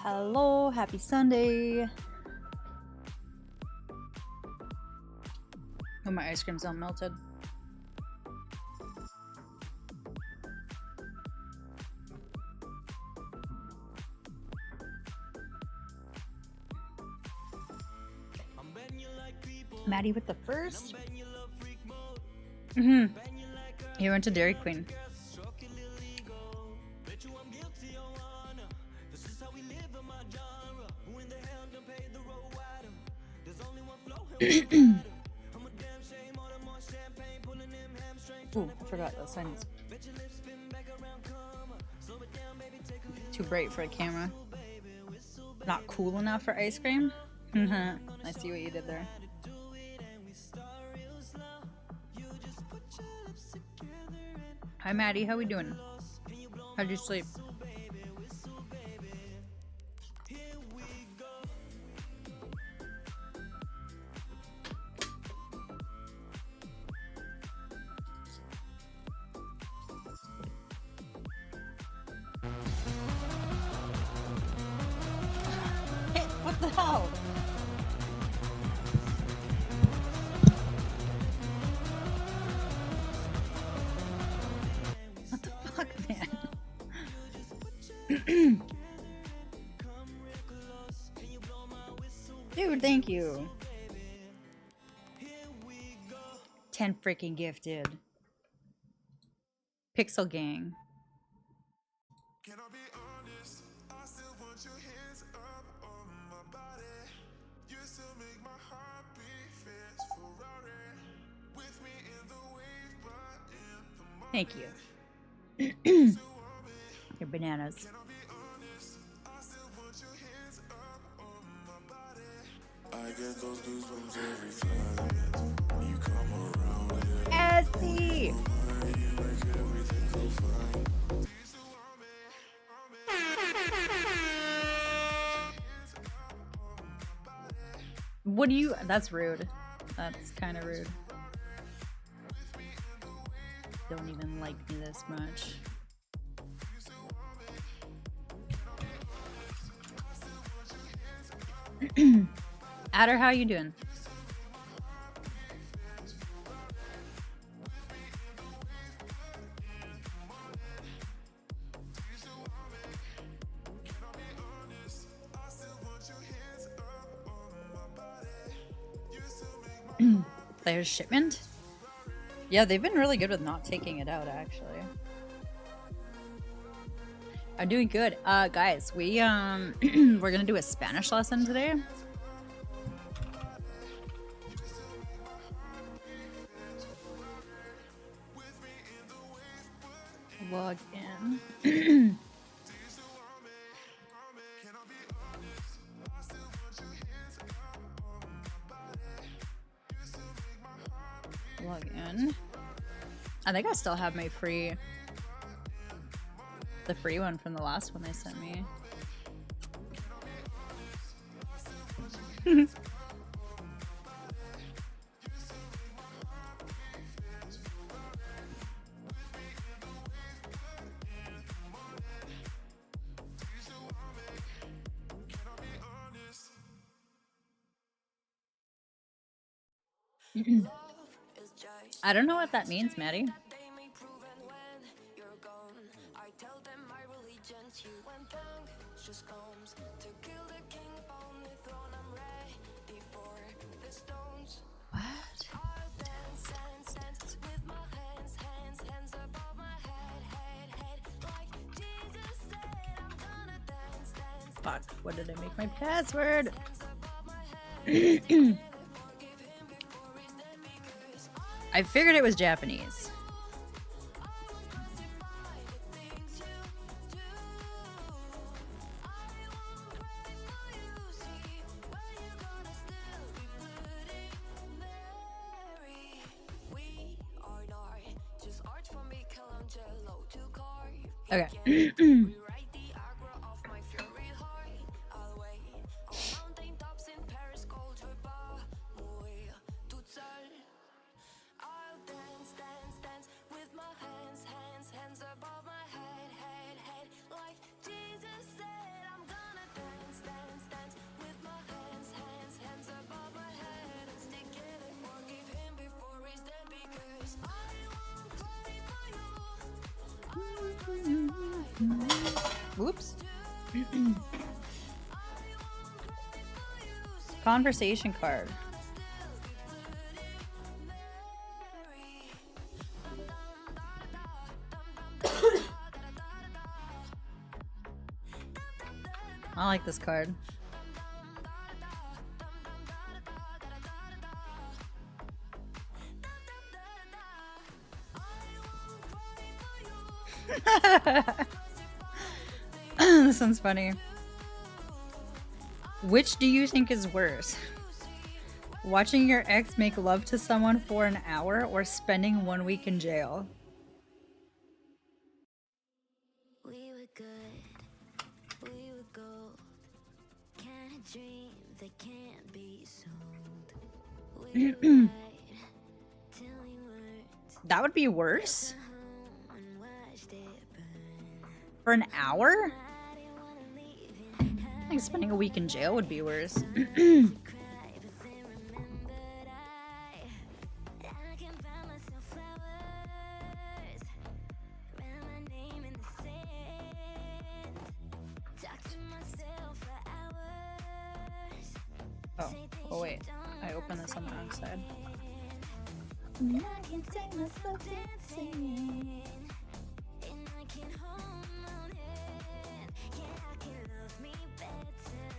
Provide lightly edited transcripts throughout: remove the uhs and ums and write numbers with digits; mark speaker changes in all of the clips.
Speaker 1: Hello, happy Sunday. Oh, my ice cream's all melted. Maddie with the first. He went to Dairy Queen. Ooh, I forgot those signs. Too bright for a camera. Not cool enough for ice cream? I see what you did there. Hi Maddie, how we doing? How'd you sleep? Hey, what the hell? What the fuck, man? Dude, thank you. 10 freaking gifted. Pixel Gang. Can I be honest? I still want your hands up on my body. You still make my heart beat fast Ferrari. With me in the wave, but in the moment. Thank you. Your bananas. Can I be honest? I still want your hands up on my body. I get those goosebumps every time you come around. Essie! What do you... That's rude. That's kind of rude. Don't even like me this much. Adder, how you doing? Players shipment? Yeah, they've been really good with not taking it out, actually. I'm doing good. Guys, we we're gonna do a Spanish lesson today. Log in. Log in. I think I still have my free, the free one from the last one they sent me. I don't know what that means, Maddie. Fuck, what did I make my password? I figured it was Japanese. Okay.
Speaker 2: Whoops. Conversation card. I like this card. This one's funny. Which do you think is worse? Watching your ex make love to someone for an hour or spending 1 week in jail?
Speaker 3: We were good, we were gold. Kind of dream that can't be sold. We were right till we weren't.
Speaker 2: That would be worse?
Speaker 3: Home and watched it burn.
Speaker 2: For an hour?
Speaker 3: I didn't wanna leave you.
Speaker 2: I think spending a week in jail would be worse.
Speaker 3: Cried, but then remembered I can buy myself flowers. Write my name in the sand. Talk to myself for hours.
Speaker 2: Oh wait. I opened this on the wrong side.
Speaker 3: And I can take myself dancing. And I can hold my own hand. Yeah, I can love me better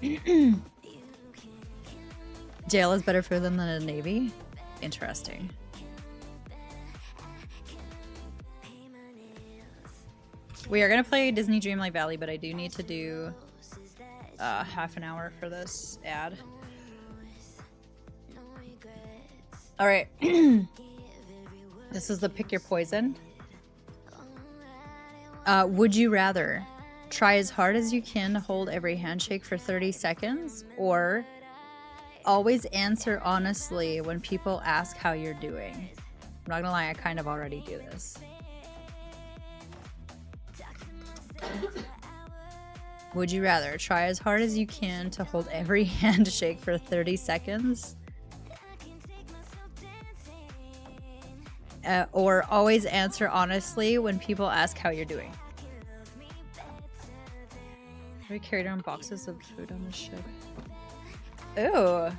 Speaker 3: than you can.
Speaker 2: Jail is better for them than a navy? Interesting.
Speaker 3: Pay my nails.
Speaker 2: We are gonna play Disney Dreamlight Valley, but I do need to do half an hour for this ad.
Speaker 3: No regrets.
Speaker 2: All right.
Speaker 3: Give every word.
Speaker 2: This is the pick your poison. Would you rather try as hard as you can to hold every handshake for 30 seconds or always answer honestly when people ask how you're doing? I'm not gonna lie, I kind of already do this. Would you rather try as hard as you can to hold every handshake for 30 seconds or always answer honestly when people ask how you're doing? Have we carried around boxes of food on this ship? Ew.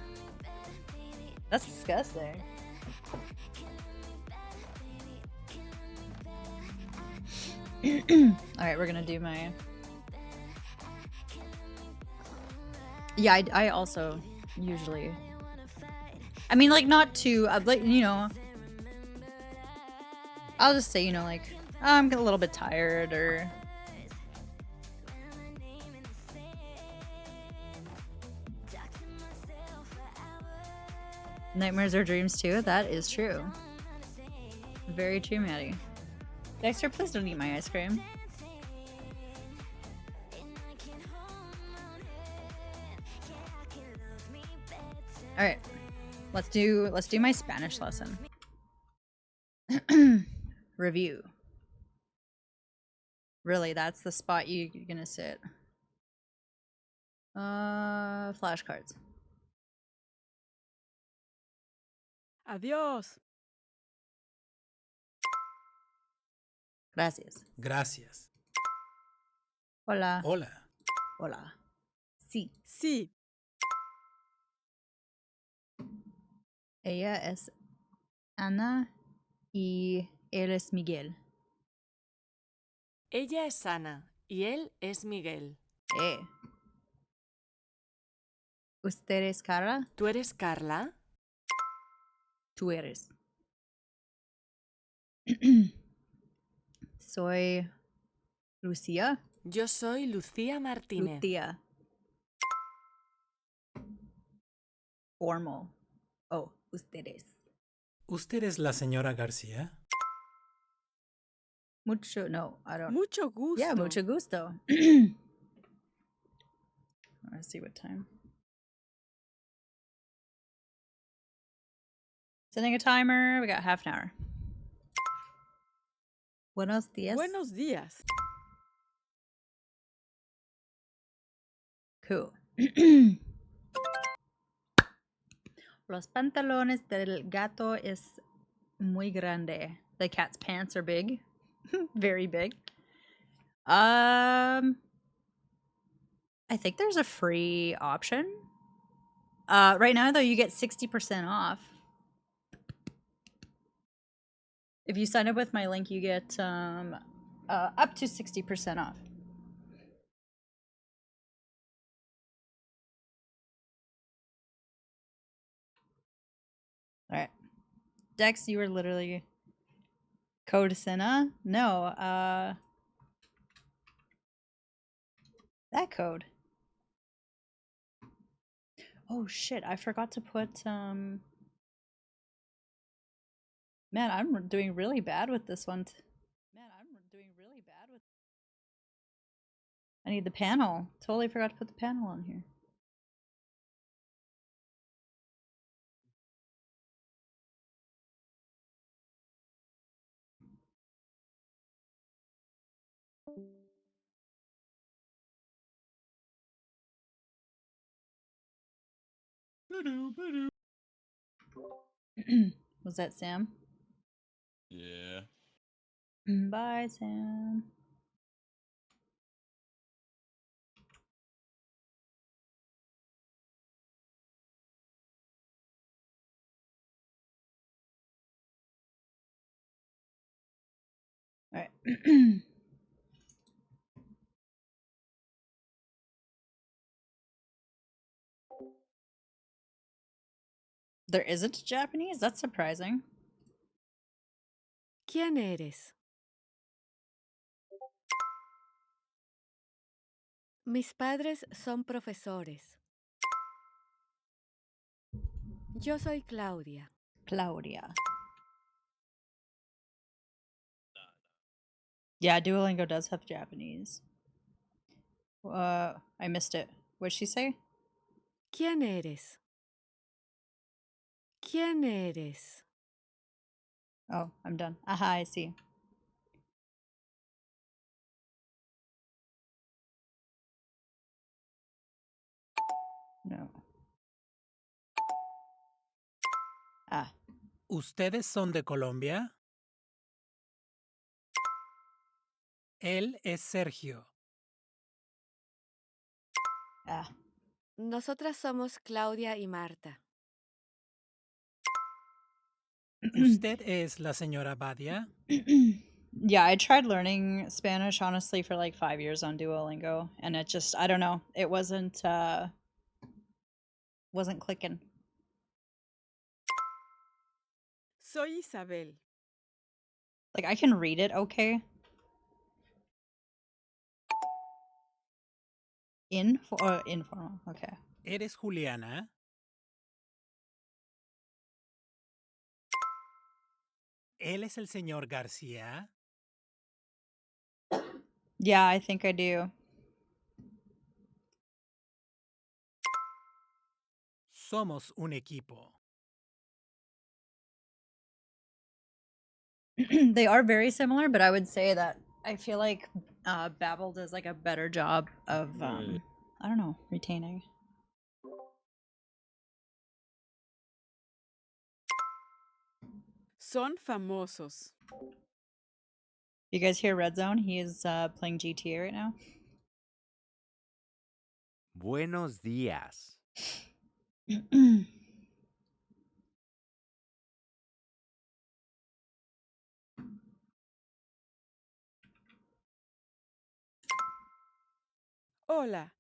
Speaker 2: That's disgusting. Alright, we're gonna do my... Yeah, I also usually... I mean, like, not too... like, you know... I'll just say, you know, like, oh, I'm a little bit tired, or... Nightmares are dreams too? That is true. Very true, Maddie. Dexter, please don't eat my ice cream. Alright. Let's do my Spanish lesson. Review. Really, that's the spot you're gonna sit. Flashcards.
Speaker 4: Adiós.
Speaker 2: Gracias.
Speaker 5: Gracias.
Speaker 2: Hola.
Speaker 5: Hola.
Speaker 2: Hola. Sí.
Speaker 4: Sí.
Speaker 2: Ella es Ana y él es Miguel.
Speaker 4: Ella es Ana y él es Miguel.
Speaker 2: ¿Usted es Carla?
Speaker 4: ¿Tú eres Carla?
Speaker 2: Tú eres. Soy Lucía.
Speaker 4: Yo soy Lucía Martínez.
Speaker 2: Lucía. Formal. Oh, ustedes.
Speaker 5: ¿Usted es la señora García?
Speaker 2: Mucho, no, I don't.
Speaker 4: Mucho gusto.
Speaker 2: Yeah, mucho gusto. Let's see what time. Setting a timer. We got half an hour. Buenos días.
Speaker 4: Buenos días.
Speaker 2: Cool. Los pantalones del gato es muy grande. The cat's pants are big. Very big. I think there's a free option. Right now though, you get 60% off. If you sign up with my link, you get up to 60% off. All right, Dex, you were literally code Senna. No, that code. Oh shit! I forgot to put Man, I'm doing really bad with this one. I need the panel. Totally forgot to put the panel on here. Was that Sam?
Speaker 6: Yeah.
Speaker 2: Bye, Sam. All right. There isn't Japanese? That's surprising.
Speaker 4: ¿Quién eres? Mis padres son profesores. Yo soy Claudia.
Speaker 2: Claudia. Yeah, Duolingo does have Japanese. I missed it. What'd she say?
Speaker 4: ¿Quién eres? ¿Quién eres?
Speaker 2: Oh, I'm done. Aha, I see. No. Ah.
Speaker 5: ¿Ustedes son de Colombia? Él es Sergio.
Speaker 2: Ah.
Speaker 4: Nosotras somos Claudia y Marta.
Speaker 5: ¿Usted es la señora Badia?
Speaker 2: Yeah, I tried learning Spanish honestly for like 5 years on Duolingo, and it just I don't know, it wasn't clicking.
Speaker 7: Soy Isabel.
Speaker 2: Like I can read it okay. Informal, okay.
Speaker 5: ¿Eres Juliana? ¿Él es el señor García?
Speaker 2: Yeah, I think I do.
Speaker 5: Somos un equipo.
Speaker 2: They are very similar, but I would say that I feel like Babbel does like a better job of I don't know, retaining.
Speaker 7: Son famosos.
Speaker 2: You guys hear Red Zone? He is playing GTA right now.
Speaker 8: Buenos días.
Speaker 7: Hola,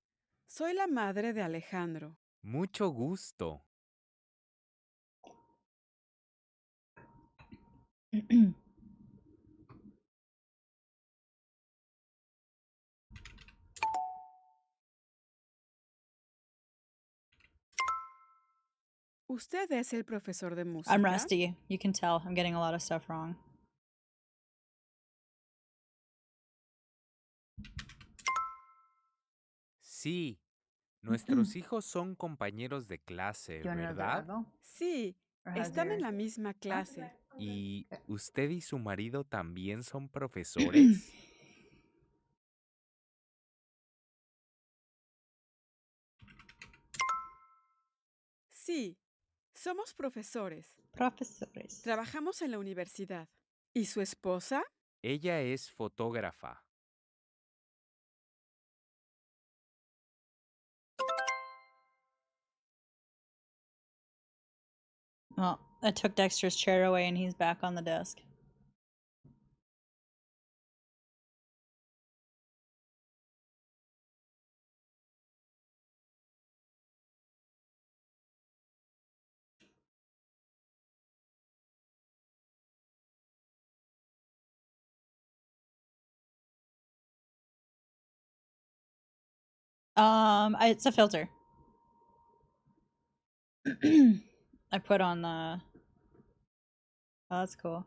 Speaker 7: soy la madre de Alejandro.
Speaker 8: Mucho gusto.
Speaker 7: ¿Usted es el profesor de música?
Speaker 2: I'm rusty. You can tell. I'm getting a lot of stuff wrong.
Speaker 8: Sí, nuestros hijos son compañeros de clase,
Speaker 2: Do you want another
Speaker 8: ¿verdad?
Speaker 2: Advil?
Speaker 7: Sí,
Speaker 2: Or how's
Speaker 7: están en
Speaker 2: yours?
Speaker 7: la misma clase.
Speaker 8: ¿Y usted y su marido también son profesores?
Speaker 7: Sí, somos profesores.
Speaker 2: Profesores.
Speaker 7: Trabajamos en la universidad. ¿Y su esposa?
Speaker 8: Ella es fotógrafa.
Speaker 2: Well, I took Dexter's chair away and he's back on the desk. It's a filter. I put on the. Oh, that's cool.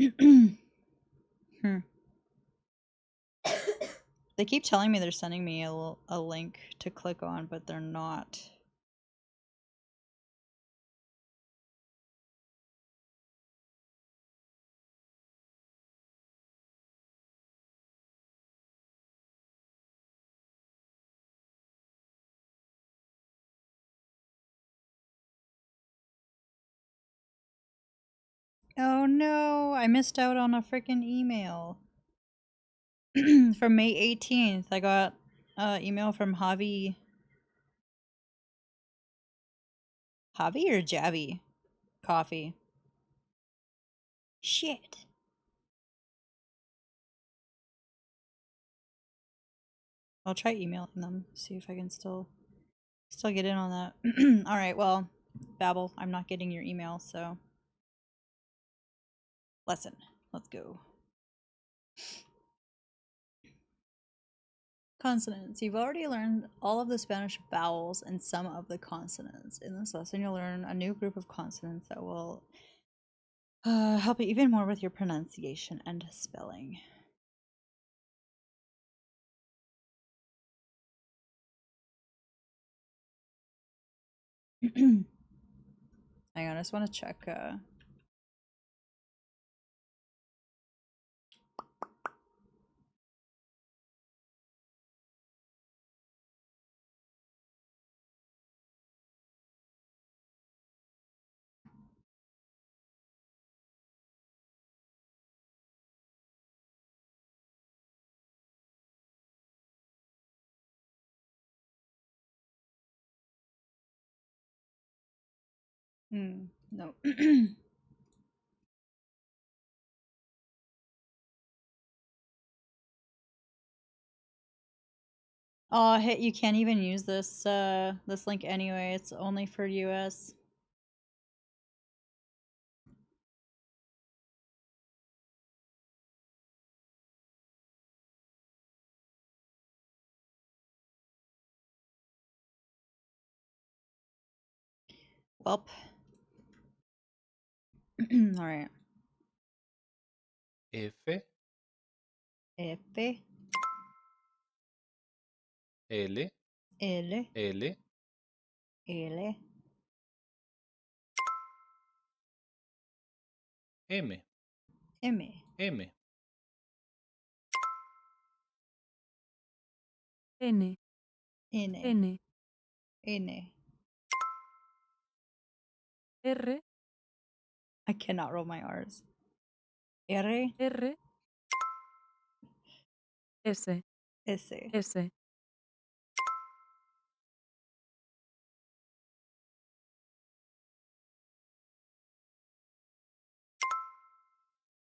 Speaker 2: Hmm. They keep telling me they're sending me a link to click on, but they're not. Oh no, I missed out on a freaking email. From May 18th. I got an email from Javi. Javi or Javi? Coffee. Shit. I'll try emailing them, see if I can still get in on that. All right, well, Babel, I'm not getting your email, so lesson. Let's go. Consonants. You've already learned all of the Spanish vowels and some of the consonants. In this lesson, you'll learn a new group of consonants that will help you even more with your pronunciation and spelling. Hang on, I just want to check. No. Oh, hey, you can't even use this this link anyway. It's only for US. Welp. All right.
Speaker 8: F,
Speaker 2: F,
Speaker 8: L,
Speaker 2: L,
Speaker 8: L,
Speaker 2: L,
Speaker 8: M,
Speaker 2: M,
Speaker 8: M,
Speaker 7: N,
Speaker 2: N,
Speaker 7: N,
Speaker 2: N.
Speaker 7: R,
Speaker 2: I cannot roll my R's. R,
Speaker 7: R, S,
Speaker 2: S,
Speaker 7: S,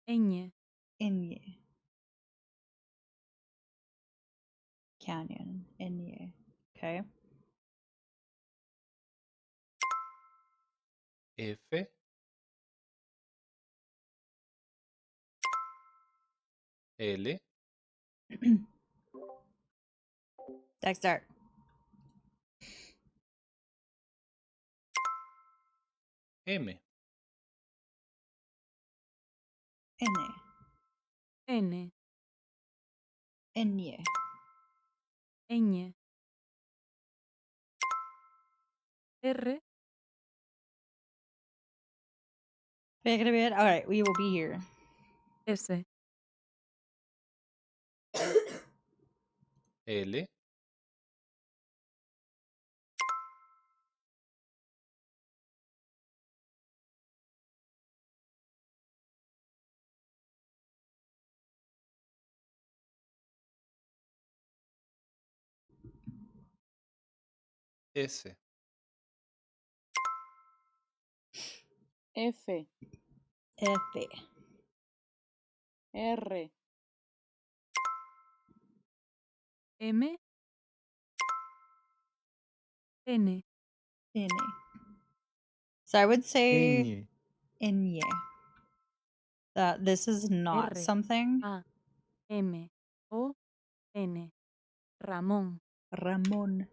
Speaker 7: Ñ,
Speaker 2: N. Canyon, N. Okay.
Speaker 8: F, L,
Speaker 2: Dexter.
Speaker 8: M,
Speaker 2: N,
Speaker 7: N,
Speaker 2: N.
Speaker 7: Ñ, R,
Speaker 2: Pick it a bit. All right, we will be here.
Speaker 7: S,
Speaker 9: L, S,
Speaker 7: F,
Speaker 2: F.
Speaker 7: R, M, N,
Speaker 2: N. So I would say
Speaker 10: Ñ.
Speaker 2: Enye. That this is not
Speaker 7: R,
Speaker 2: something.
Speaker 7: A, M, O, N, Ramón,
Speaker 2: Ramon.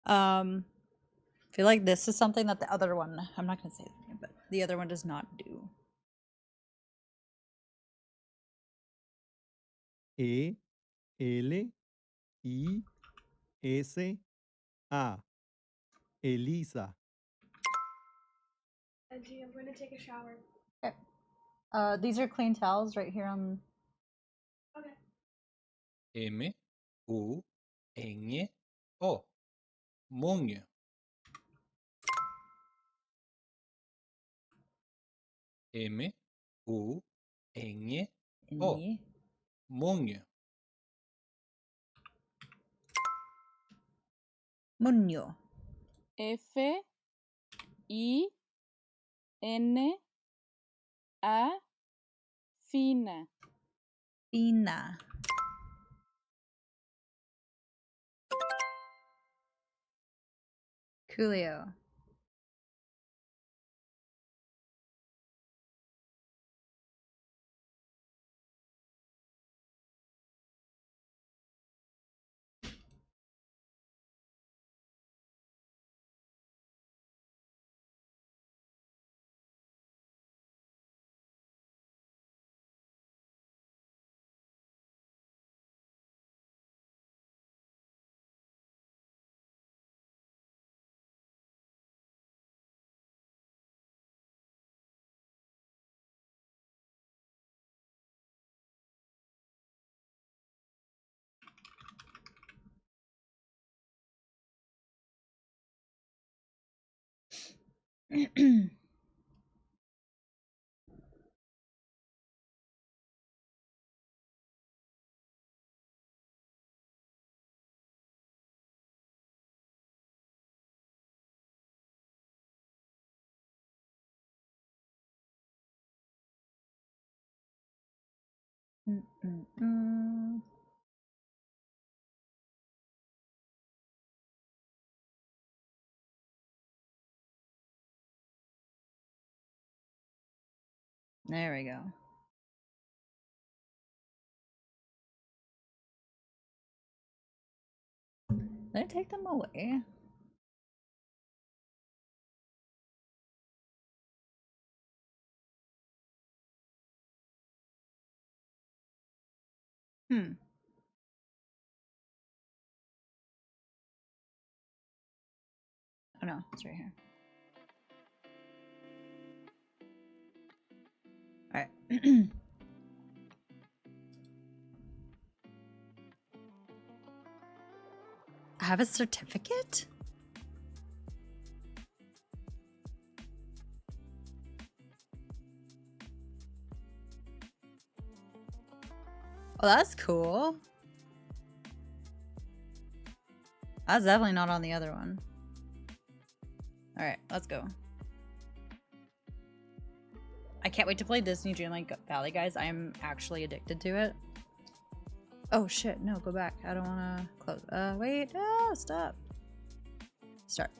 Speaker 2: I feel like this is something that the other one, I'm not gonna say the name, but the other one does not do.
Speaker 10: E, L, I, S, A. Elisa.
Speaker 11: Angie, I'm going to take a shower.
Speaker 2: Okay. These are clean towels right here on.
Speaker 11: Okay.
Speaker 9: M, U, N, O. Moño. M, U, N, O.
Speaker 2: Enye.
Speaker 9: Moño.
Speaker 2: Muño.
Speaker 7: F, I, N, A, Fina,
Speaker 2: Fina. Coolio. Mm-mm-mm. There we go. Did I take them away? Hmm. Oh no, it's right here. Alright. I have a certificate? Oh, that's cool. That's definitely not on the other one. Alright, let's go. I can't wait to play Disney Dreamlight Valley, guys. I am actually addicted to it. Oh shit, no, go back. I don't wanna close. Wait, no, stop. Start.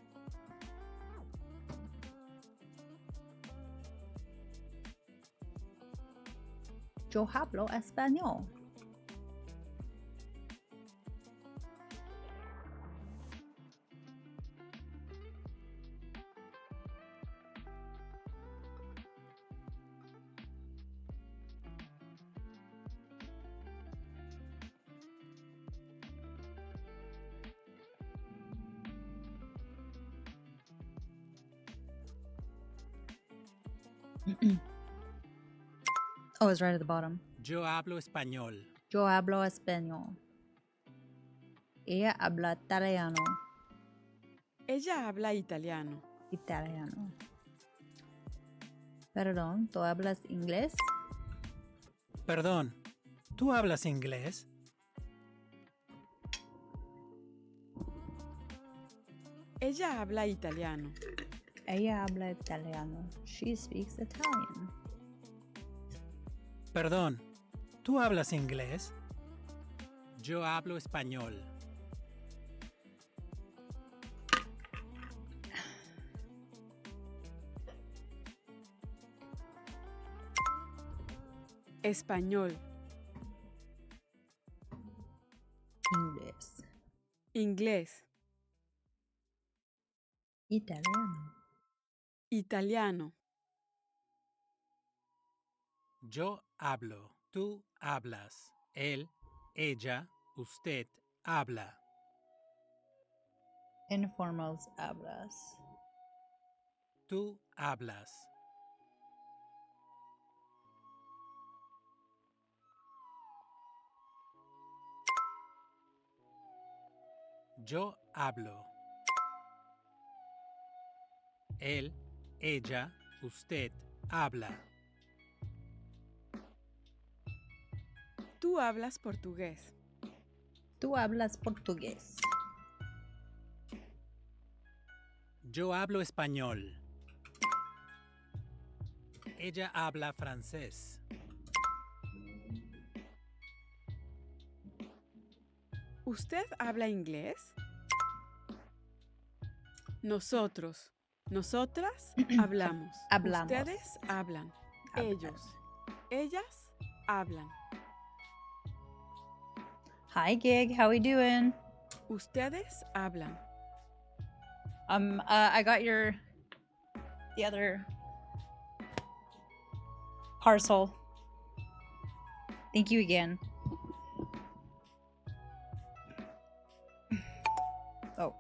Speaker 2: Yo hablo español. Oh, it's right at the bottom.
Speaker 5: Yo hablo español.
Speaker 2: Yo hablo español. Ella habla italiano.
Speaker 7: Ella habla italiano.
Speaker 2: Italiano. Perdón, ¿tú hablas inglés?
Speaker 5: Perdón, ¿tú hablas inglés?
Speaker 7: Ella habla italiano.
Speaker 2: Ella habla italiano. She speaks Italian.
Speaker 5: Perdón, ¿tú hablas inglés? Yo hablo español.
Speaker 7: Español.
Speaker 2: Inglés.
Speaker 7: Inglés.
Speaker 2: Italiano.
Speaker 7: Italiano.
Speaker 5: Yo hablo, tú hablas, él, ella, usted habla.
Speaker 2: Informals hablas.
Speaker 5: Tú hablas. Yo hablo. Él, ella, usted habla.
Speaker 7: Tú hablas portugués.
Speaker 2: Tú hablas portugués.
Speaker 5: Yo hablo español. Ella habla francés.
Speaker 7: ¿Usted habla inglés? Nosotros. Nosotras hablamos.
Speaker 2: Hablamos.
Speaker 7: Ustedes hablan. Ellos. Ellas hablan.
Speaker 2: Hi, Gig. How we doing?
Speaker 7: Ustedes hablan.
Speaker 2: I got the other parcel. Thank you again. Oh.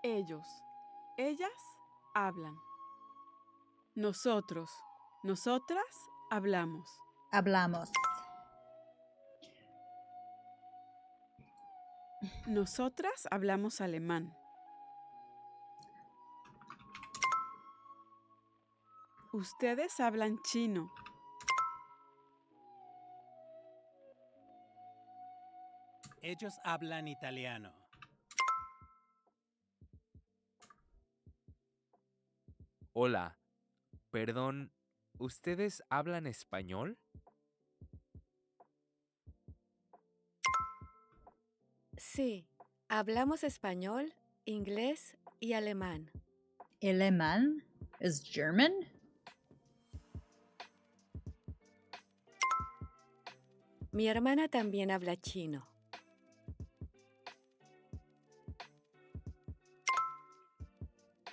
Speaker 7: Ellos. Ellas hablan. Nosotros. Nosotras hablamos.
Speaker 2: Hablamos.
Speaker 7: Nosotras hablamos alemán. Ustedes hablan chino.
Speaker 5: Ellos hablan italiano.
Speaker 8: Hola, perdón, ¿ustedes hablan español?
Speaker 4: Sí, hablamos español, inglés y alemán.
Speaker 2: Alemán is German?
Speaker 4: Mi hermana también habla chino.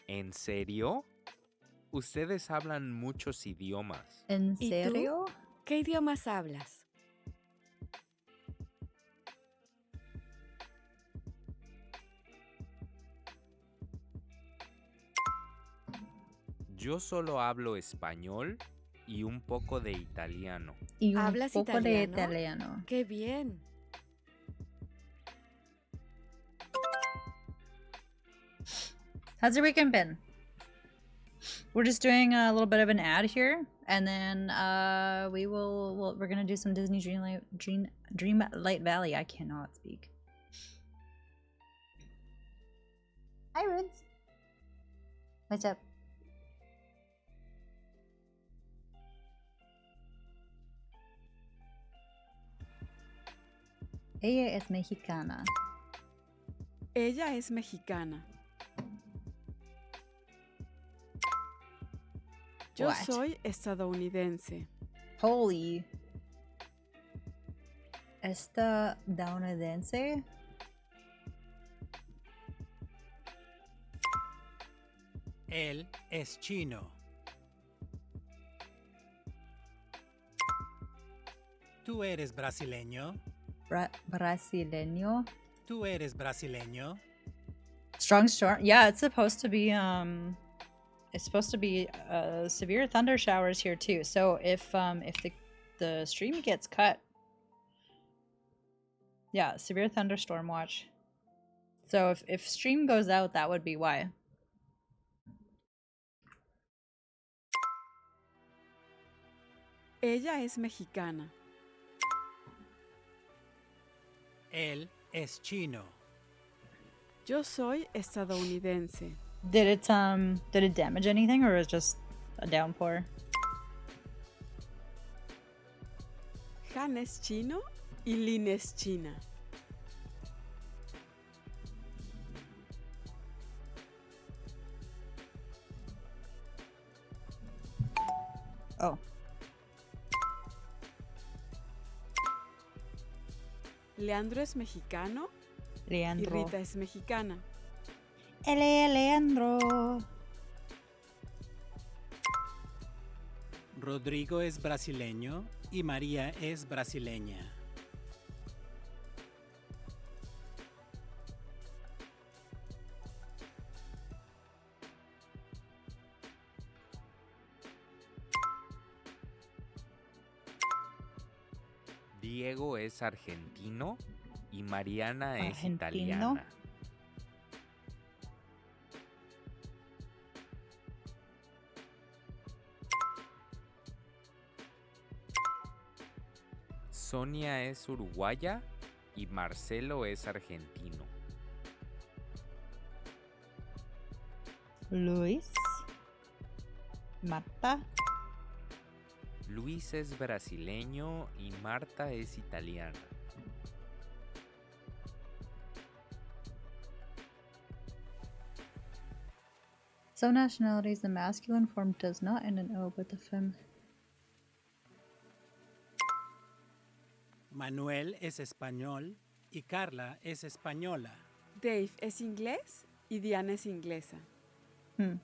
Speaker 8: ¿En serio? Ustedes hablan muchos idiomas.
Speaker 2: ¿En
Speaker 4: ¿Y tú?
Speaker 2: serio?
Speaker 4: ¿Qué idiomas hablas?
Speaker 8: Yo solo hablo español y un poco de italiano.
Speaker 2: Y un
Speaker 4: ¿Hablas
Speaker 2: poco de
Speaker 4: italiano?
Speaker 2: italiano.
Speaker 4: ¡Qué bien!
Speaker 2: How's your weekend been? We're just doing a little bit of an ad here, and then we're gonna do some Disney Dreamlight Valley. I cannot speak. Hi, Rudes. What's up? Ella es mexicana.
Speaker 7: Ella es mexicana. Yo
Speaker 2: What?
Speaker 7: soy estadounidense.
Speaker 2: Holy. Estadounidense?
Speaker 5: Él es chino. ¿Tú eres brasileño?
Speaker 2: Brasileño?
Speaker 5: ¿Tú eres brasileño?
Speaker 2: Strong. Yeah, it's supposed to be it's supposed to be severe thunder showers here too. So if the stream gets cut, yeah, severe thunderstorm watch. So if stream goes out, that would be why.
Speaker 7: Ella es mexicana.
Speaker 5: Él es chino.
Speaker 7: Yo soy estadounidense.
Speaker 2: Did it damage anything, or was it just a downpour?
Speaker 7: Han es chino y Lynn es china.
Speaker 2: Oh.
Speaker 7: Leandro es mexicano y
Speaker 2: Leandro.
Speaker 7: Rita es mexicana.
Speaker 2: Leandro.
Speaker 5: Rodrigo es brasileño y María es brasileña.
Speaker 8: Diego es argentino y Mariana es
Speaker 2: ¿Argentino?
Speaker 8: italiana. Sonia es uruguaya y Marcelo es argentino.
Speaker 2: Luis. Marta.
Speaker 8: Luis es brasileño y Marta es italiana.
Speaker 2: Some nationalities, the masculine form does not end in O, but the fem.
Speaker 5: Manuel es español y Carla es española.
Speaker 7: Dave es inglés y Diana es inglesa.
Speaker 2: Hmm.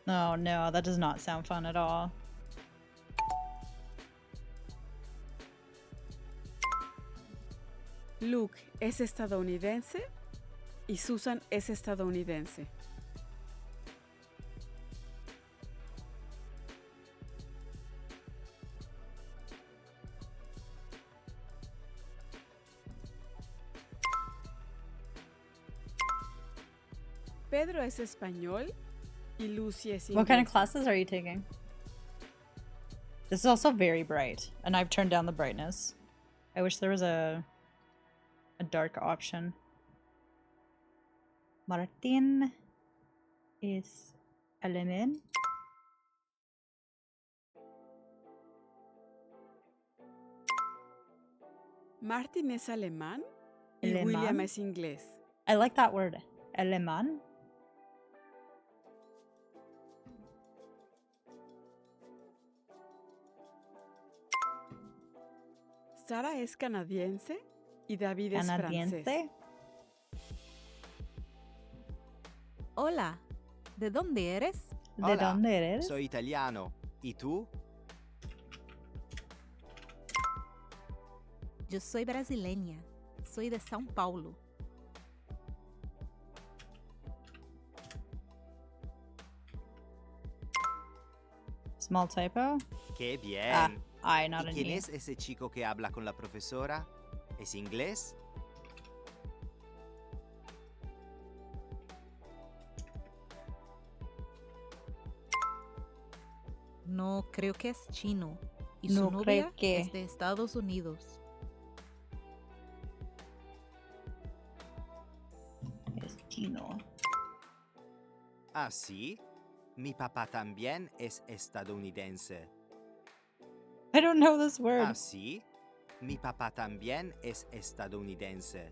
Speaker 2: Oh no, that does not sound fun at all.
Speaker 7: Luke es estadounidense y Susan es estadounidense. Pedro es español y Lucy es inglesa.
Speaker 2: What kind of classes are you taking? This is also very bright, and I've turned down the brightness. I wish there was a dark option. Martin is alemán.
Speaker 7: Martin es alemán y
Speaker 2: Alemán?
Speaker 7: William es inglés.
Speaker 2: I like that word. Alemán.
Speaker 7: Sara es canadiense y David es francés.
Speaker 2: Canadiense.
Speaker 12: Hola, ¿de dónde eres?
Speaker 2: ¿De
Speaker 13: Hola,
Speaker 2: dónde eres?
Speaker 13: soy italiano. ¿Y tú?
Speaker 12: Yo soy brasileña. Soy de São Paulo.
Speaker 2: Small typo.
Speaker 13: ¡Qué bien!
Speaker 2: I, not
Speaker 13: ¿Y
Speaker 2: an
Speaker 13: quién
Speaker 2: E.
Speaker 13: es ese chico que habla con la profesora? ¿Es inglés?
Speaker 12: No, creo que es chino. Y
Speaker 2: No
Speaker 12: su novia
Speaker 2: creo que.
Speaker 12: es de Estados Unidos.
Speaker 2: Es chino.
Speaker 13: Ah, sí. Mi papá también es estadounidense.
Speaker 2: I don't know this word.
Speaker 13: Ah, sí. Mi papá también es estadounidense.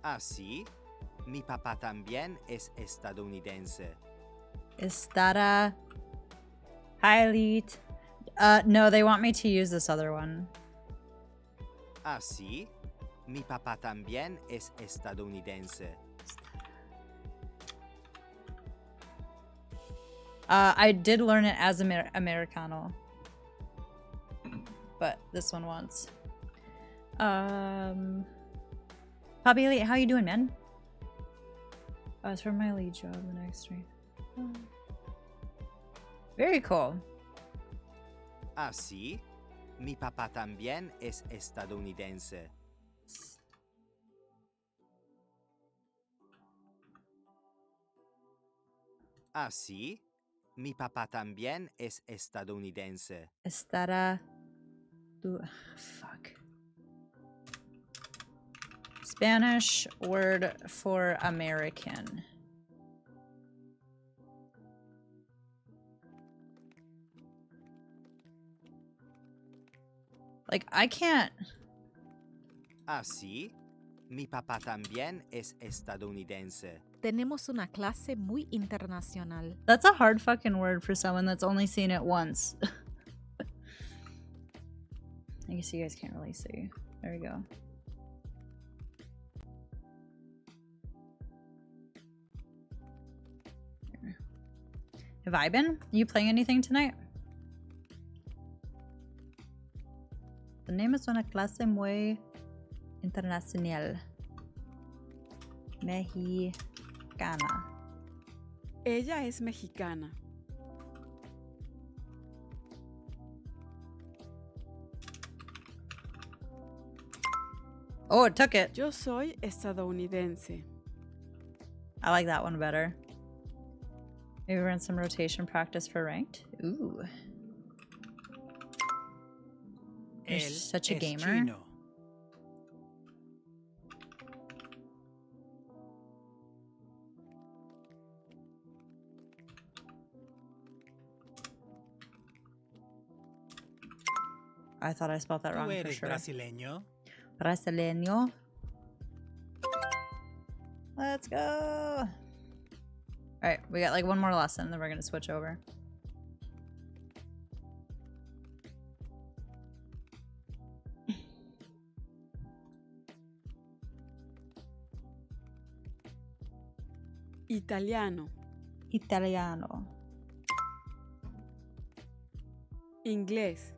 Speaker 13: Ah, sí. Mi papá también es estadounidense.
Speaker 2: Estará highly No, they want me to use this other one.
Speaker 13: Ah, sí. Mi papá también es estadounidense.
Speaker 2: I did learn it as Americano. But this one wants. Poppy Elite, how you doing, man? It's for my lead job the next stream. Very cool.
Speaker 13: Ah, sí. Mi papá también es estadounidense. Ah, sí. Mi papá también es estadounidense.
Speaker 2: Estará. Fuck. Spanish word for American. Like, I can't.
Speaker 13: Ah, sí. Mi papá también es estadounidense.
Speaker 12: Tenemos una clase muy internacional.
Speaker 2: That's a hard fucking word for someone that's only seen it once. I guess you guys can't really see. There we go. Have I been? Are you playing anything tonight? Tenemos una clase muy internacional. Mexicana.
Speaker 7: Ella es mexicana.
Speaker 2: Oh, it took it.
Speaker 7: Yo soy estadounidense.
Speaker 2: I like that one better. Maybe run some rotation practice for ranked. Ooh. You're
Speaker 5: Él
Speaker 2: such a
Speaker 5: es
Speaker 2: gamer.
Speaker 5: chino.
Speaker 2: I thought I spelled that
Speaker 5: ¿Tú
Speaker 2: wrong for
Speaker 5: eres
Speaker 2: sure.
Speaker 5: brasileño?
Speaker 2: Brasileño. Let's go. Alright, we got like one more lesson, then we're gonna switch over.
Speaker 7: Italiano.
Speaker 2: Italiano.
Speaker 7: Inglés.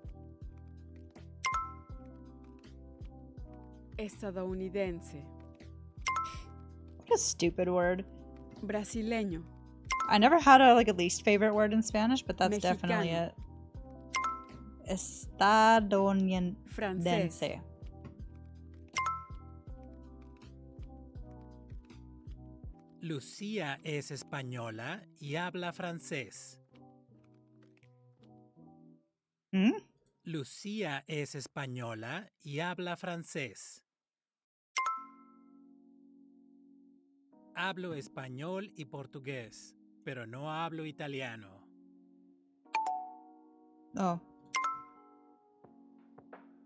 Speaker 7: Estadounidense.
Speaker 2: What a stupid word.
Speaker 7: Brasileño.
Speaker 2: I never had a least favorite word in Spanish, but that's definitely
Speaker 7: Mexicano.
Speaker 2: it. Estadounidense.
Speaker 7: Francés.
Speaker 5: Lucía es española y habla francés.
Speaker 2: ¿Mm?
Speaker 5: Lucía es española y habla francés. Hablo español y portugués, pero no hablo italiano.
Speaker 2: Oh.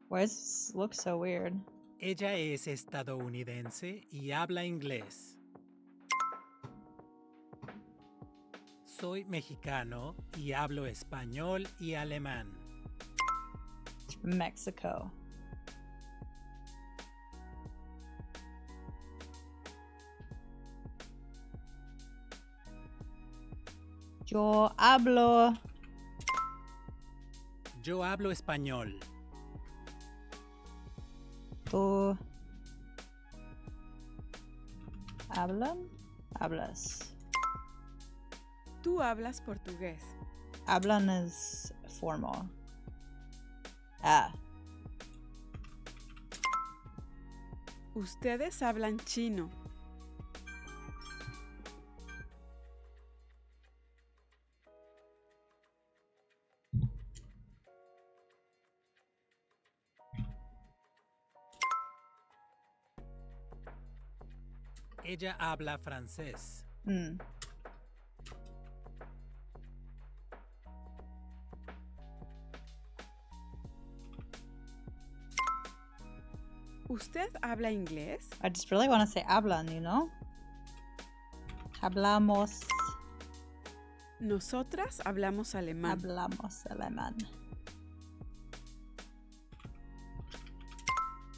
Speaker 2: Why does this look so weird?
Speaker 5: Ella es estadounidense y habla inglés. Soy mexicano y hablo español y alemán.
Speaker 2: It's from Mexico. Yo hablo.
Speaker 5: Yo hablo español.
Speaker 2: ¿Tú hablas?
Speaker 7: Tú hablas portugués.
Speaker 2: Hablan is formal. Ah.
Speaker 7: Ustedes hablan chino.
Speaker 5: Ella habla francés.
Speaker 2: Mm.
Speaker 7: ¿Usted habla inglés?
Speaker 2: I just really want to say hablan, you know? Hablamos.
Speaker 7: Nosotras hablamos alemán.
Speaker 2: Hablamos alemán.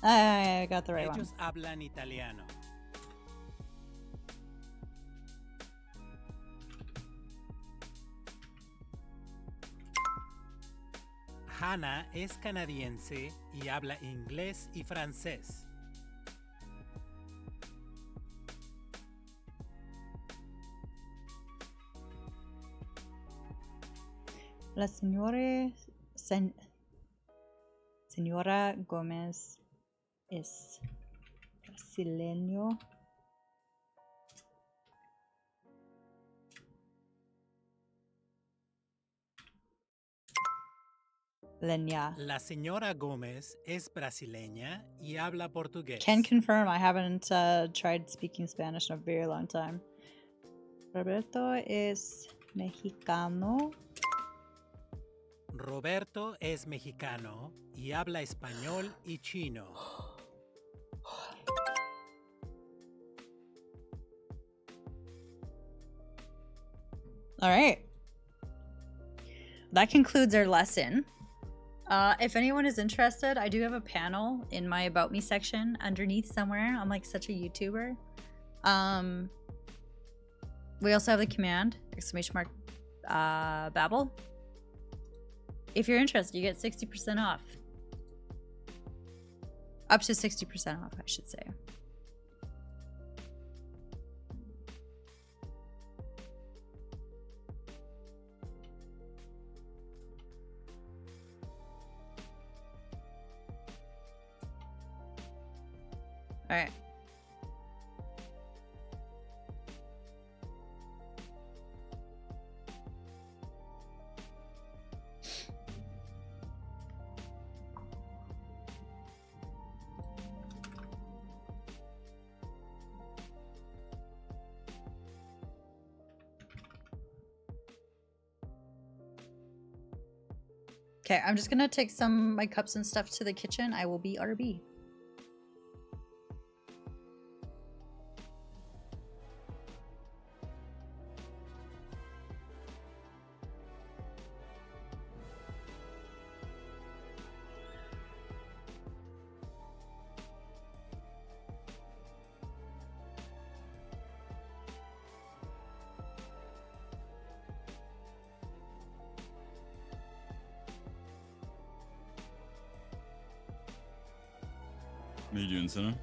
Speaker 2: I got the right one.
Speaker 5: Ellos hablan italiano. Hannah es canadiense y habla inglés y francés.
Speaker 2: La señora Gómez es brasileño. Leña.
Speaker 5: La señora Gómez es brasileña y habla portugués.
Speaker 2: Can confirm I haven't tried speaking Spanish in a very long time. Roberto es mexicano.
Speaker 5: Roberto es mexicano y habla español y chino.
Speaker 2: All right. That concludes our lesson. If anyone is interested, I do have a panel in my About Me section underneath somewhere. I'm like such a YouTuber. We also have the command, !Babel. If you're interested, you get 60% off. Up to 60% off, I should say. All right. Okay, I'm just gonna take some of my cups and stuff to the kitchen. I will be RB.
Speaker 6: What are you doing, Senna?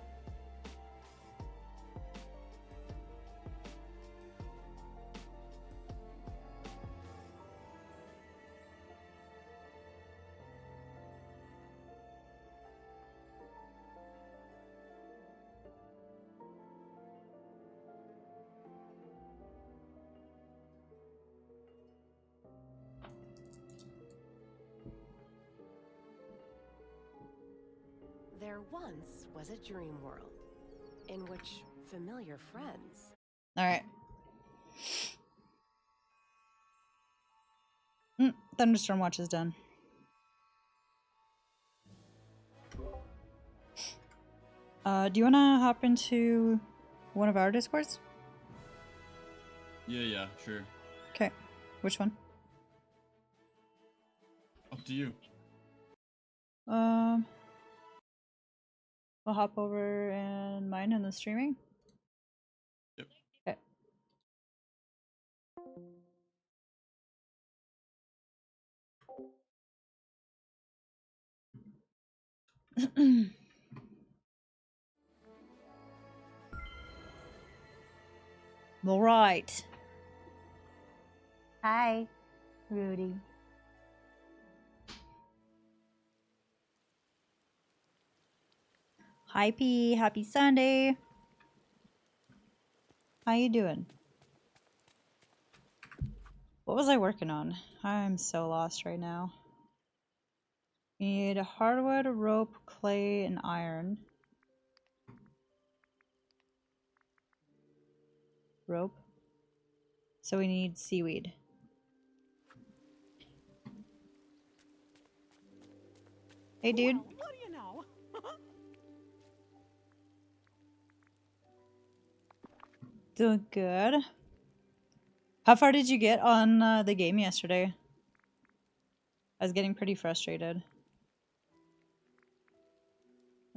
Speaker 14: There once was a dream world in which familiar friends.
Speaker 2: All right. Thunderstorm Watch is done. Do you want to hop into one of our Discords?
Speaker 6: Yeah, sure.
Speaker 2: Okay. Which one?
Speaker 6: Up to you.
Speaker 2: I'll hop over in mine in the streaming.
Speaker 6: Yep.
Speaker 2: Okay. All right. Hi, Rudy. Hi, P. Happy Sunday. How you doing? What was I working on? I'm so lost right now. We need hardwood, rope, clay, and iron. Rope. So we need seaweed. Hey, dude.
Speaker 15: Well, what do you know?
Speaker 2: Doing good. How far did you get on the game yesterday? I was getting pretty frustrated.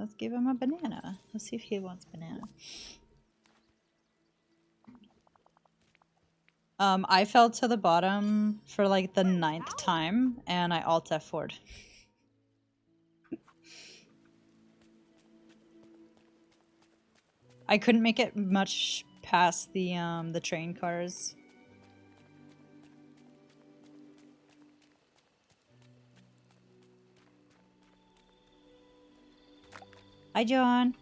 Speaker 2: Let's give him a banana. Let's see if he wants banana. I fell to the bottom for like the 9th time, and I alt F4'd. I couldn't make it much past the train cars. Hi, John.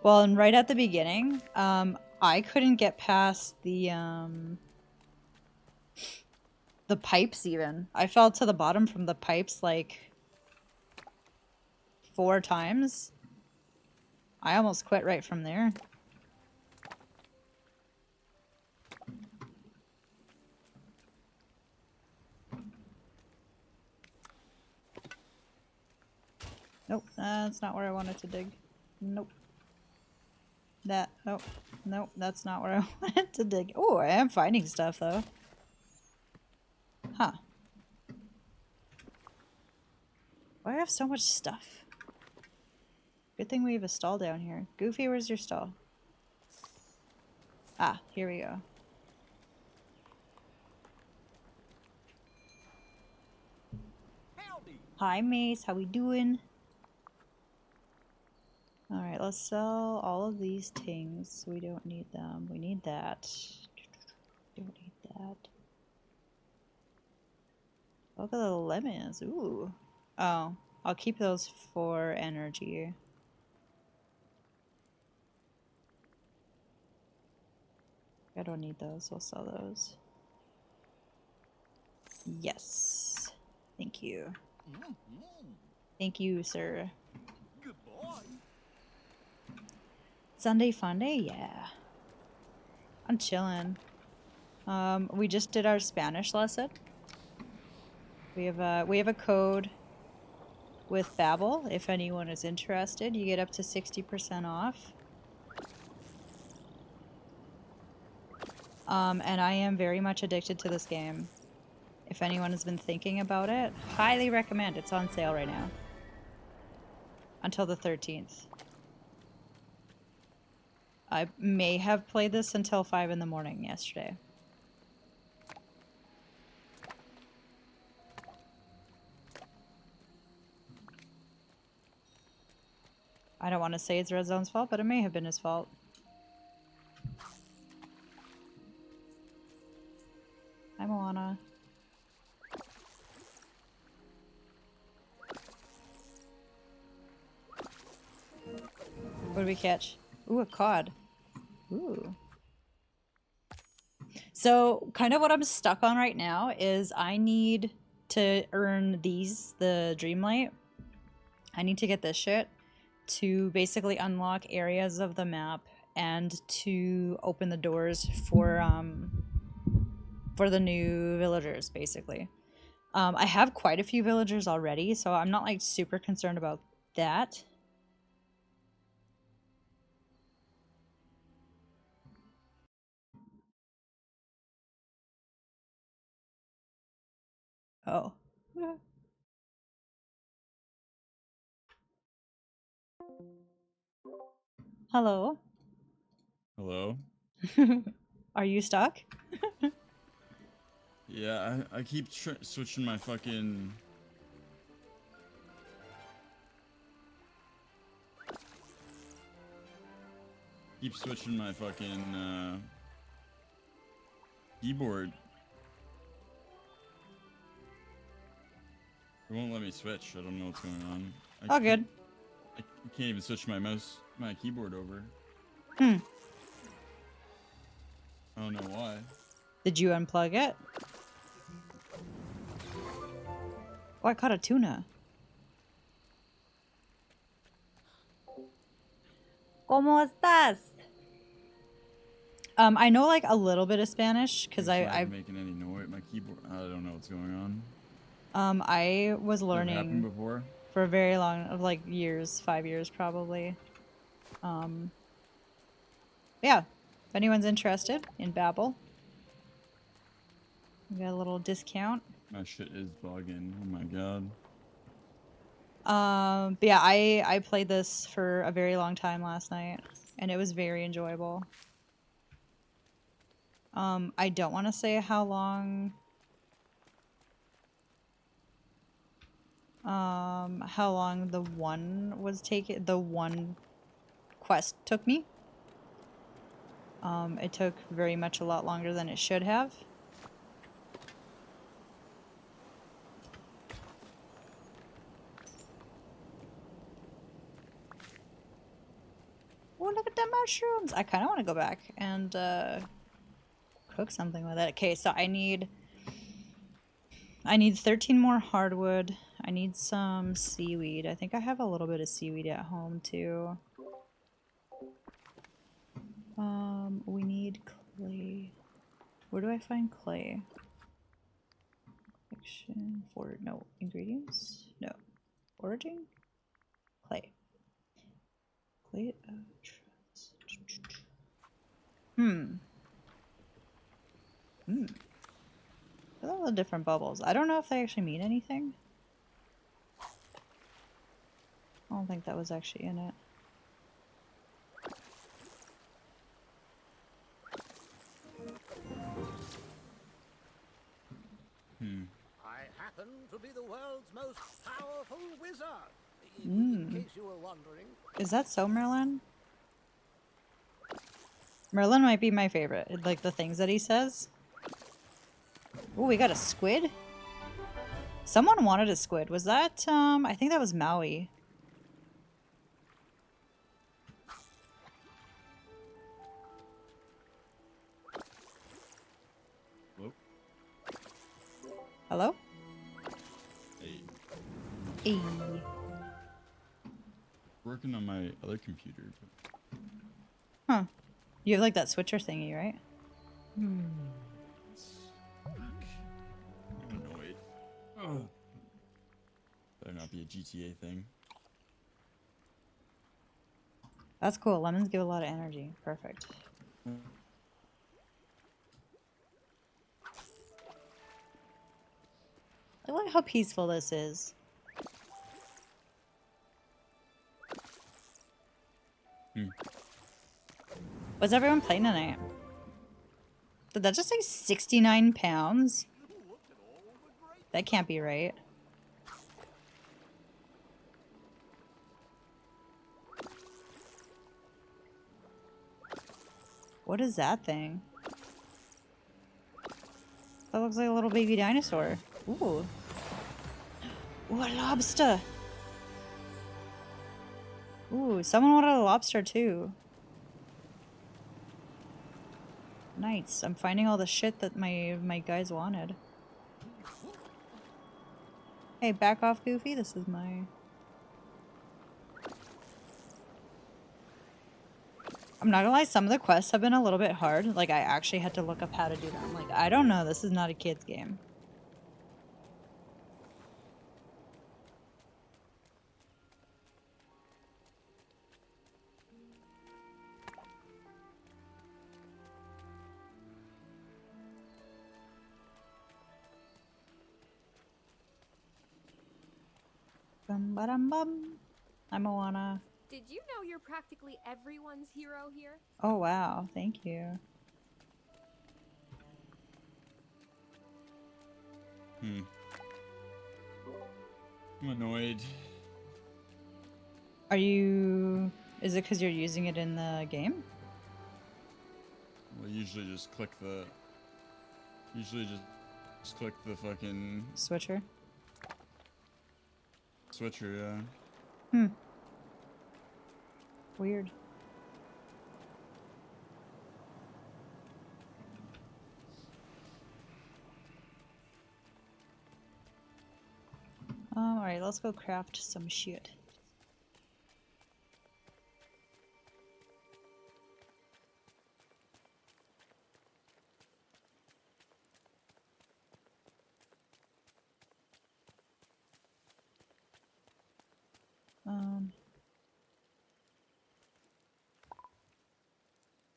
Speaker 2: Well, and right at the beginning, I couldn't get past the pipes even. I fell to the bottom from the pipes like 4 times. I almost quit right from there. Nope, that's not where I wanted to dig. Nope. Nope, that's not where I wanted to dig. Oh, I am finding stuff though. Huh. Why do I have so much stuff? Good thing we have a stall down here. Goofy, where's your stall? Ah, here we go. Hi, Mace. How we doing? Alright, let's sell all of these things. We don't need them. We need that. Don't need that. Look at the lemons. Ooh. Oh, I'll keep those for energy. I don't need those. We'll sell those. Yes. Thank you. Thank you, sir. Sunday fun day? Yeah. I'm chilling. We just did our Spanish lesson. We have a code with Babbel. If anyone is interested, you get up to 60% off. And I am very much addicted to this game. If anyone has been thinking about it, highly recommend. It's on sale right now. Until the 13th. I may have played this until 5 in the morning yesterday. I don't want to say it's Red Zone's fault, but it may have been his fault. Hi, Moana. What did we catch? Ooh, a cod. Ooh. So, kind of what I'm stuck on right now is I need to earn these, the Dreamlight. I need to get this shit to basically unlock areas of the map and to open the doors for the new villagers, basically. I have quite a few villagers already, so I'm not like super concerned about that. Oh. Hello.
Speaker 6: Hello?
Speaker 2: Are you stuck?
Speaker 6: Yeah, I keep switching my fucking... Keep switching my fucking, keyboard. It won't let me switch. I don't know what's going on.
Speaker 2: Oh, good.
Speaker 6: I can't even switch my keyboard over.
Speaker 2: Hmm.
Speaker 6: I don't know why.
Speaker 2: Did you unplug it? Oh, I caught a tuna. ¿Cómo estás? I know like a little bit of Spanish because
Speaker 6: I'm making any noise. My keyboard. I don't know what's going on.
Speaker 2: I was
Speaker 6: Never happened
Speaker 2: learning
Speaker 6: before?
Speaker 2: for a very long, like years, 5 years probably. Yeah, if anyone's interested in Babbel, we got a little discount.
Speaker 6: My shit is bugging. Oh my god.
Speaker 2: But yeah, I played this for a very long time last night, and it was very enjoyable. I don't want to say how long the one quest took me. It took very much a lot longer than it should have. Oh, look at the mushrooms! I kind of want to go back and cook something with it. Okay, so I need 13 more hardwood. I need some seaweed. I think I have a little bit of seaweed at home too. We need clay. Where do I find clay? Section for no ingredients? No. Foraging? Clay. Clay of trust. All the different bubbles. I don't know if they actually mean anything. I don't think that was actually in it.
Speaker 15: I happen to be the world's most powerful wizard. In case you were wondering.
Speaker 2: Is that so, Merlin? Merlin might be my favorite. Like the things that he says. Oh, we got a squid? Someone wanted a squid. Was that, I think that was Maui.
Speaker 6: Hello?
Speaker 2: Hello?
Speaker 6: Hey.
Speaker 2: Hey.
Speaker 6: Working on my other computer. But...
Speaker 2: Huh. You have like that switcher thingy, right?
Speaker 6: I'm annoyed. Ugh. Better not be a GTA thing.
Speaker 2: That's cool. Lemons give a lot of energy. Perfect. I like how peaceful this is. What's everyone playing tonight? Did that just say 69 pounds? That can't be right. What is that thing? That looks like a little baby dinosaur. Ooh. Ooh, a lobster! Ooh, someone wanted a lobster too. Nice. I'm finding all the shit that my guys wanted. Hey, back off, Goofy. This is my... I'm not gonna lie, some of the quests have been a little bit hard. Like, I actually had to look up how to do them. Like, I don't know. This is not a kid's game. Bum ba dum bum. I'm Moana.
Speaker 16: Did you know you're practically everyone's hero here?
Speaker 2: Oh wow, thank you.
Speaker 6: I'm annoyed.
Speaker 2: Are you... Is it because you're using it in the game?
Speaker 6: Well, usually just click the... Usually just click the fucking...
Speaker 2: Switcher?
Speaker 6: Switcher, yeah.
Speaker 2: Weird. Alright, let's go craft some shit.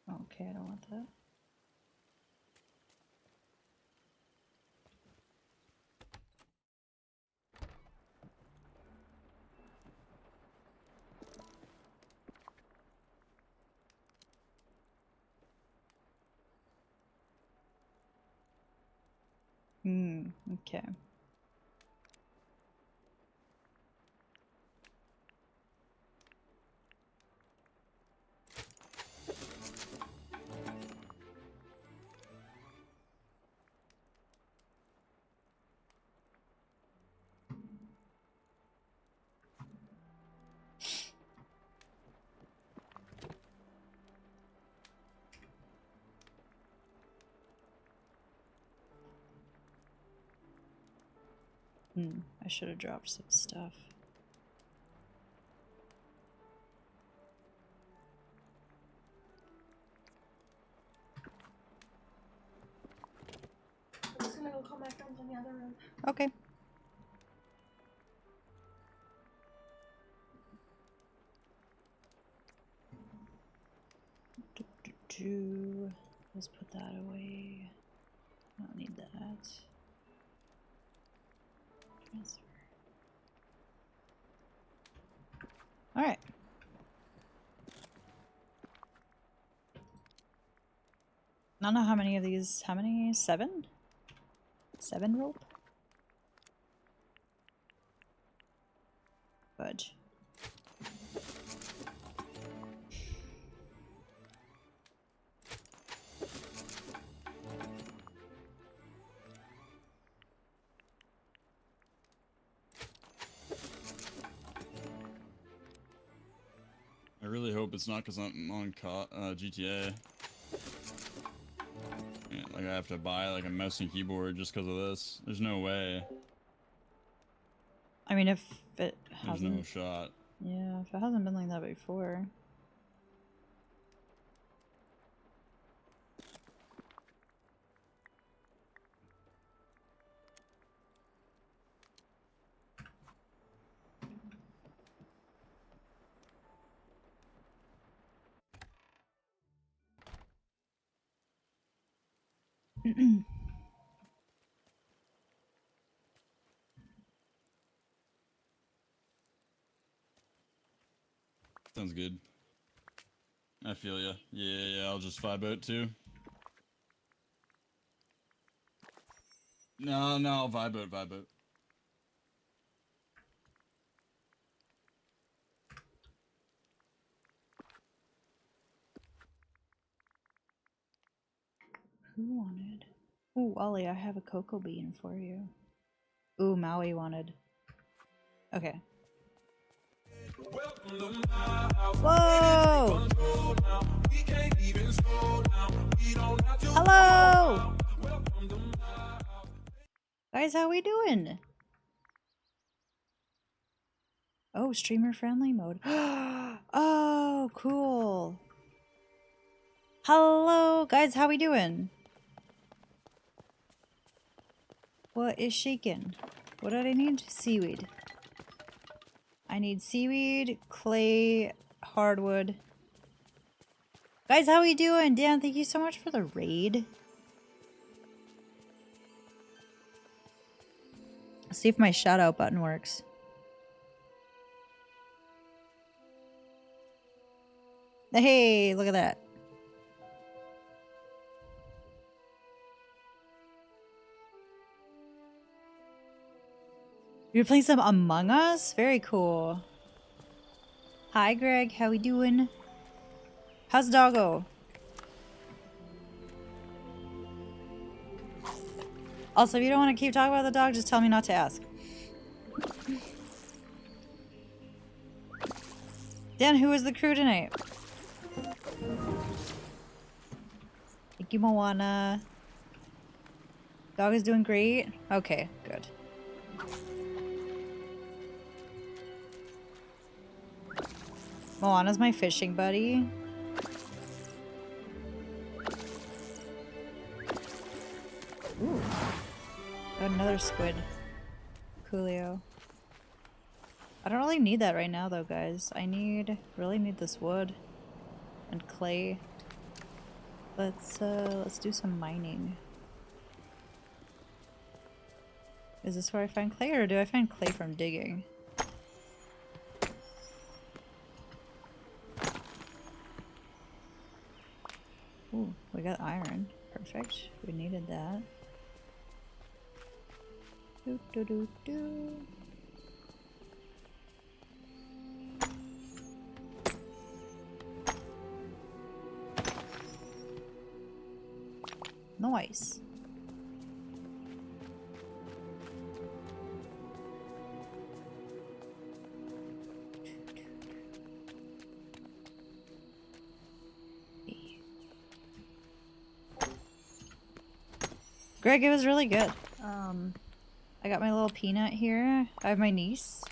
Speaker 2: Oh, okay, I don't want that. Okay. I should have dropped some stuff.
Speaker 11: I'm just gonna go call my friends in the other room.
Speaker 2: Okay. Let's put that away. I don't need that. Transfer. All right. I don't know how many of these. How many? 7? 7 rope? Fudge.
Speaker 6: I really hope it's not because I'm on GTA. Yeah, like I have to buy like a mouse and keyboard just because of this. There's no way.
Speaker 2: I mean, if it
Speaker 6: There's
Speaker 2: hasn't.
Speaker 6: no shot.
Speaker 2: Yeah, if it hasn't been like that before.
Speaker 6: Sounds good. I feel ya. Yeah, I'll just vibe out too. No, I'll vibe out.
Speaker 2: Who wanted? Ooh, Ollie, I have a cocoa bean for you. Ooh, Maui wanted. Okay. Whoa! Hello! Guys, how we doing? Oh, streamer friendly mode. Oh, cool. Hello, guys, how we doing? What is shaking? What did I need? Seaweed. I need seaweed, clay, hardwood. Guys, how we doing? Dan, thank you so much for the raid. Let's see if my shout out button works. Hey, look at that. You're playing some Among Us? Very cool. Hi, Greg. How we doing? How's doggo? Also, if you don't want to keep talking about the dog, just tell me not to ask. Dan, who is the crew tonight? Thank you, Moana. Dog is doing great? Okay, good. Moana's my fishing buddy. Ooh. Got another squid. Coolio. I don't really need that right now though, guys. I really need this wood and clay. Let's do some mining. Is this where I find clay, or do I find clay from digging? Ooh, we got iron. Perfect. We needed that. Do do do do. Nice. Greg, it was really good. I got my little peanut here. I have my niece.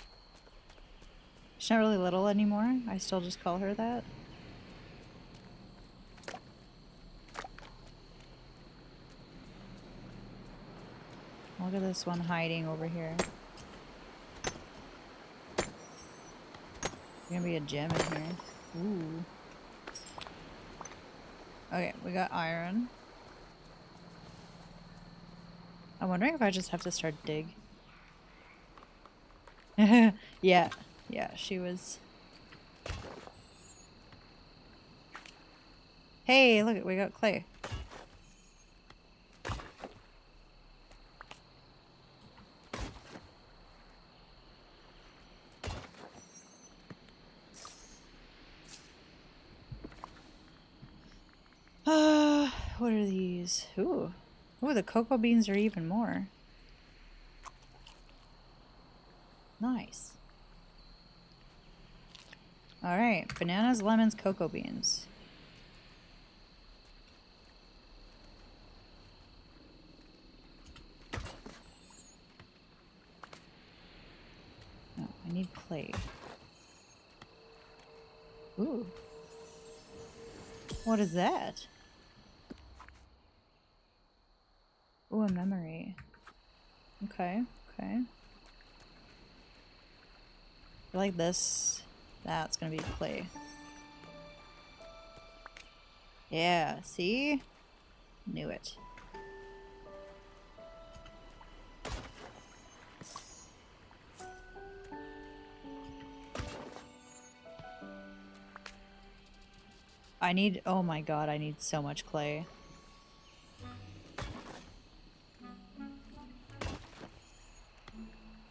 Speaker 2: She's not really little anymore. I still just call her that. Look at this one hiding over here. There's gonna be a gem in here. Ooh. Okay, we got iron. I'm wondering if I just have to start dig. Yeah, she was. Hey, look, we got clay. What are these? Ooh, the cocoa beans are even more. Nice. Alright, bananas, lemons, cocoa beans. Oh, I need clay. Ooh. What is that? Ooh, a memory. Okay, okay. I like this. That's gonna be clay. Yeah, see? Knew it. I need, oh my god, I need so much clay.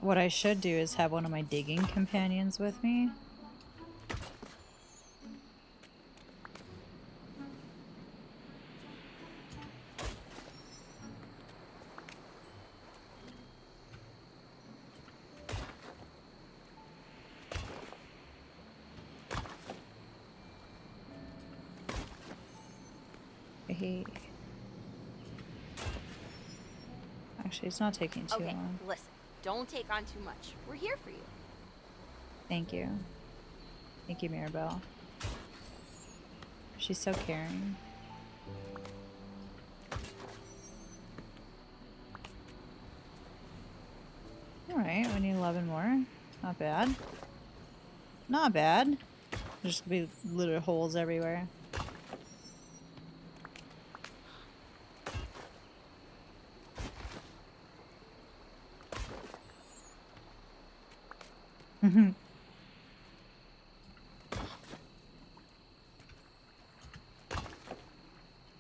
Speaker 2: What I should do is have one of my digging companions with me. Hey. Actually, it's not taking too long.
Speaker 17: Listen, don't take on too much. We're here for you.
Speaker 2: Thank you. Thank you, Mirabelle. She's so caring. Alright, we need 11 more. Not bad. Not bad. There's gonna be little holes everywhere.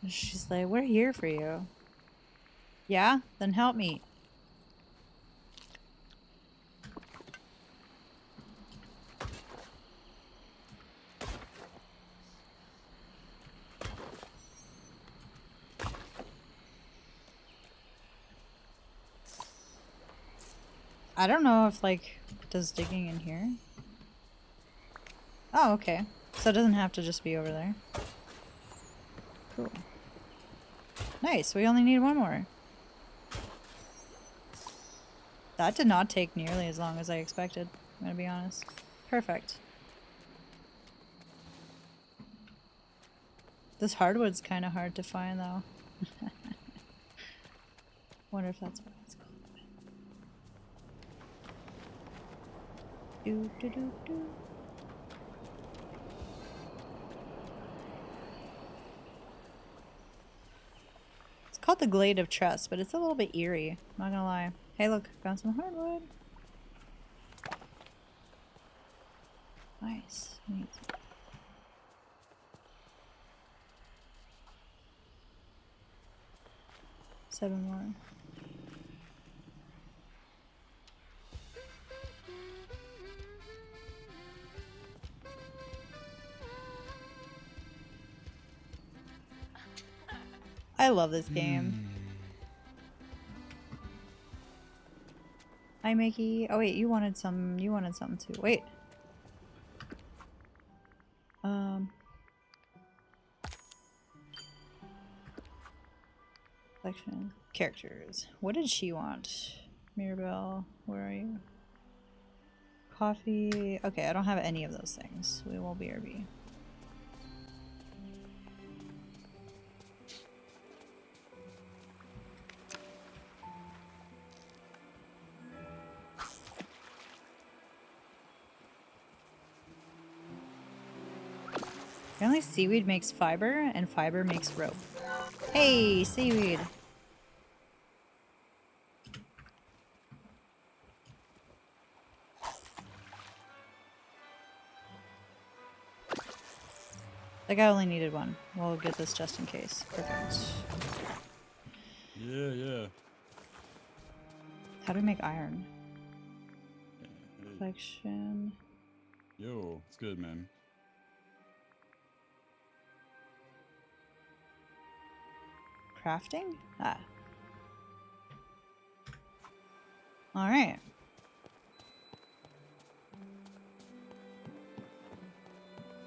Speaker 2: She's like, we're here for you. Yeah? Then help me. I don't know if, like, does digging in here? Oh, okay. So it doesn't have to just be over there. Cool. Nice, we only need one more. That did not take nearly as long as I expected, I'm gonna be honest. Perfect. This hardwood's kind of hard to find, though. Wonder if that's what it's called. Do do do do. call it the Glade of Trust, but it's a little bit eerie. Not gonna lie. Hey, look, found some hardwood. Nice. Neat. Seven more. I love this game. Hi, Mickey. Oh wait, you wanted some. You wanted something too. Wait. Selection. Characters. What did she want? Mirabelle, where are you? Coffee. Okay, I don't have any of those things. We will BRB. Apparently seaweed makes fiber, and fiber makes rope. Hey, seaweed! Like I only needed one. We'll get this just in case. Perfect.
Speaker 6: Yeah, yeah.
Speaker 2: How do we make iron? Collection.
Speaker 6: Yo, it's good, man.
Speaker 2: Crafting? Ah. Alright.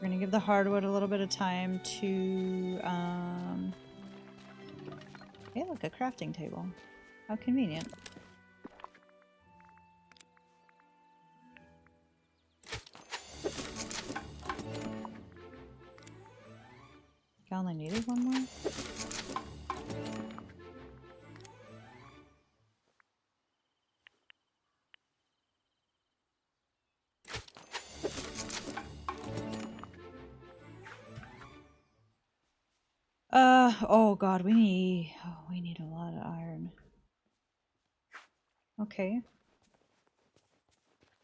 Speaker 2: We're gonna give the hardwood a little bit of time to, hey, look, a crafting table. How convenient. I only needed one more. Oh god, we need a lot of iron. Okay.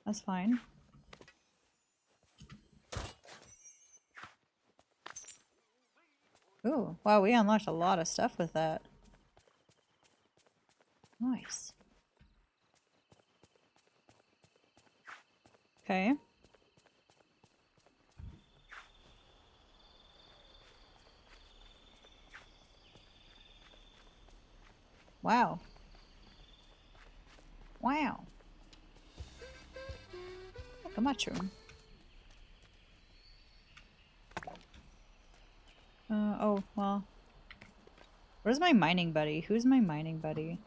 Speaker 2: That's fine. Ooh, wow, we unlocked a lot of stuff with that. Nice. Okay. Wow. Wow. Like a mushroom. Oh, well. Where's my mining buddy? Who's my mining buddy?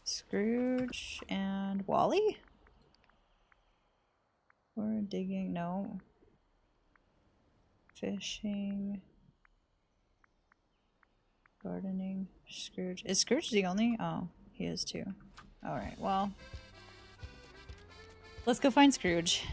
Speaker 2: Scrooge and Wally? Or digging? No. Fishing. Gardening. Scrooge. Is Scrooge the only? Oh, he is too. Alright, well. Let's go find Scrooge.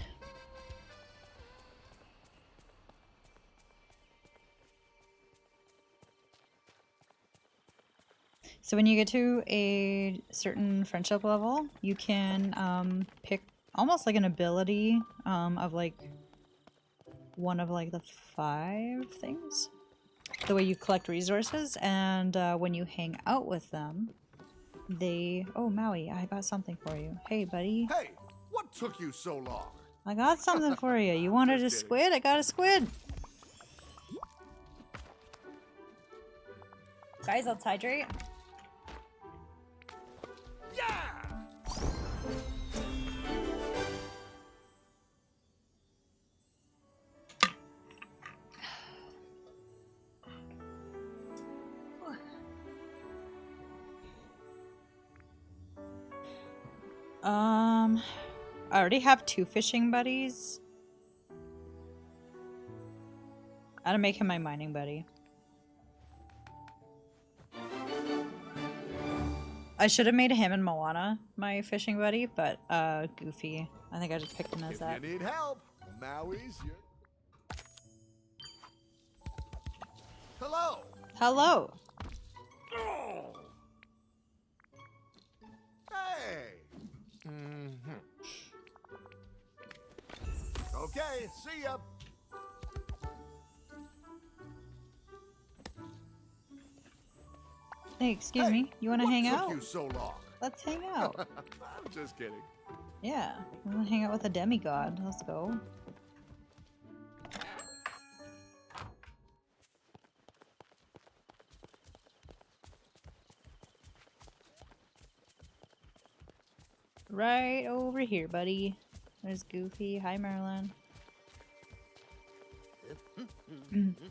Speaker 2: So when you get to a certain friendship level, you can pick almost like an ability of like one of like the 5 things. The way you collect resources, and when you hang out with them, they... Oh, Maui, I got something for you. Hey, buddy.
Speaker 18: Hey, what took you so long?
Speaker 2: I got something for you. You wanted a squid? I got a squid. Guys, let's hydrate. I already have 2 fishing buddies. I gotta make him my mining buddy. I should have made him and Moana my fishing buddy, but Goofy. I think I just picked him as that.
Speaker 18: If you need help, Maui's your...
Speaker 2: Hello.
Speaker 18: Okay, see ya.
Speaker 2: Hey, excuse me. You want to
Speaker 18: What
Speaker 2: hang
Speaker 18: took
Speaker 2: out?
Speaker 18: you so long?
Speaker 2: Let's hang out.
Speaker 18: I'm just kidding.
Speaker 2: Yeah, I want to hang out with a demigod. Let's go. Right over here, buddy. There's Goofy. Hi, Merlin.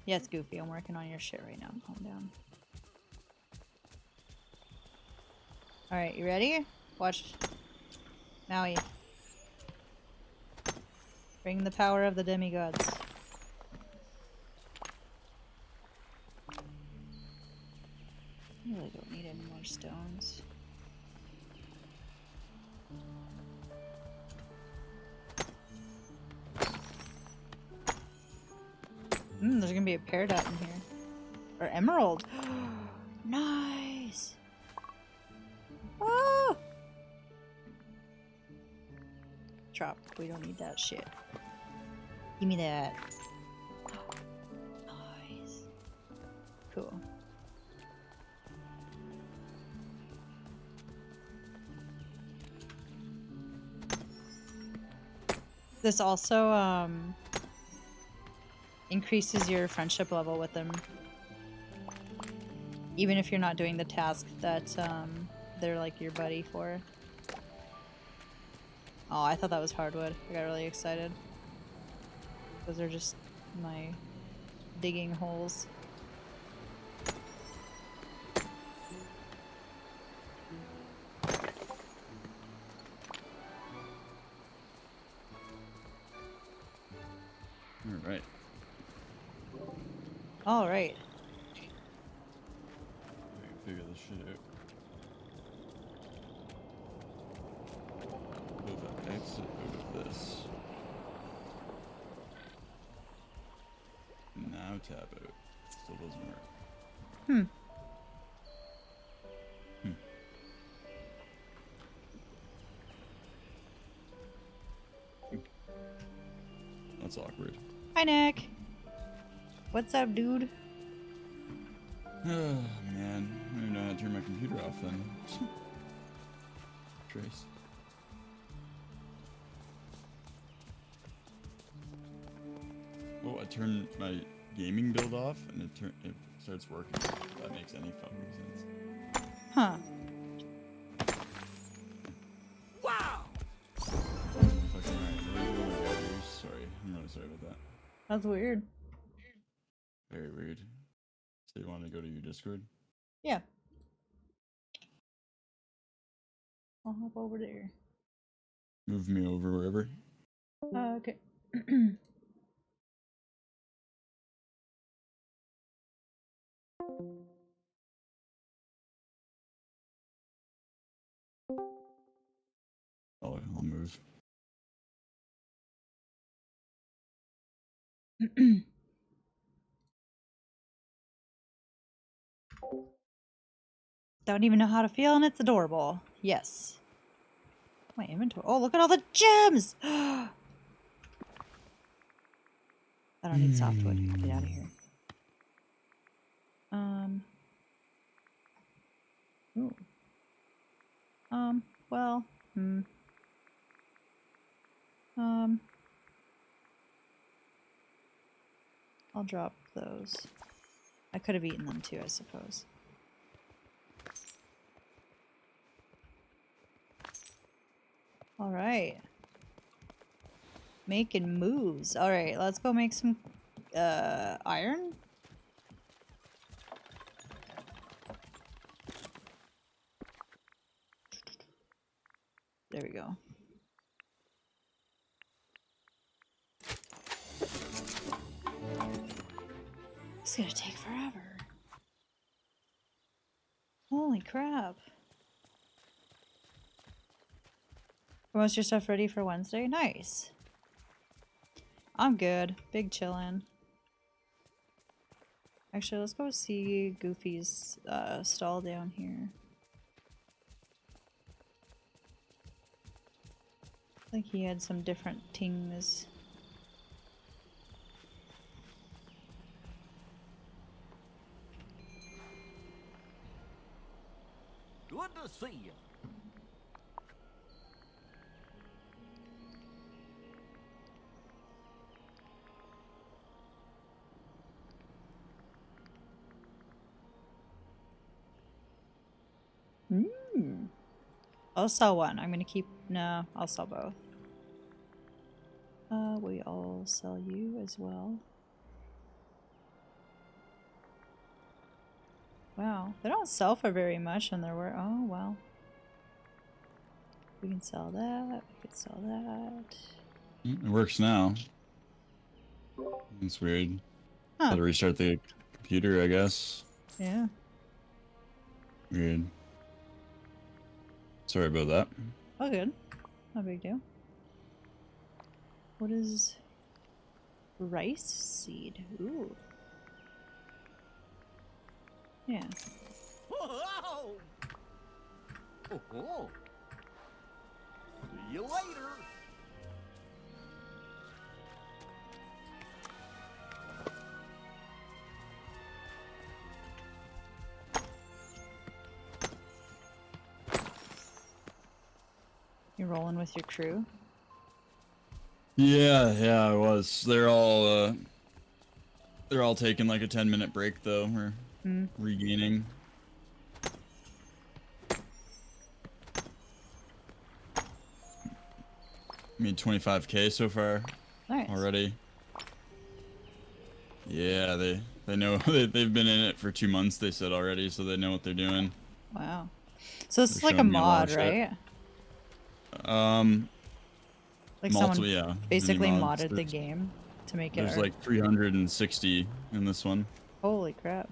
Speaker 2: Yes, Goofy, I'm working on your shit right now. Calm down. Alright, you ready? Watch. Maui. Bring the power of the demigods. I really don't need any more stones. There's gonna be a peridot in here. Or emerald. Nice. Ah! Drop. We don't need that shit. Give me that. Nice. Cool. This also, increases your friendship level with them. Even if you're not doing the task that, they're like your buddy for. Oh, I thought that was hardwood. I got really excited. Those are just my digging holes.
Speaker 6: Alright.
Speaker 2: Alright.
Speaker 6: Figure this shit out. Move an exit out of this. Now tap out. Still doesn't work.
Speaker 2: Hmm.
Speaker 6: That's awkward.
Speaker 2: Hi, Nick. What's up, dude?
Speaker 6: Oh, man. I don't even know how to turn my computer off then. Trace. Oh, I turned my gaming build off and it starts working. If that makes any fucking sense.
Speaker 2: Huh.
Speaker 6: Wow! Fucking right. Sorry. I'm really sorry about that.
Speaker 2: That's weird.
Speaker 6: Very weird. So you want to go to your Discord?
Speaker 2: Yeah. I'll hop over there.
Speaker 6: Move me over wherever.
Speaker 2: Okay.
Speaker 6: I'll move.
Speaker 2: Don't even know how to feel and it's adorable. Yes. My inventory. Oh, look at all the gems! I don't need softwood. Get out of here. Ooh. Well, I'll drop those. I could have eaten them too, I suppose. Alright. Making moves. Alright, let's go make some iron. There we go. It's gonna take forever. Holy crap. Most of your stuff ready for Wednesday? Nice. I'm good. Big chillin'. Actually, let's go see Goofy's stall down here. I think he had some different things.
Speaker 15: Good to see you.
Speaker 2: I'll sell one. I'm gonna keep. No, I'll sell both. We all sell you as well. Wow, they don't sell for very much, and there were. Oh well. We can sell that. We can sell that.
Speaker 6: It works now. It's weird.
Speaker 2: Huh.
Speaker 6: Gotta restart the computer, I guess.
Speaker 2: Yeah.
Speaker 6: Weird. Sorry about that.
Speaker 2: Oh, good. No big deal. What is rice seed? Ooh. Yeah.
Speaker 15: Whoa! Oh. See you later.
Speaker 2: You rolling with your crew?
Speaker 6: Yeah, I was. They're all taking like a 10-minute break though, or regaining. Made 25K so far.
Speaker 2: Nice.
Speaker 6: Already. Yeah, they know they've been in it for 2 months. They said already, so they know what they're doing.
Speaker 2: Wow. So it's
Speaker 6: They're
Speaker 2: like a
Speaker 6: showing me lot
Speaker 2: mod,
Speaker 6: of shit.
Speaker 2: right? Like
Speaker 6: multiple,
Speaker 2: someone
Speaker 6: yeah.
Speaker 2: basically
Speaker 6: mini mods.
Speaker 2: modded the game to make it.
Speaker 6: There's
Speaker 2: art.
Speaker 6: like 360 in this one.
Speaker 2: Holy crap!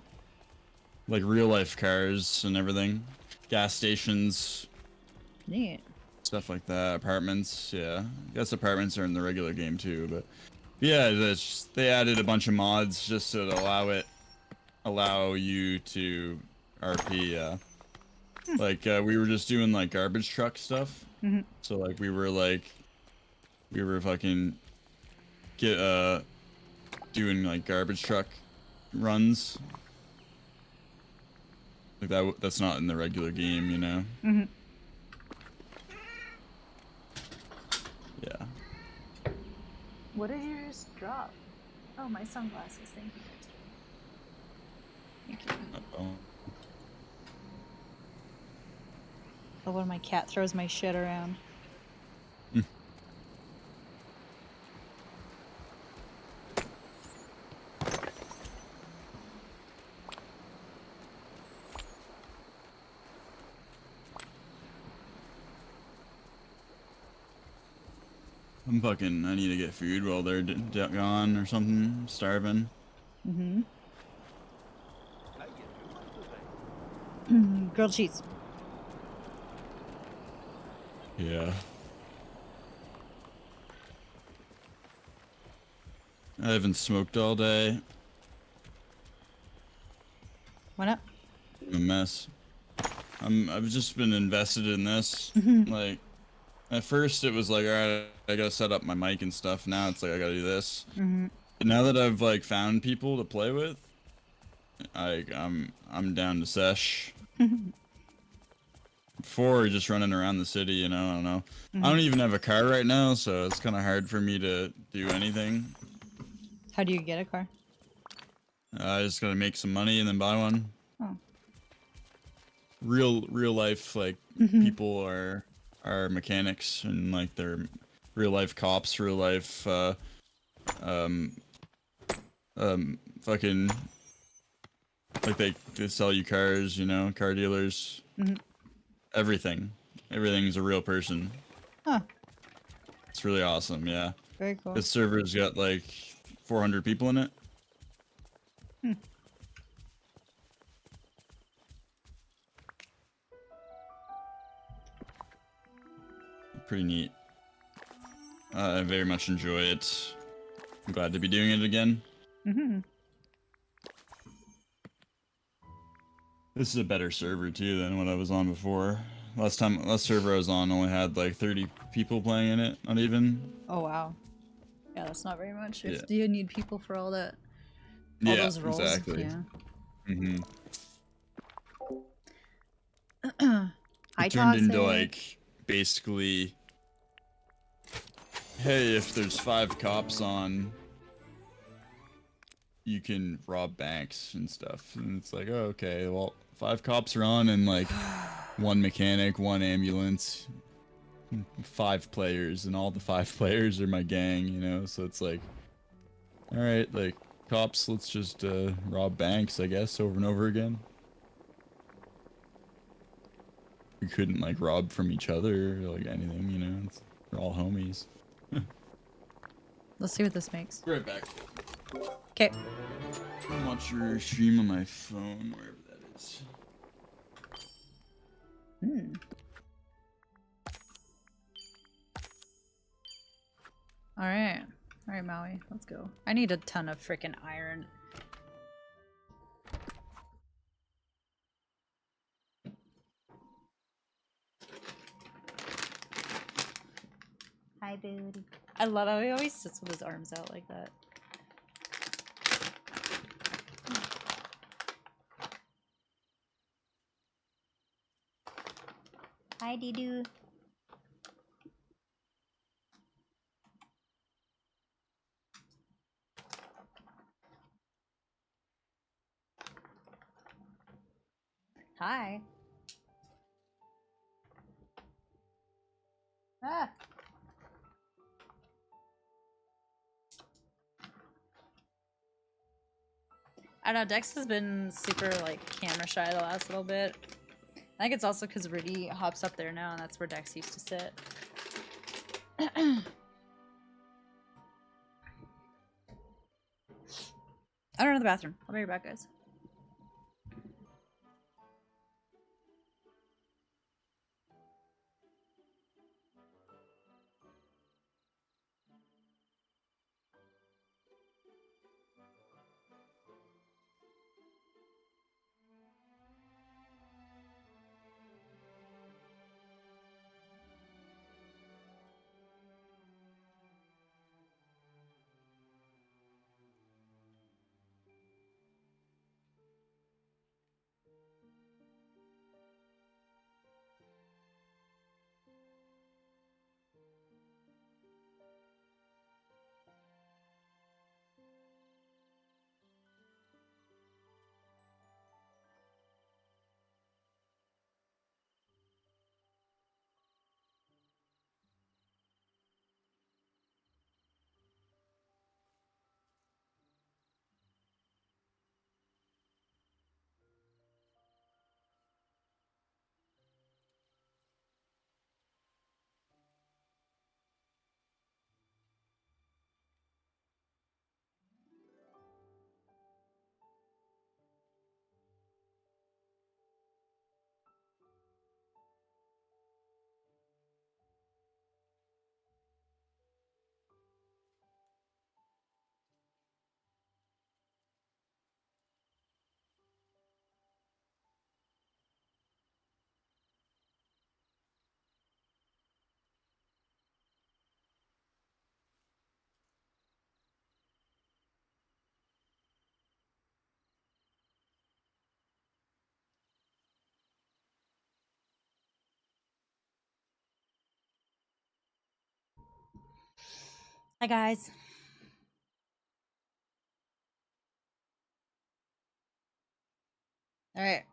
Speaker 6: Like real life cars and everything, gas stations,
Speaker 2: Neat.
Speaker 6: stuff like that. Apartments, yeah. I guess apartments are in the regular game too, but yeah, they added a bunch of mods just to allow you to RP. Yeah. Like we were just doing like garbage truck stuff. So like we were fucking doing like garbage truck runs. Like that's not in the regular game, you know. Yeah.
Speaker 2: What did you just drop? Oh, my sunglasses. Thank you. Thank you.
Speaker 6: Uh-oh.
Speaker 2: Oh, when my cat throws my shit around.
Speaker 6: I need to get food while they're gone or something. I'm starving.
Speaker 2: Grilled cheese.
Speaker 6: Yeah. I haven't smoked all day.
Speaker 2: Why not?
Speaker 6: I'm a mess. I've just been invested in this. Like, at first it was like, alright, I gotta set up my mic and stuff. Now it's like, I gotta do this. But now that I've like found people to play with, I'm down to sesh. Before, just running around the city, you know, I don't know. I don't even have a car right now, so it's kind of hard for me to do anything.
Speaker 2: How do you get a car?
Speaker 6: I just gotta make some money and then buy one.
Speaker 2: Oh.
Speaker 6: Real life, like, people are mechanics, and like they're real life cops, real life, fucking, like they sell you cars, you know, car dealers. Everything's a real person.
Speaker 2: Huh.
Speaker 6: It's really awesome, yeah.
Speaker 2: Very cool.
Speaker 6: This server's got like 400 people in it. Pretty neat. I very much enjoy it. I'm glad to be doing it again. This is a better server too than what I was on before. Last server I was on only had like 30 people playing in it, not even.
Speaker 2: Oh wow. Yeah, that's not very much.
Speaker 6: Yeah.
Speaker 2: Do you need people for all that? All those roles?
Speaker 6: Exactly.
Speaker 2: Yeah. Hi,
Speaker 6: turned into
Speaker 2: Toxic.
Speaker 6: like basically, hey, if there's 5 cops on, you can rob banks and stuff. And it's like, oh, okay, well, 5 cops are on and like 1 mechanic, 1 ambulance, 5 players, and all the 5 players are my gang, you know? So it's like, all right, like, cops, let's just rob banks, I guess, over and over again. We couldn't like rob from each other or like anything, you know? We're all homies.
Speaker 2: Let's see what this makes.
Speaker 6: Right back.
Speaker 2: Okay.
Speaker 6: I'm watching your stream on my phone, wherever that is.
Speaker 2: Hmm. Alright. Alright, Maui. Let's go. I need a ton of freaking iron. Hi, booty. I love how he always sits with his arms out like that. Hi, Didu. Hi. Ah. I don't know, Dex has been super like camera shy the last little bit. I think it's also because Rudy hops up there now and that's where Dex used to sit. I don't know the bathroom. I'll be right back, guys. Hi, guys. All right.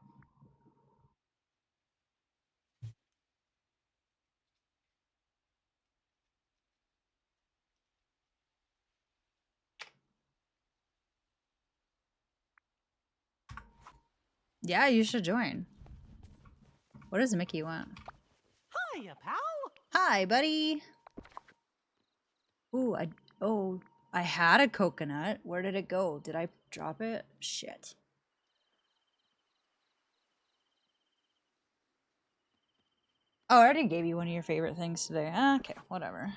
Speaker 2: Yeah, you should join. What does Mickey want?
Speaker 19: Hiya, pal.
Speaker 2: Hi, buddy. Ooh, I had a coconut. Where did it go? Did I drop it? Shit. Oh, I already gave you one of your favorite things today. Okay, whatever.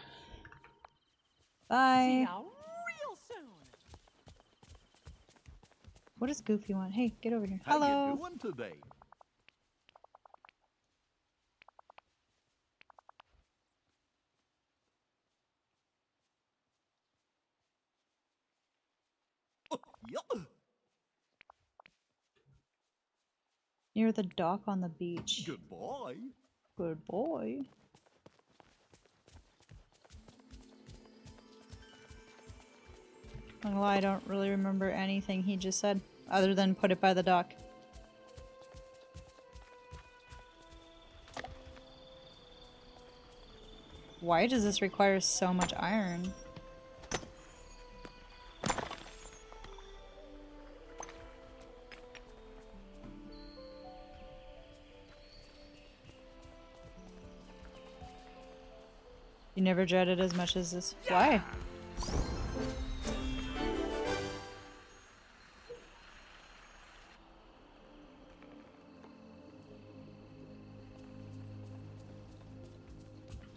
Speaker 2: Bye.
Speaker 19: See ya real soon.
Speaker 2: What does Goofy want? Hey, get over here.
Speaker 18: How
Speaker 2: Hello.
Speaker 18: you doing today? Yeah.
Speaker 2: Near the dock on the beach.
Speaker 18: Goodbye.
Speaker 2: Good boy. I'm gonna lie, I don't really remember anything he just said, other than put it by the dock. Why does this require so much iron? You never dreaded as much as this. Why?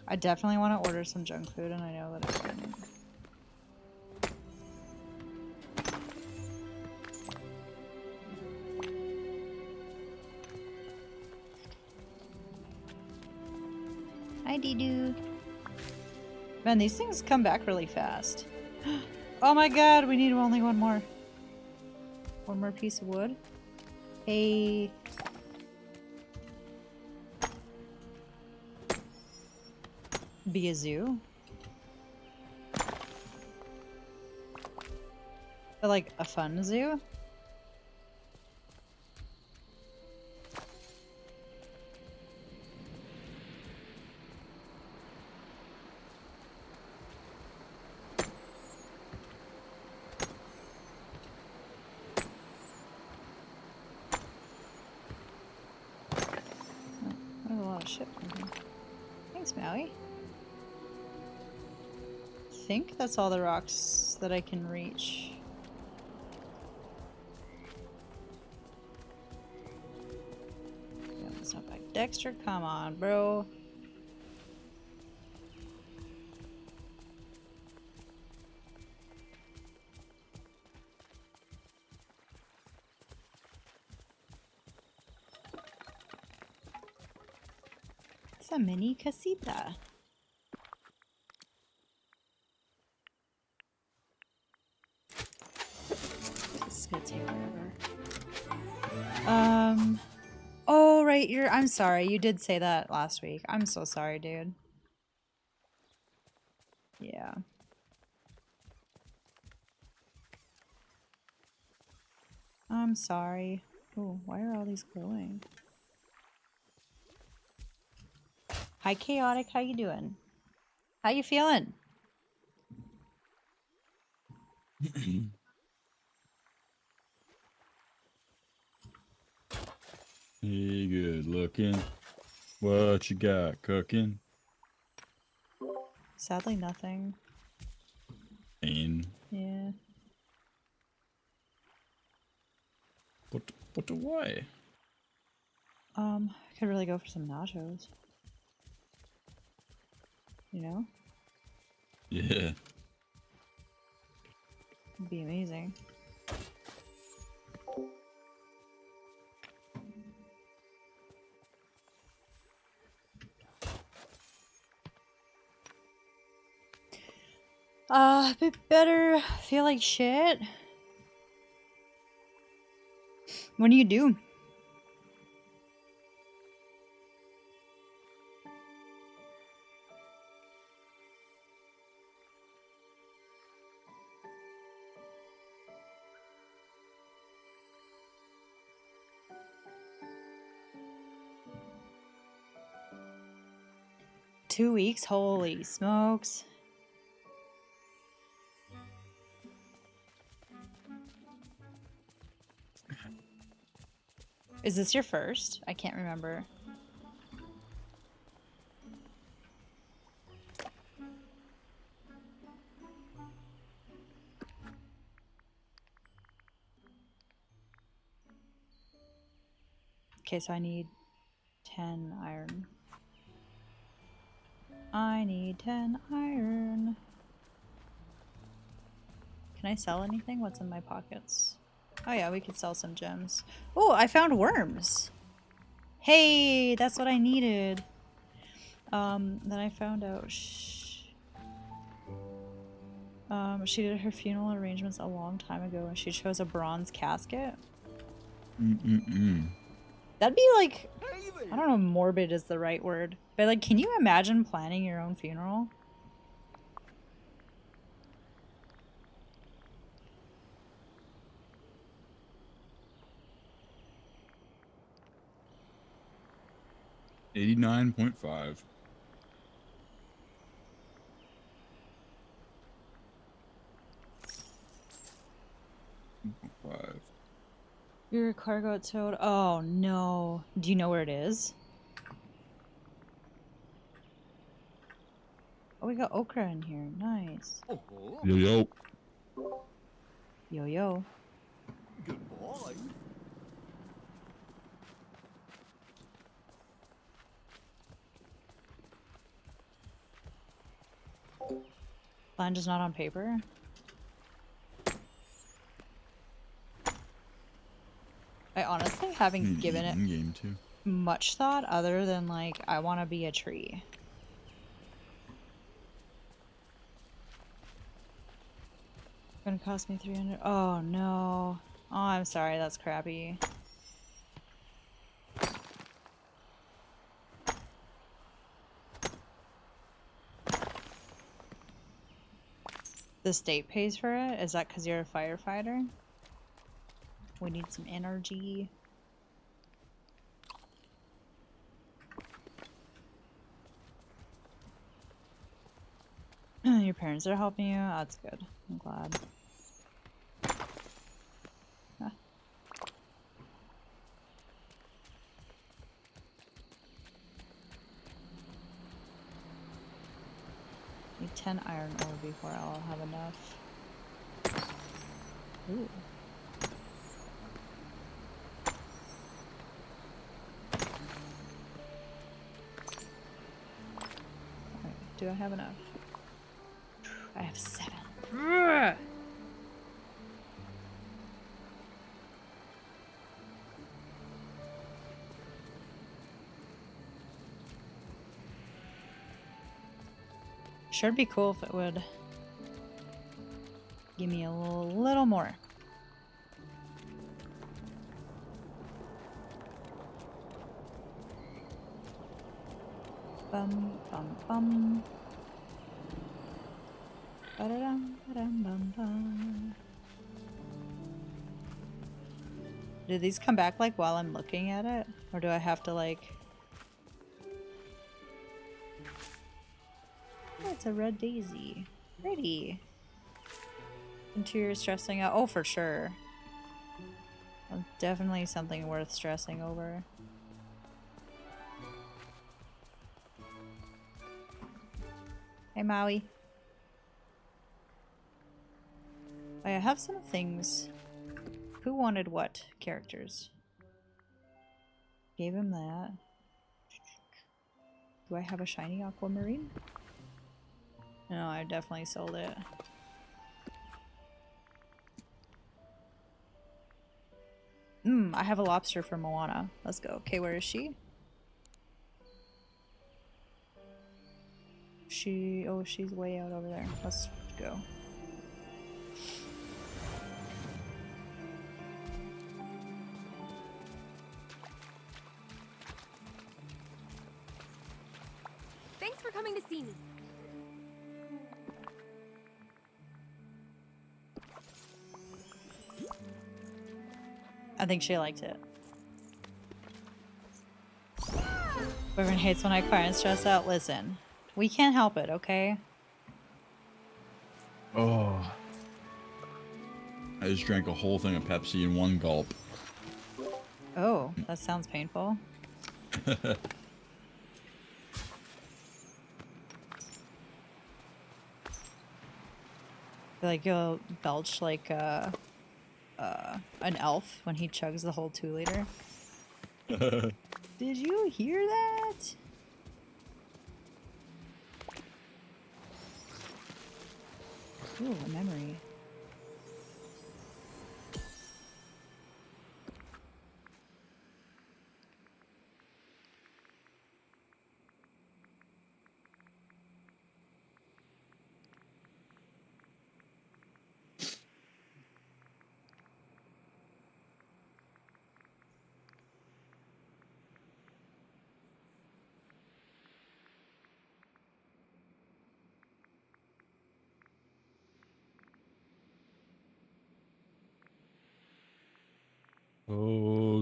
Speaker 2: I definitely want to order some junk food, and I know that I can. Hi, Dee-doo. Man, these things come back really fast. Oh my god, we need only one more. One more piece of wood. Hey. Be a zoo. Or like a fun zoo? There's a lot of shit on here. Thanks, Maui. I think that's all the rocks that I can reach. Yeah, that's not back. Dexter, come on, bro. It's a mini casita. This is gonna take forever. Oh, right, I'm sorry. You did say that last week. I'm so sorry, dude. Yeah. I'm sorry. Oh, why are all these glowing? Hi, Chaotic. How you doing? How you feeling?
Speaker 6: Hey, good looking. What you got cooking?
Speaker 2: Sadly, nothing.
Speaker 6: Pain.
Speaker 2: Yeah.
Speaker 6: But why?
Speaker 2: I could really go for some nachos. You know?
Speaker 6: Yeah.
Speaker 2: It'd be amazing. A bit better. Feel like shit. What do you do? Two weeks? Holy smokes. Is this your first? I can't remember. Okay, so I need 10 iron. I need 10 iron. Can I sell anything? What's in my pockets? Oh yeah, we could sell some gems. Oh, I found worms. Hey, that's what I needed. Then I found out she did her funeral arrangements a long time ago and she chose a bronze casket.
Speaker 6: Mm-mm-mm.
Speaker 2: That'd be like I don't know if morbid is the right word. But like, can you imagine planning your own funeral?
Speaker 6: $89.5.
Speaker 2: Your car got towed. Oh no. Do you know where it is? Oh, we got okra in here. Nice.
Speaker 6: Yo yo.
Speaker 2: Yo yo.
Speaker 18: Goodbye.
Speaker 2: Plan just not on paper. I honestly haven't given it
Speaker 6: game too.
Speaker 2: much thought other than like I want to be a tree. Gonna cost me 300. Oh no. Oh, I'm sorry. That's crappy. The state pays for it? Is that because you're a firefighter? We need some energy. Your parents are helping you? That's good. I'm glad. Huh. Need 10 iron ore before I'll have enough. Ooh. Alright, do I have enough? I have 7. Ugh. Sure, it'd be cool if it would give me a little more. Bum bum bum. Ba-da-dum, ba-dum, bum, bum. Do these come back like while I'm looking at it? Or do I have to like... Oh, it's a red daisy. Pretty. Interior stressing out. Oh, for sure. Well, definitely something worth stressing over. Hey, Maui. I have some things. Who wanted what characters? Gave him that. Do I have a shiny aquamarine? No, I definitely sold it. I have a lobster for Moana. Let's go. Okay, where is she? Oh, she's way out over there. Let's go.
Speaker 16: Thanks for coming to see me.
Speaker 2: I think she liked it. Everyone hates when I cry and stress out. Listen, we can't help it, okay?
Speaker 6: Oh. I just drank a whole thing of Pepsi in one gulp.
Speaker 2: Oh, that sounds painful. Like you'll belch like an elf when he chugs the whole 2 liter. Did you hear that? Ooh, a memory.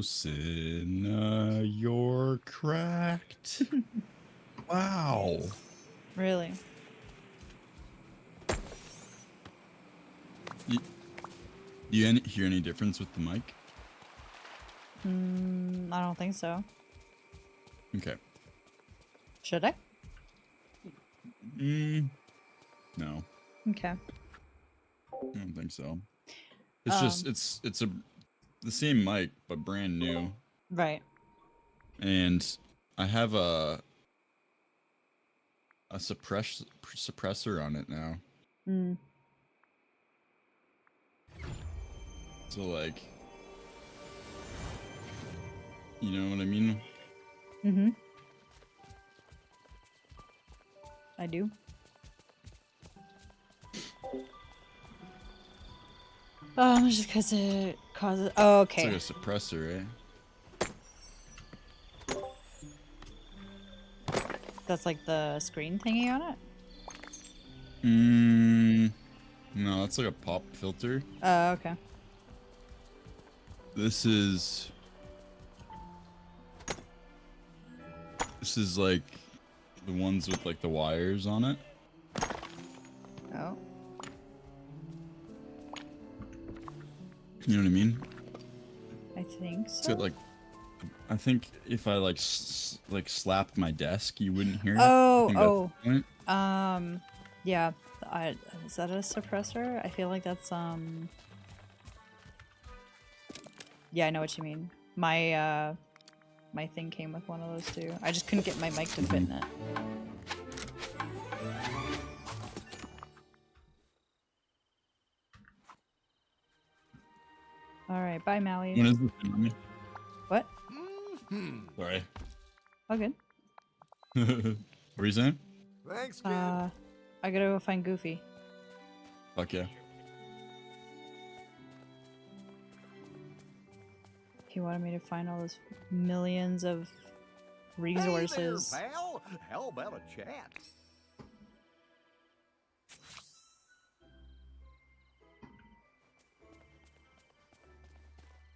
Speaker 6: Cinna, you're cracked. Wow.
Speaker 2: Really?
Speaker 6: You hear any difference with the mic?
Speaker 2: I don't think so.
Speaker 6: Okay.
Speaker 2: Should I?
Speaker 6: No.
Speaker 2: Okay.
Speaker 6: I don't think so. It's just it's the same mic but brand new.
Speaker 2: Right.
Speaker 6: And I have a suppressor on it now. So like, you know what I mean?
Speaker 2: Mm-hmm. I do. Just because it causes. Oh, okay.
Speaker 6: It's like a suppressor, eh?
Speaker 2: That's like the screen thingy on it?
Speaker 6: No, that's like a pop filter.
Speaker 2: Oh, okay.
Speaker 6: This is like the ones with like the wires on it.
Speaker 2: Oh.
Speaker 6: You know what I mean?
Speaker 2: I think so.
Speaker 6: It's got like, I think if I like slapped my desk, you wouldn't hear it.
Speaker 2: Oh,
Speaker 6: Point.
Speaker 2: yeah. Is that a suppressor? I feel like that's Yeah, I know what you mean. My my thing came with one of those too. I just couldn't get my mic to fit in it. All right, bye, Maui.
Speaker 6: When is this filming?
Speaker 2: What?
Speaker 6: Sorry.
Speaker 2: All good.
Speaker 6: What were you saying?
Speaker 15: Thanks, kid.
Speaker 2: I gotta go find Goofy.
Speaker 6: Fuck yeah.
Speaker 2: He wanted me to find all those millions of resources.
Speaker 18: Hey there, pal. How about a chat?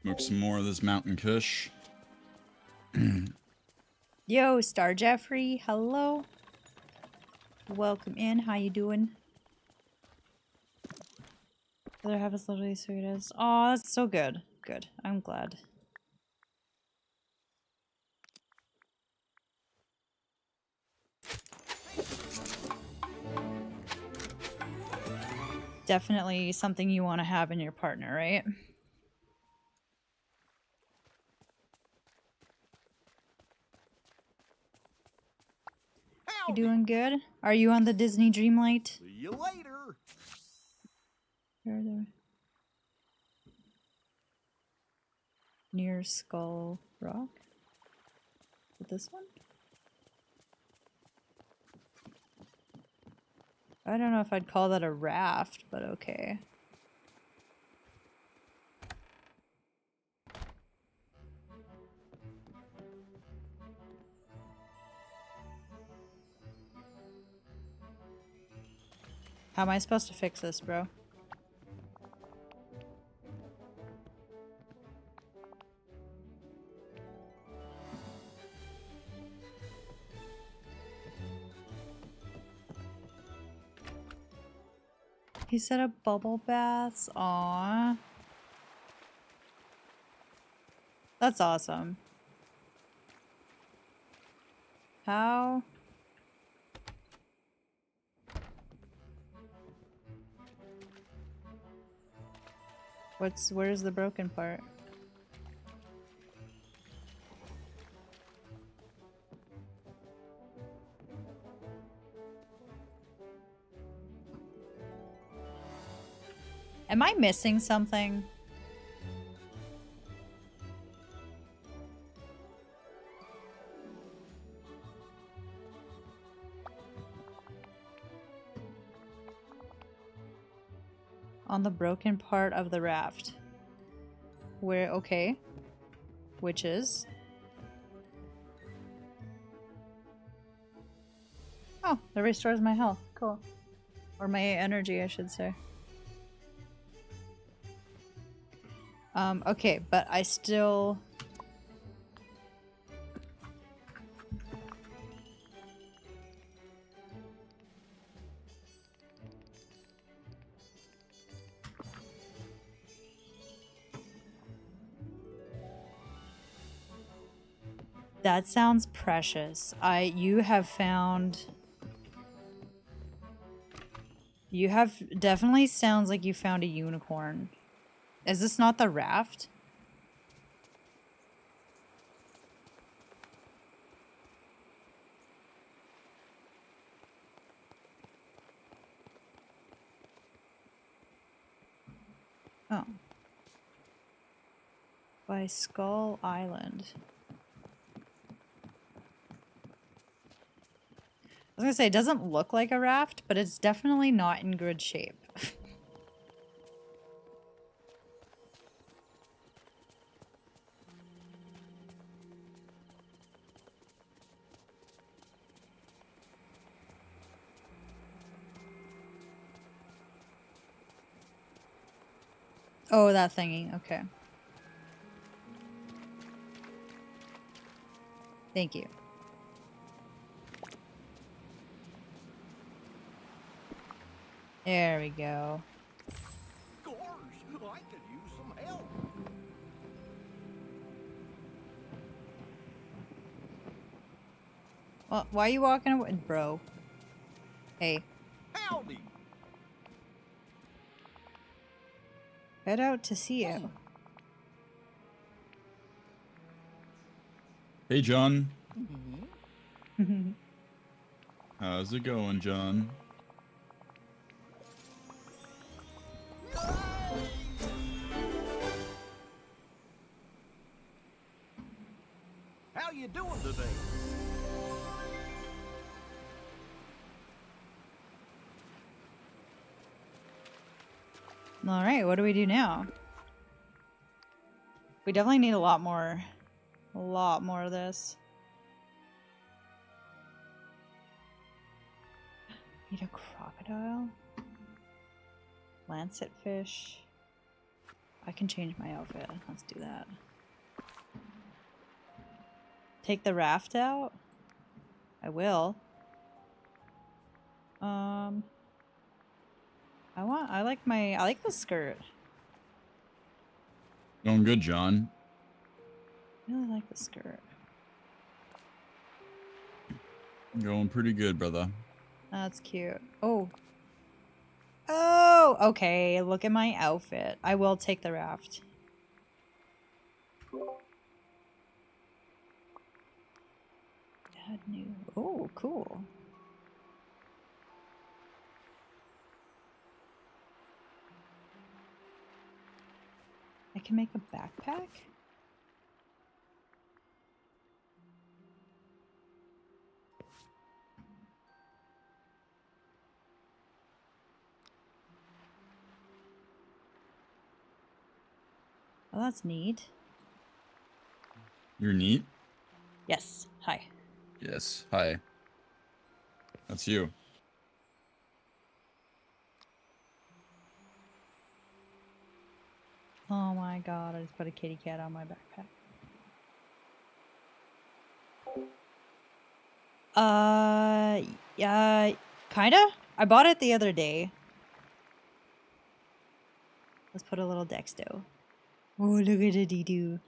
Speaker 6: Smoke some more of this Mountain Kush.
Speaker 2: Yo, Star Jeffrey, hello. Welcome in. How you doing? Other half is literally sweet as. Oh, that's so good. Good. I'm glad. Definitely something you want to have in your partner, right? You doing good? Are you on the Disney Dreamlight?
Speaker 18: See you later.
Speaker 2: Further. Near Skull Rock? Is it this one? I don't know if I'd call that a raft, but okay. How am I supposed to fix this, bro? He set up bubble baths. Aww. That's awesome. How? Where's the broken part? Am I missing something? On the broken part of the raft. Where, okay. Which is? Oh, that restores my health. Cool. Or my energy, I should say. Okay, but I still That sounds precious. You have definitely sounds like you found a unicorn. Is this not the raft? Oh. By Skull Island. I was gonna say, it doesn't look like a raft, but it's definitely not in good shape. Oh, that thingy. Okay. Thank you. There we go.
Speaker 18: Gosh, I could use some help.
Speaker 2: Well, why are you walking away, bro? Hey.
Speaker 18: Howdy.
Speaker 2: Head out to see you.
Speaker 6: Hey, John. How's it going, John?
Speaker 18: How you doing today?
Speaker 2: All right, what do we do now? We definitely need a lot more of this. Need a crocodile? Lancet fish. I can change my outfit. Let's do that. Take the raft out? I will. I like the skirt.
Speaker 6: Going good, John.
Speaker 2: I really like the skirt.
Speaker 6: Going pretty good, brother.
Speaker 2: That's cute. Oh. Oh, okay. Look at my outfit. I will take the raft. Add new. Oh, cool. I can make a backpack? Oh, that's neat.
Speaker 6: You're neat?
Speaker 2: Yes. Hi.
Speaker 6: Yes. Hi. That's you.
Speaker 2: Oh my god, I just put a kitty cat on my backpack. Yeah, kinda. I bought it the other day. Let's put a little Dexto. Oh, look at the dee-doo.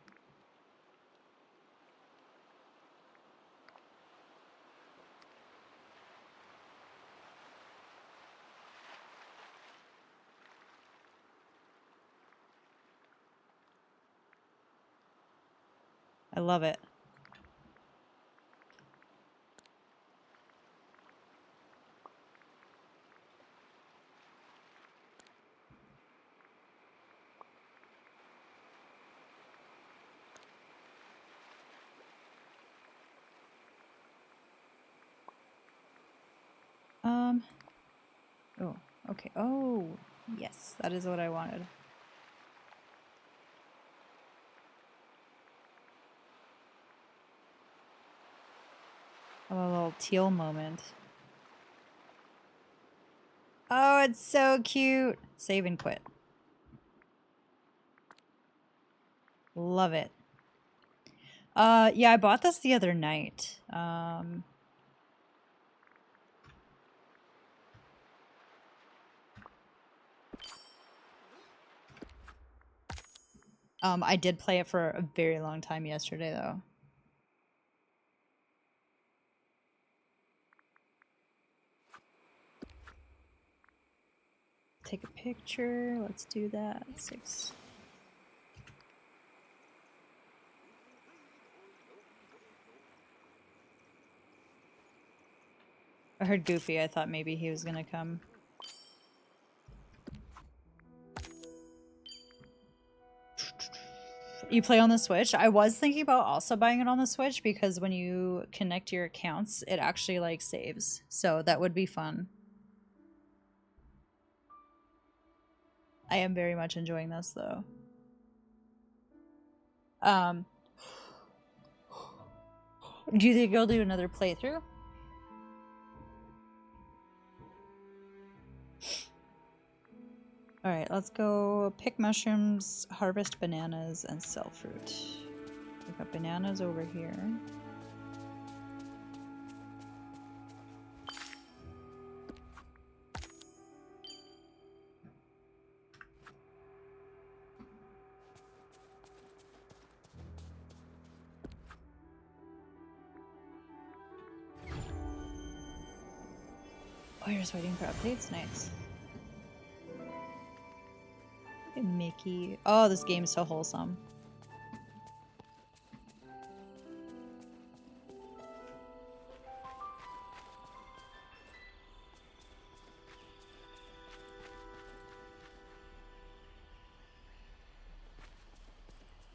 Speaker 2: I love it. Oh, okay. Oh, yes, that is what I wanted. Oh, a little teal moment. Oh, it's so cute. Save and quit. Love it. Yeah, I bought this the other night. I did play it for a very long time yesterday, though. Take a picture. Let's do that. 6. I heard Goofy. I thought maybe he was gonna come. You play on the Switch? I was thinking about also buying it on the Switch because when you connect your accounts, it actually like saves. So that would be fun. I am very much enjoying this though. Do you think you'll do another playthrough? Alright, let's go pick mushrooms, harvest bananas, and sell fruit. We've got bananas over here. Oh, you're just waiting for updates? Nice. Look at Mickey. Oh, this game's so wholesome.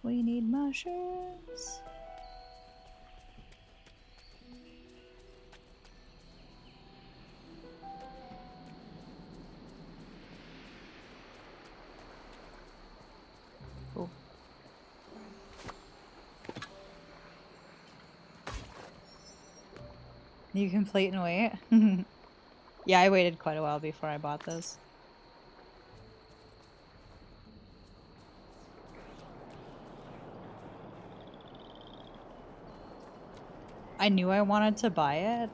Speaker 2: We need mushrooms. Oh. You can play it and wait. Yeah, I waited quite a while before I bought this. I knew I wanted to buy it.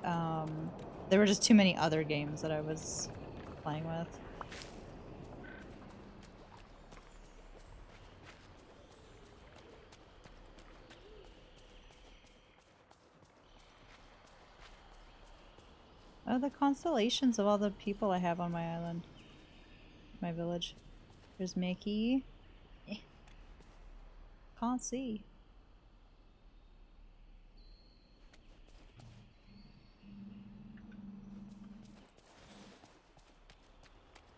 Speaker 2: There were just too many other games that I was playing with. Oh, the constellations of all the people I have on my island. My village. There's Mickey. Can't see.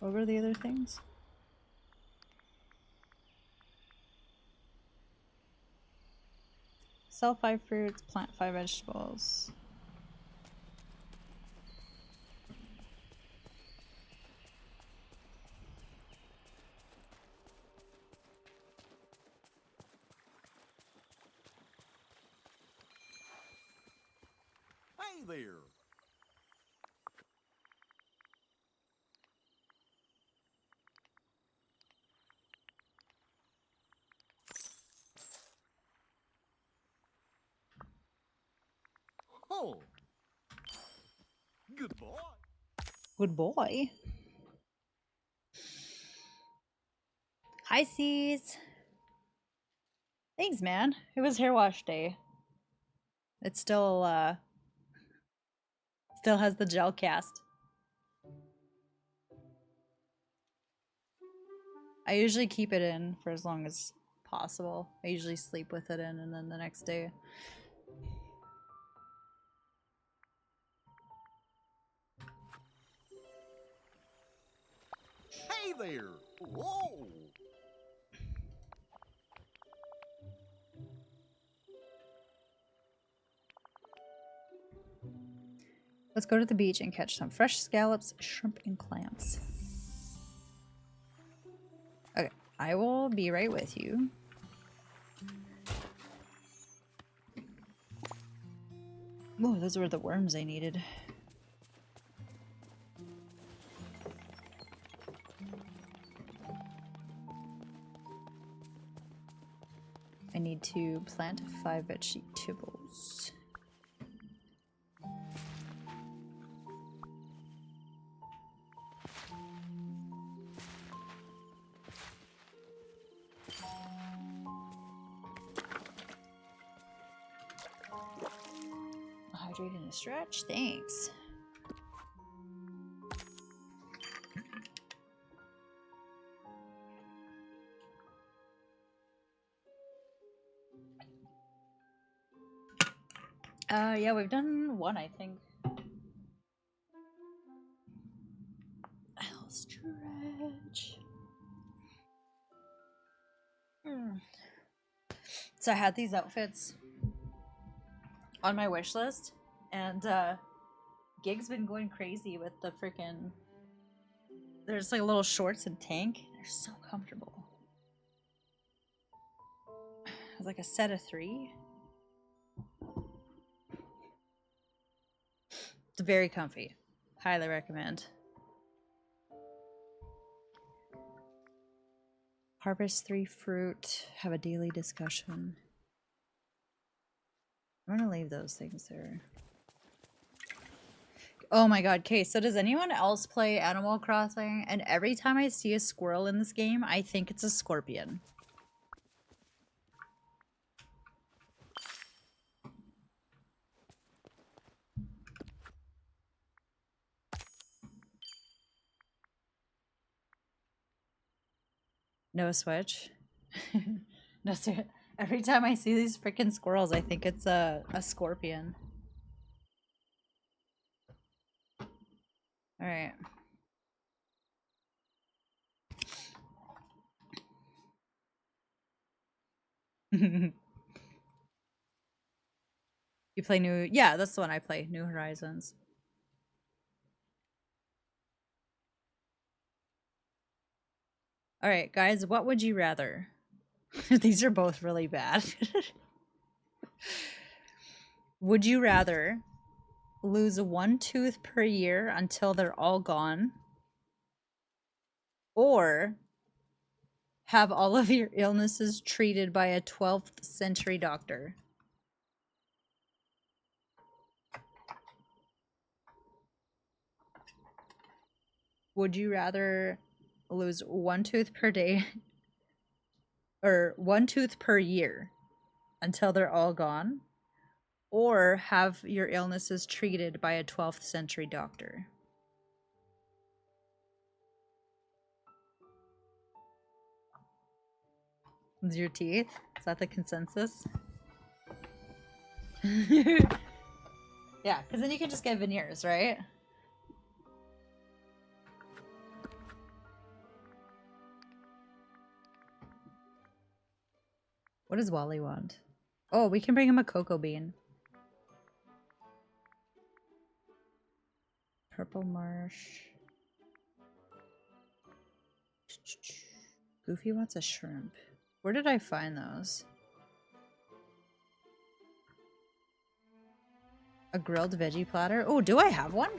Speaker 2: What were the other things? Sell 5 fruits, plant 5 vegetables.
Speaker 18: Hey there. Oh. Good boy.
Speaker 2: Good boy. Hi, C's. Thanks, man. It was hair wash day. It still has the gel cast. I usually keep it in for as long as possible. I usually sleep with it in and then the next day.
Speaker 18: Hey there. Whoa.
Speaker 2: Let's go to the beach and catch some fresh scallops, shrimp, and clams. Okay, I will be right with you. Oh, those were the worms I needed. I need to plant 5 vegetables. Hydrate and stretch, thanks. Yeah, we've done one, I think. I'll stretch. So I had these outfits on my wish list, and Gig's been going crazy with the freaking. There's like little shorts and tank. They're so comfortable. It was like a set of 3. It's very comfy. Highly recommend. Harvest 3 fruit. Have a daily discussion. I'm gonna leave those things there. Oh my god, okay, so does anyone else play Animal Crossing? And every time I see a squirrel in this game, I think it's a scorpion. No Switch. No, sir. Every time I see these freaking squirrels, I think it's a scorpion. Alright. You play New... Yeah, that's the one I play. New Horizons. Alright, guys, what would you rather? These are both really bad. Would you rather lose 1 tooth per year until they're all gone, or have all of your illnesses treated by a 12th century doctor? Would you rather lose 1 tooth per day or 1 tooth per year until they're all gone, or have your illnesses treated by a 12th century doctor? Is your teeth? Is that the consensus? Yeah, because then you can just get veneers, right? What does Wally want? Oh, we can bring him a cocoa bean. Purple marsh. Goofy wants a shrimp. Where did I find those? A grilled veggie platter? Oh, do I have one?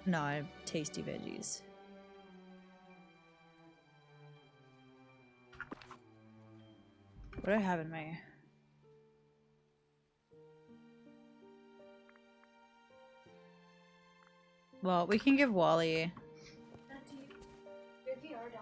Speaker 2: No, I have tasty veggies. What do I have in my... Well, we can give Wally...
Speaker 11: Your VR died.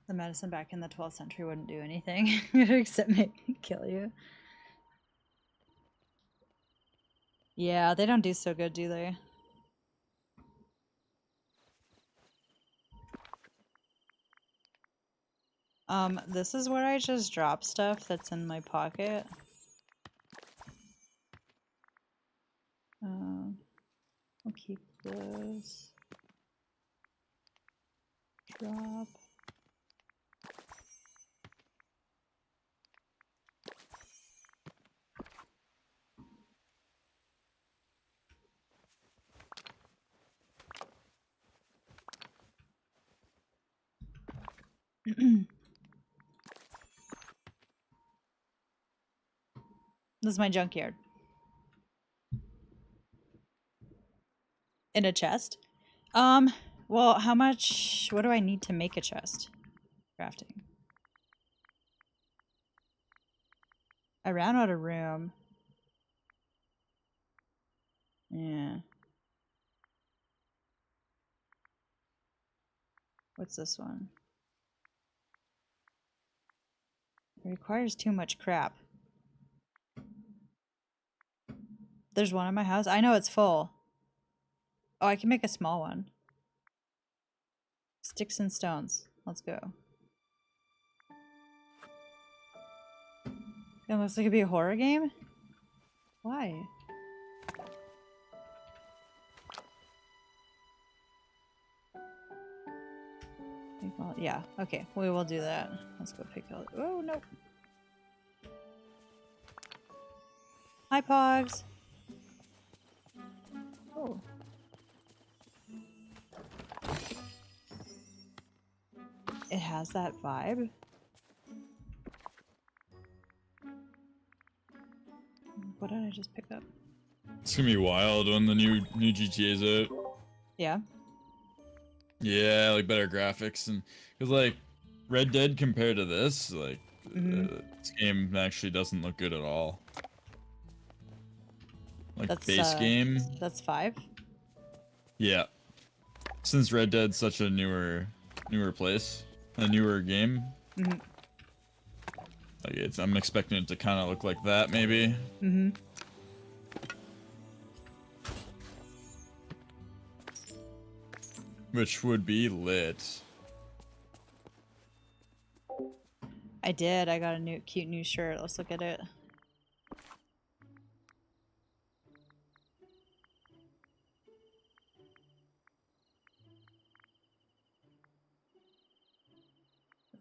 Speaker 2: The medicine back in the 12th century wouldn't do anything except kill you. Yeah, they don't do so good, do they? This is where I just drop stuff that's in my pocket. I'll keep this. Drop. This is my junkyard. In a chest? Well, how much... What do I need to make a chest? Crafting. I ran out of room. Yeah. What's this one? It requires too much crap. There's one in my house. I know it's full. Oh, I can make a small one. Sticks and stones. Let's go. It looks like it'd be a horror game? Why? Well, yeah, okay, we will do that. Let's go pick out. Oh, no. Hi, Pogs. Oh. It has that vibe. What did I just pick up?
Speaker 6: It's gonna be wild when the new GTA's out.
Speaker 2: Yeah.
Speaker 6: Yeah, like better graphics and because like Red Dead compared to this, like this game actually doesn't look good at all. Like
Speaker 2: That's,
Speaker 6: base game.
Speaker 2: That's 5.
Speaker 6: Yeah. Since Red Dead's such a newer place, a newer game.
Speaker 2: Mhm.
Speaker 6: Like I'm expecting it to kind of look like that, maybe.
Speaker 2: Mhm.
Speaker 6: Which would be lit.
Speaker 2: I did. I got a cute new shirt. Let's look at it.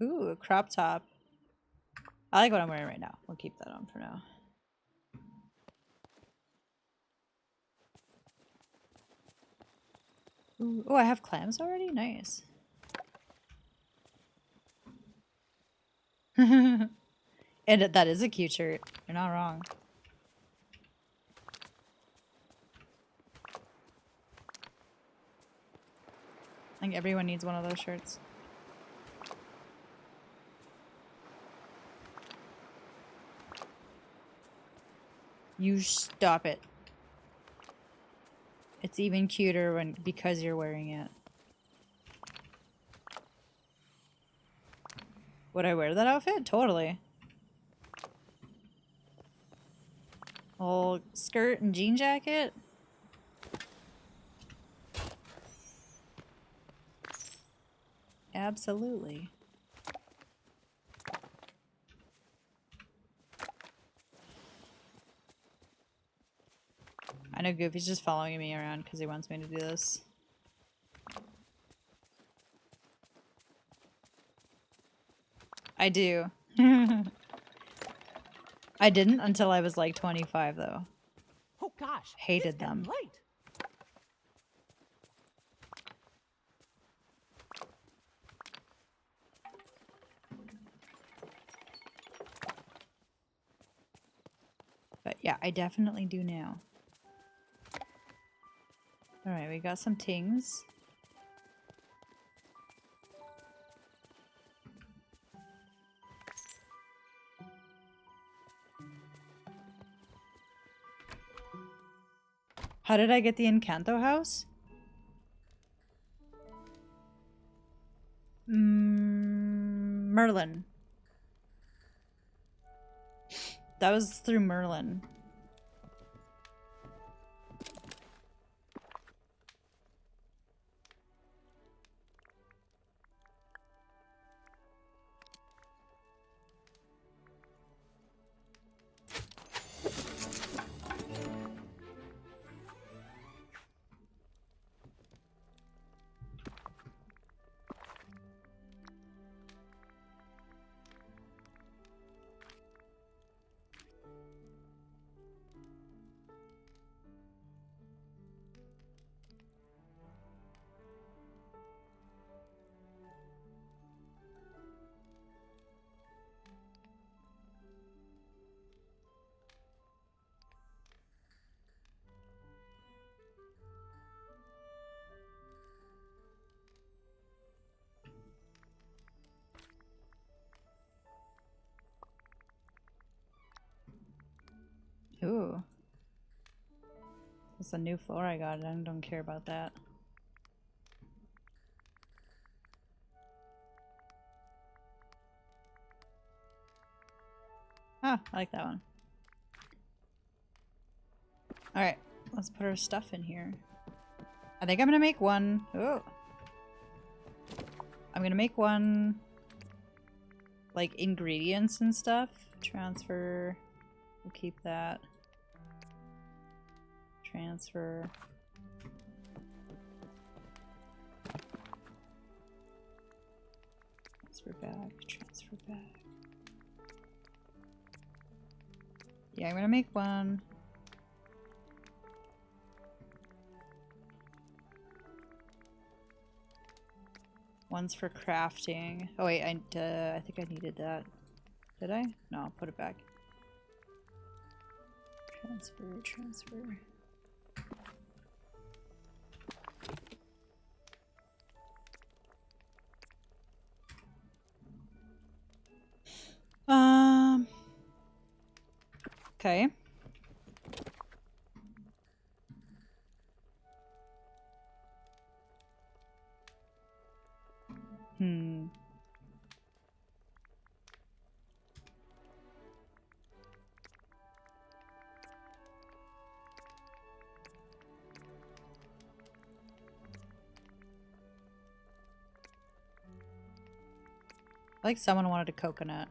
Speaker 2: Ooh, a crop top. I like what I'm wearing right now. We'll keep that on for now. Ooh, oh, I have clams already? Nice. And that is a cute shirt. You're not wrong. I think everyone needs one of those shirts. You stop it. It's even cuter because you're wearing it. Would I wear that outfit? Totally. Whole skirt and jean jacket. Absolutely. I know Goofy's just following me around because he wants me to do this. I do. I didn't until I was like 25 though.
Speaker 19: Oh gosh.
Speaker 2: Hated
Speaker 19: it's getting
Speaker 2: them.
Speaker 19: Late.
Speaker 2: But yeah, I definitely do now. Alright, we got some tings. How did I get the Encanto house? Merlin. That was through Merlin. It's a new floor I got. I don't care about that. Ah, I like that one. Alright, let's put our stuff in here. I think I'm gonna make one. Oh. I'm gonna make one like ingredients and stuff. Transfer. We'll keep that. Transfer. Transfer back. Transfer back. Yeah, I'm gonna make one. One's for crafting. Oh wait, I think I needed that. Did I? No, I'll put it back. Transfer, transfer. Okay. Like someone wanted a coconut.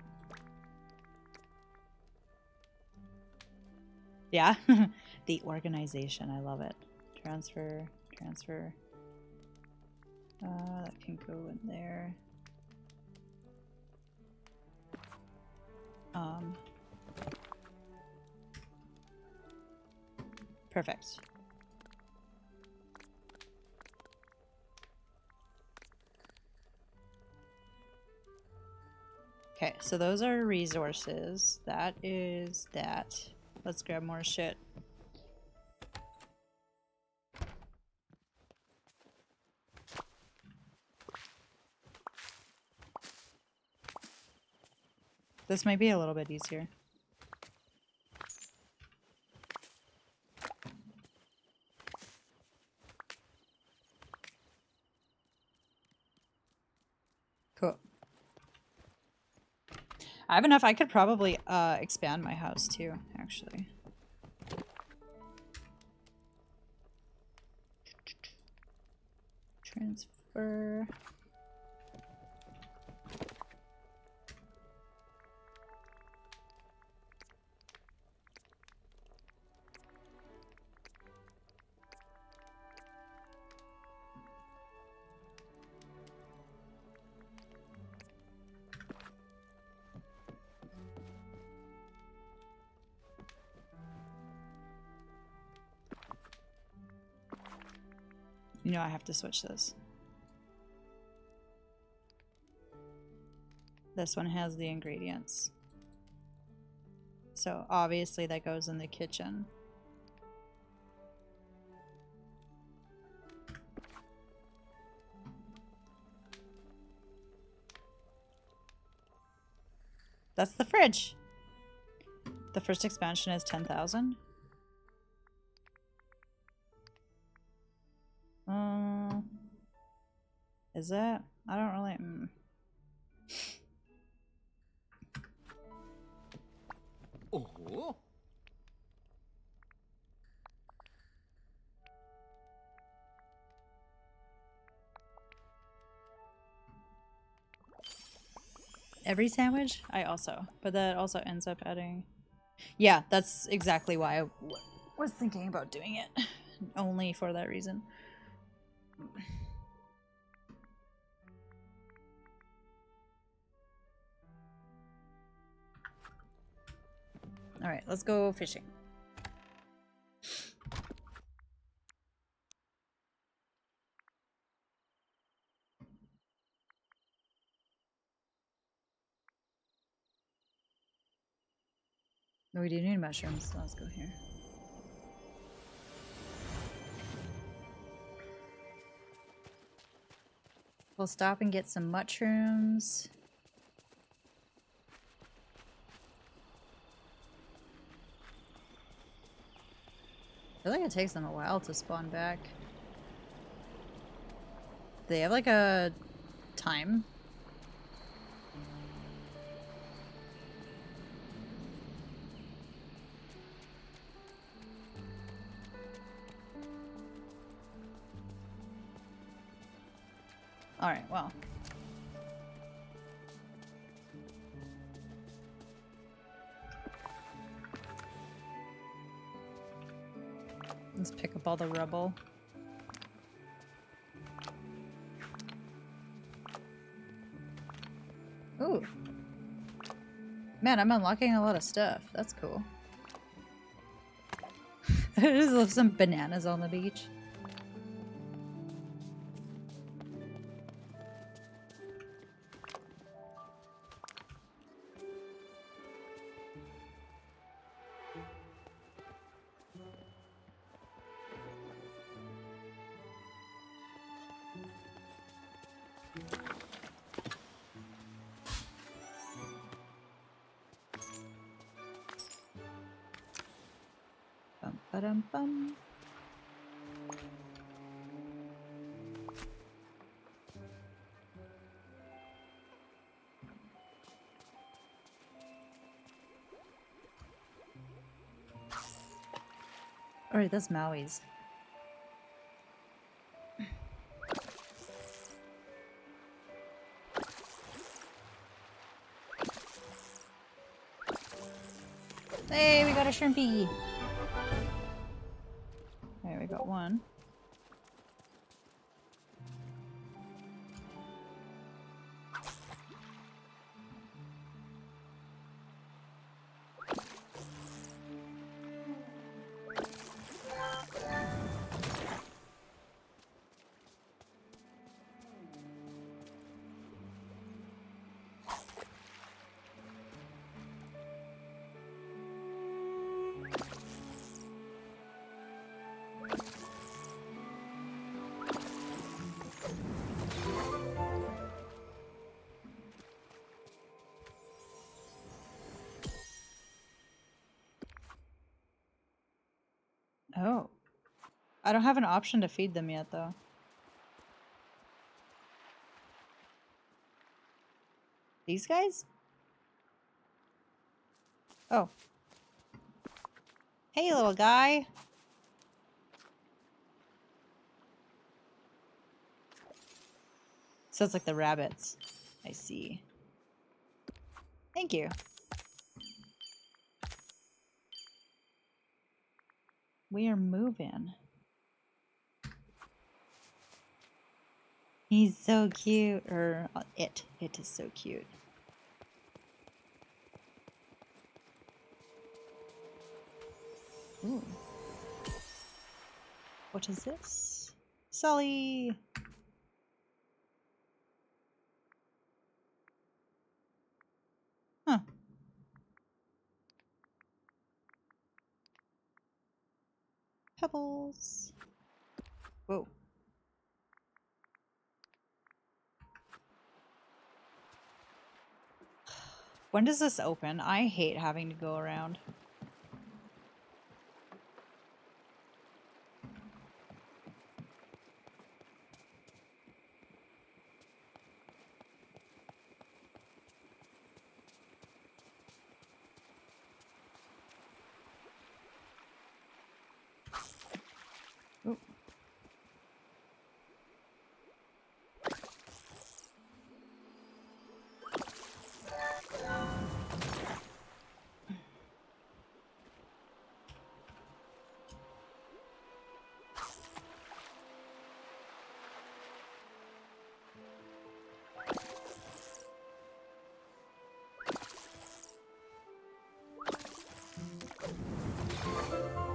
Speaker 2: Yeah, the organization. I love it. Transfer, transfer. That can go in there. Perfect. Okay, so those are resources. That is that. Let's grab more shit. This might be a little bit easier. Cool. I have enough. I could probably expand my house too, actually. Transfer. You know I have to switch this. This one has the ingredients. So obviously that goes in the kitchen. That's the fridge. The first expansion is 10,000. Is it? I don't really.
Speaker 18: Oh.
Speaker 2: Every sandwich? I also. But that also ends up adding. Yeah, that's exactly why I was thinking about doing it. Only for that reason. Alright, let's go fishing. We do need mushrooms, so let's go here. We'll stop and get some mushrooms. feel like it takes them a while to spawn back. Do they have like a time? Alright, well. Let's pick up all the rubble. Ooh. Man, I'm unlocking a lot of stuff. That's cool. I just left some bananas on the beach. Bum, ba-dum, bum. Alright, that's Maui's. Hey, we got a shrimpy! Alright, we got one. Oh. I don't have an option to feed them yet, though. These guys? Oh. Hey, little guy. So it's like the rabbits. I see. Thank you. We are moving. He's so cute. Or it is so cute. Ooh. What is this? Sully! Huh. Pebbles. Whoa. When does this open? I hate having to go around. Ooh.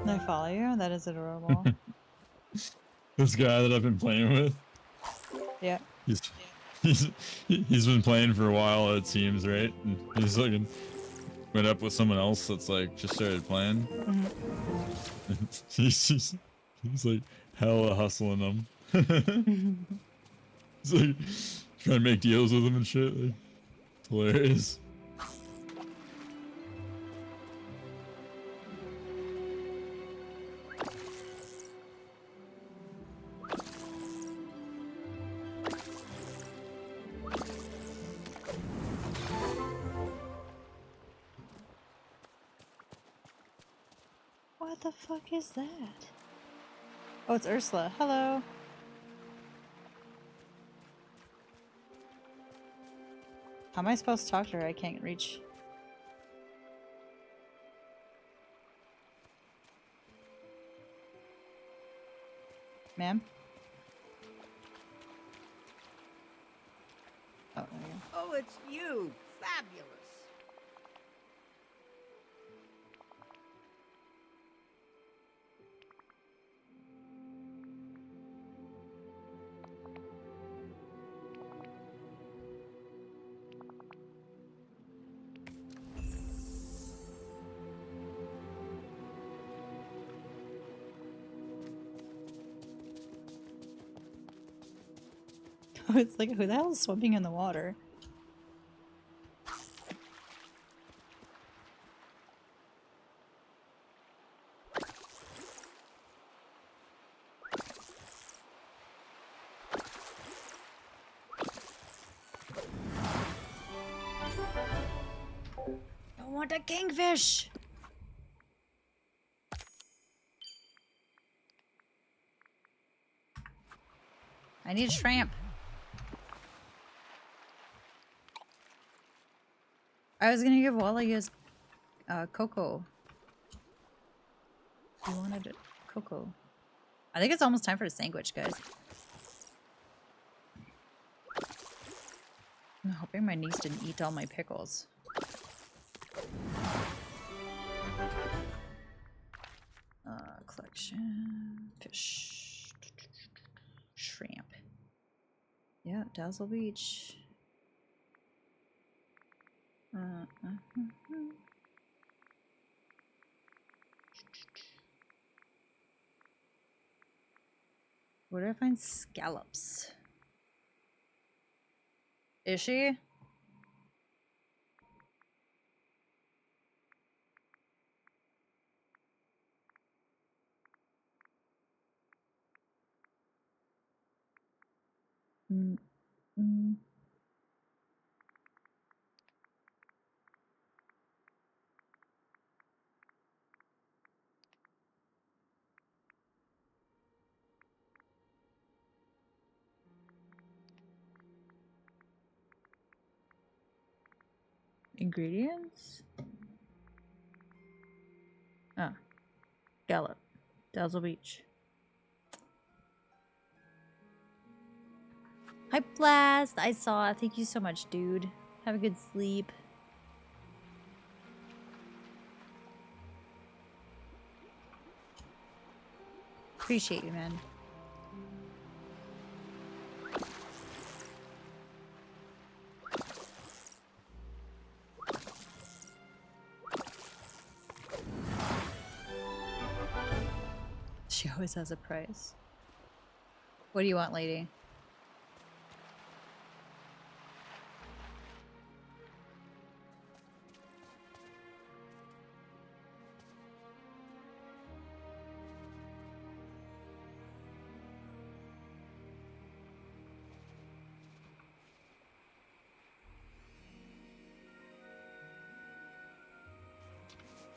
Speaker 2: I follow you? That is adorable.
Speaker 6: This guy that I've been playing with.
Speaker 2: Yeah.
Speaker 6: He's been playing for a while, it seems, right? And he's like went up with someone else that's like just started playing.
Speaker 2: Mm-hmm.
Speaker 6: he's like hella hustling them. He's like trying to make deals with them and shit. Like, it's hilarious.
Speaker 2: the fuck is that? Oh, it's Ursula. Hello. How am I supposed to talk to her? I can't reach. Ma'am? Oh, there you go.
Speaker 18: Oh, it's you! Fabulous!
Speaker 2: It's like, who the hell is swimming in the water? I want a kingfish! I need shrimp. I was gonna give Wally his cocoa. He wanted it. Cocoa. I think it's almost time for a sandwich, guys. I'm hoping my niece didn't eat all my pickles. Collection. Fish. Shrimp. Yeah, Dazzle Beach. Where do I find scallops? Is she? Ingredients? Ah. Scallop. Dazzle Beach. Hi, Blast! I saw it. Thank you so much, dude. Have a good sleep. Appreciate you, man. She always has a price. What do you want, lady?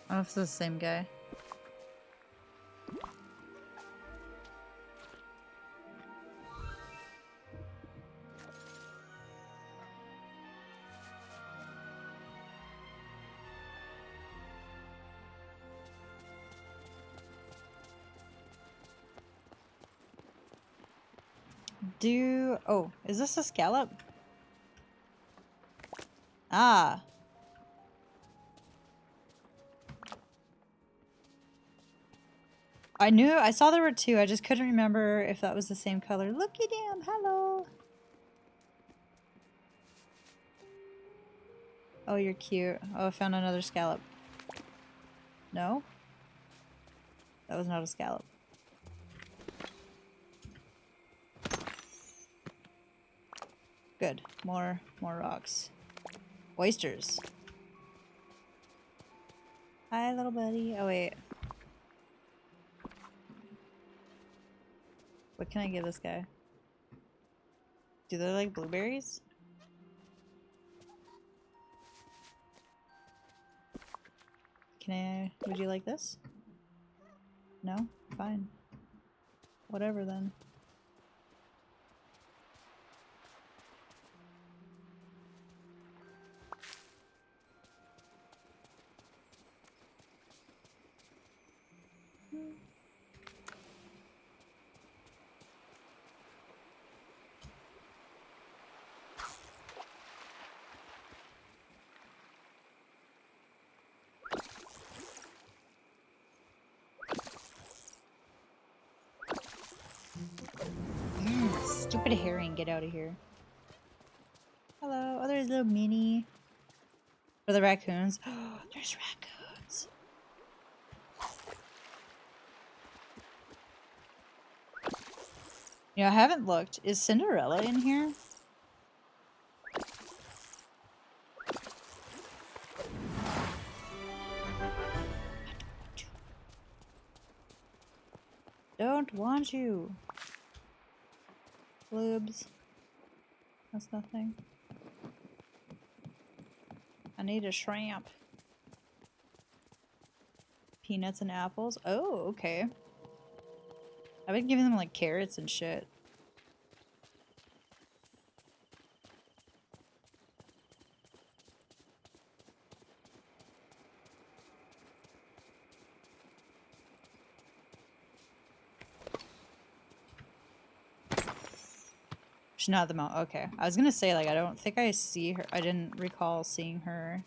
Speaker 2: I don't know if it's the same guy. Oh, is this a scallop? Ah. I saw there were two. I just couldn't remember if that was the same color. Looky damn, hello. Oh, you're cute. Oh, I found another scallop. No? That was not a scallop. Good. More rocks. Oysters. Hi, little buddy. Oh, wait. What can I give this guy? Do they like blueberries? Would you like this? No? Fine. Whatever then. Stupid herring, get out of here. Hello. Oh, there's a little mini. For the raccoons. Oh, there's raccoons. You know, I haven't looked. Is Cinderella in here? Don't want you. Bloobs. That's nothing. I need a shrimp. Peanuts and apples. Oh, okay. I've been giving them like carrots and shit. She's not at the mount. Okay. I was gonna say, like, I don't think I see her. I didn't recall seeing her.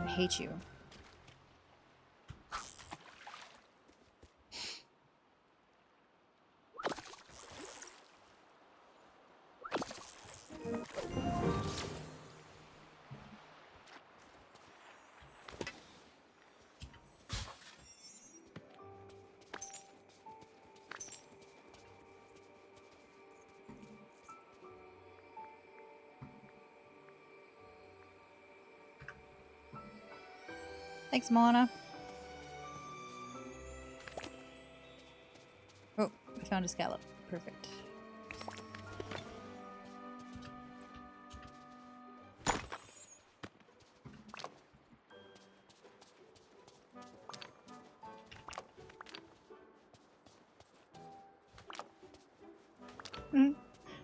Speaker 2: I hate you. Thanks, Moana. Oh, I found a scallop. Perfect.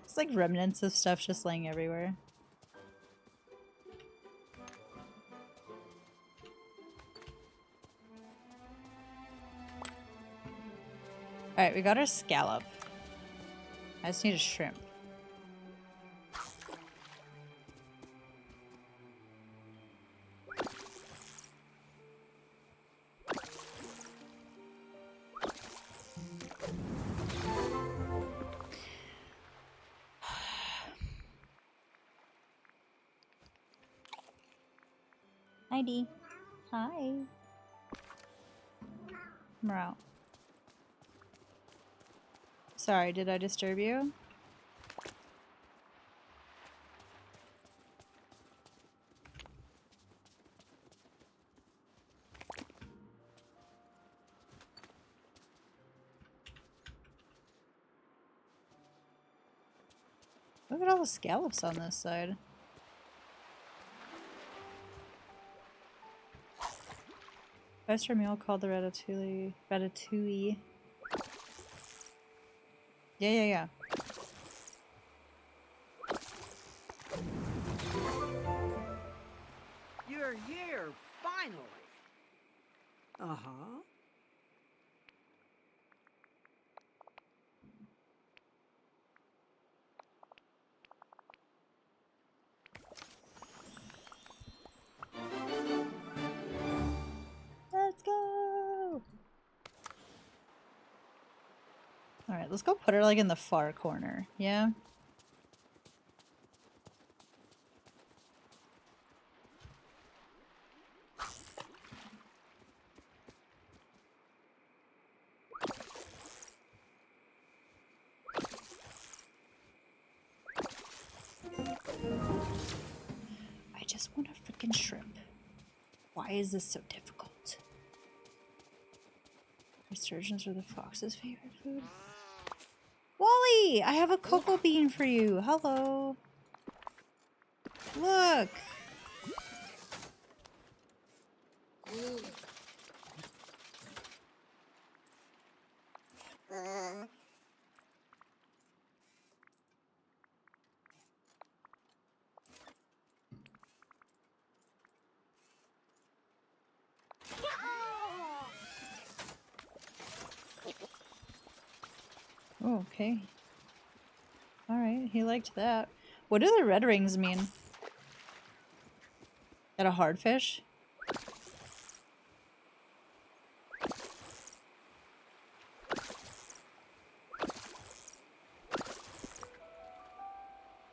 Speaker 2: It's like remnants of stuff just laying everywhere. Alright, we got our scallop. I just need a shrimp. Hi, Dee. Hi. We're out. Sorry, did I disturb you? Look at all the scallops on this side. Five-star meal called the ratatouille. Ratatouille. Yeah.
Speaker 19: You're here, finally. Uh-huh.
Speaker 2: Let's go! Alright, let's go put her like in the far corner, yeah? I just want a freaking shrimp. Why is this so difficult? Resurgence are the fox's favorite food. Wally, I have a cocoa bean for you. Hello. Look. Oh, okay. Alright, he liked that. What do the red rings mean? That a hard fish?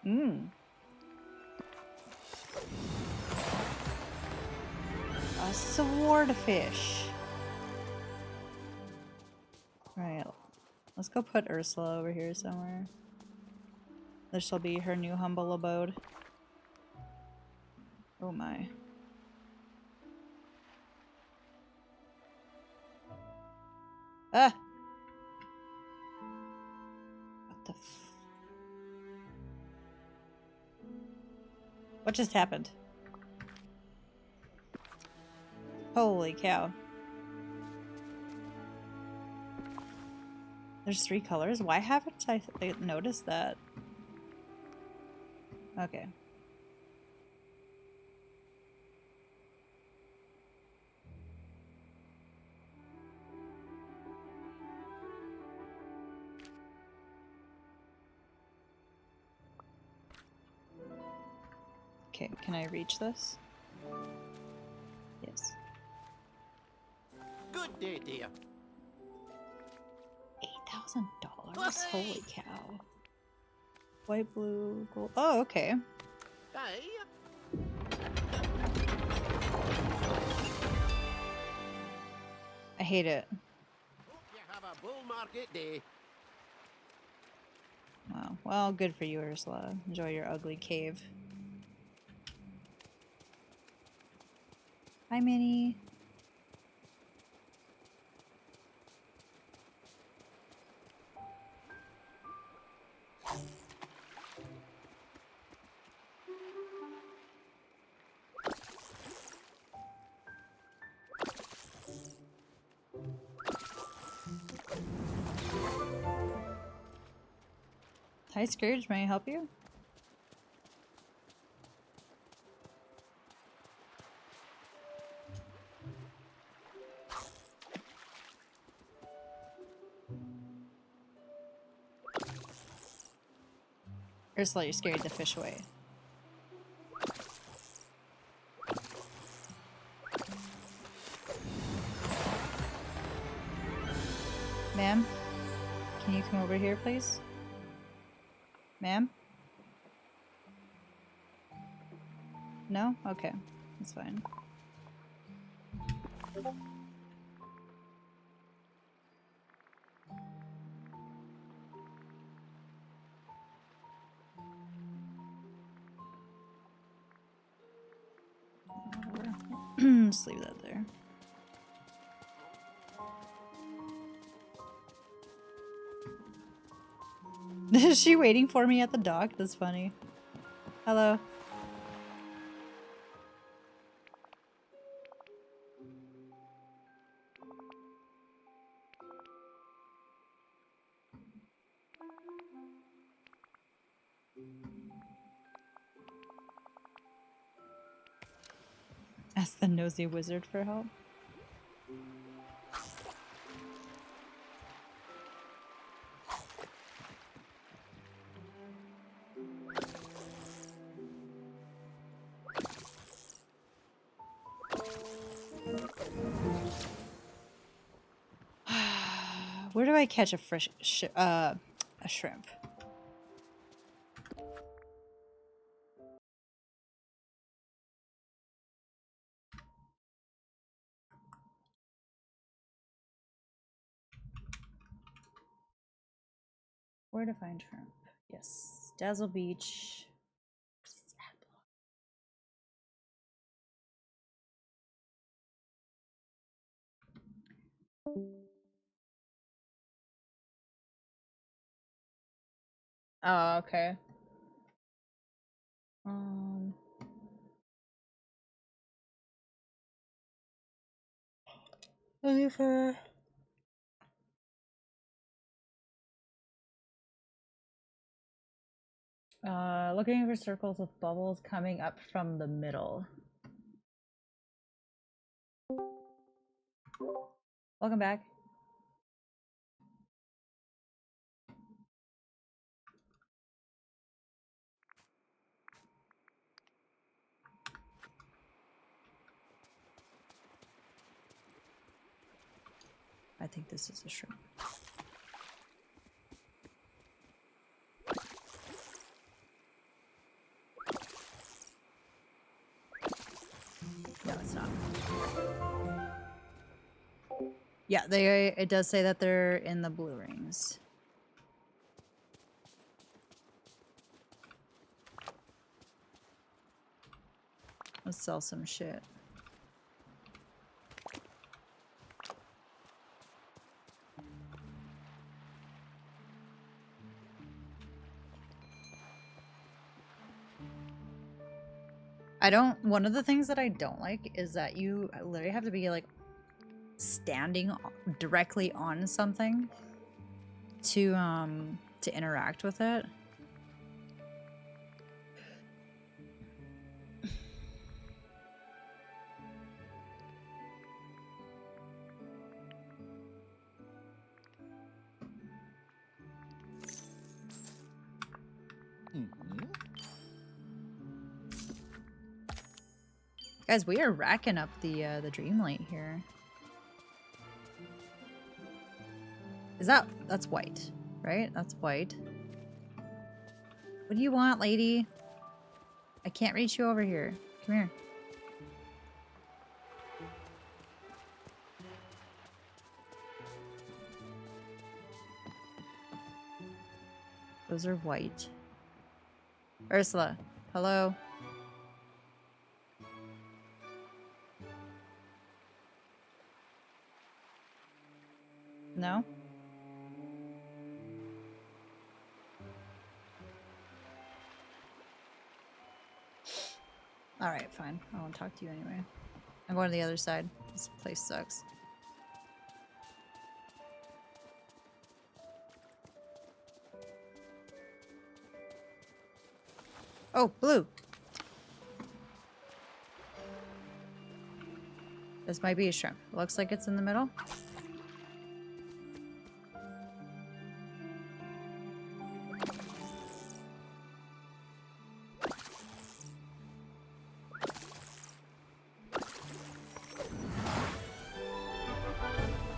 Speaker 2: Mmm. A swordfish. Right. Let's go put Ursula over here somewhere. This shall be her new humble abode. Oh my. Ah! What the f- What just happened? Holy cow. There's 3 colors? Why haven't I noticed that? Okay. Okay, can I reach this? Yes.
Speaker 18: Good day, dear.
Speaker 2: $8,000? Holy cow. White, blue, gold. Oh, okay.
Speaker 18: Hey.
Speaker 2: I hate it.
Speaker 18: Hope you have a bull market day.
Speaker 2: Wow. Well, good for you, Ursula. Enjoy your ugly cave. Hi, Minnie. Hi, Scourge. May I help you? Ursula, you scared the fish away. Ma'am? Can you come over here, please? Ma'am? No? Okay. That's fine. Just leave that there. Is she waiting for me at the dock? That's funny. Hello. Ask the nosy wizard for help. Where do I catch a a shrimp? Where to find shrimp? Yes, Dazzle Beach. Oh, okay. Looking for looking for circles with bubbles coming up from the middle. Welcome back. I think this is a shrimp. No, it's not. Yeah, it does say that they're in the blue rings. Let's sell some shit. One of the things that I don't like is that you literally have to be like standing directly on something to interact with it. Guys, we are racking up the Dreamlight here. That's white, right? That's white. What do you want, lady? I can't reach you over here. Come here. Those are white. Ursula, hello? No? Alright, fine. I won't talk to you anyway. I'm going to the other side. This place sucks. Oh, blue! This might be a shrimp. Looks like it's in the middle.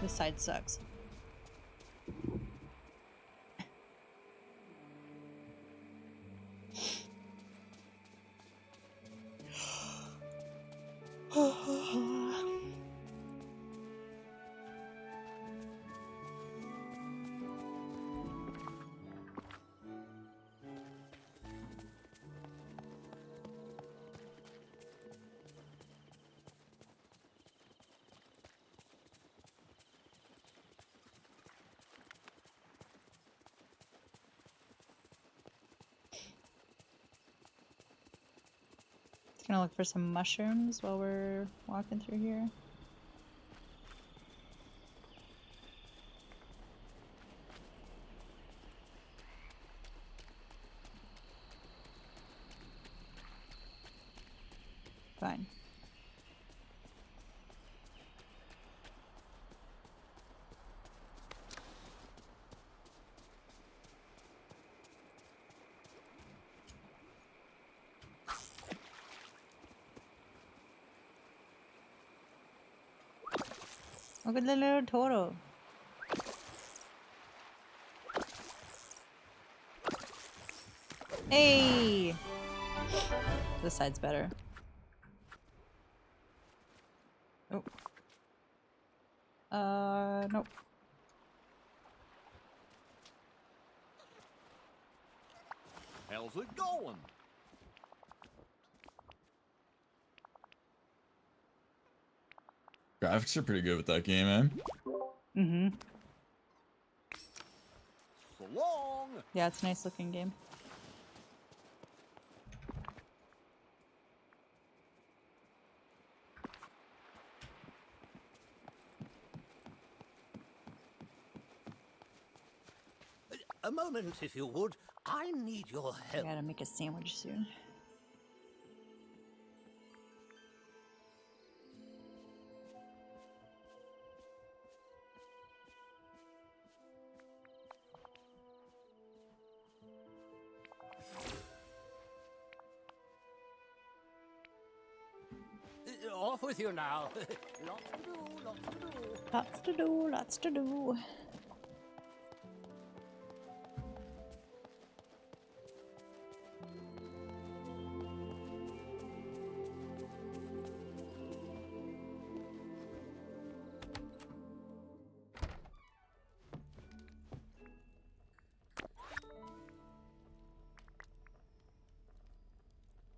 Speaker 2: This side sucks. Gonna look for some mushrooms while we're walking through here. Fine. Look at the little turtle. Hey! This side's better. Oh. Nope.
Speaker 18: How's it going?
Speaker 6: Graphics are pretty good with that game, eh?
Speaker 18: So
Speaker 15: long.
Speaker 2: Yeah, it's a nice looking game.
Speaker 15: A moment, if you would. I need your
Speaker 2: I
Speaker 15: help.
Speaker 2: gotta make a sandwich soon.
Speaker 15: Off with you now. Lots to do, lots to do.
Speaker 2: Lots to do, lots to do.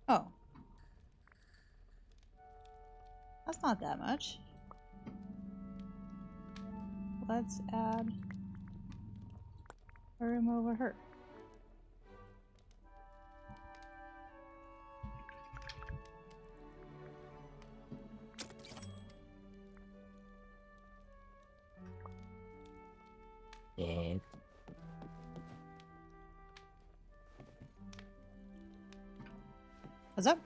Speaker 2: Oh. That's not that much. Let's add a room over her.
Speaker 6: Fuck.
Speaker 2: What's up?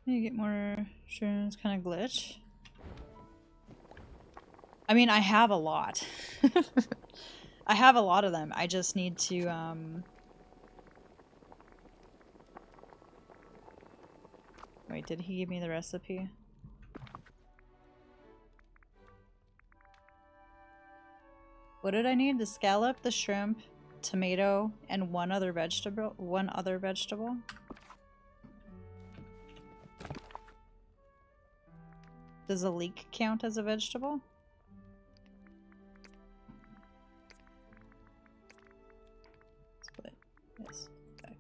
Speaker 2: You get more shrooms, kind of glitch. I mean, I have a lot. I have a lot of them. I just need to, Wait, did he give me the recipe? What did I need? The scallop, the shrimp, tomato, and one other vegetable? Does a leek count as a vegetable? Split. Yes. Back.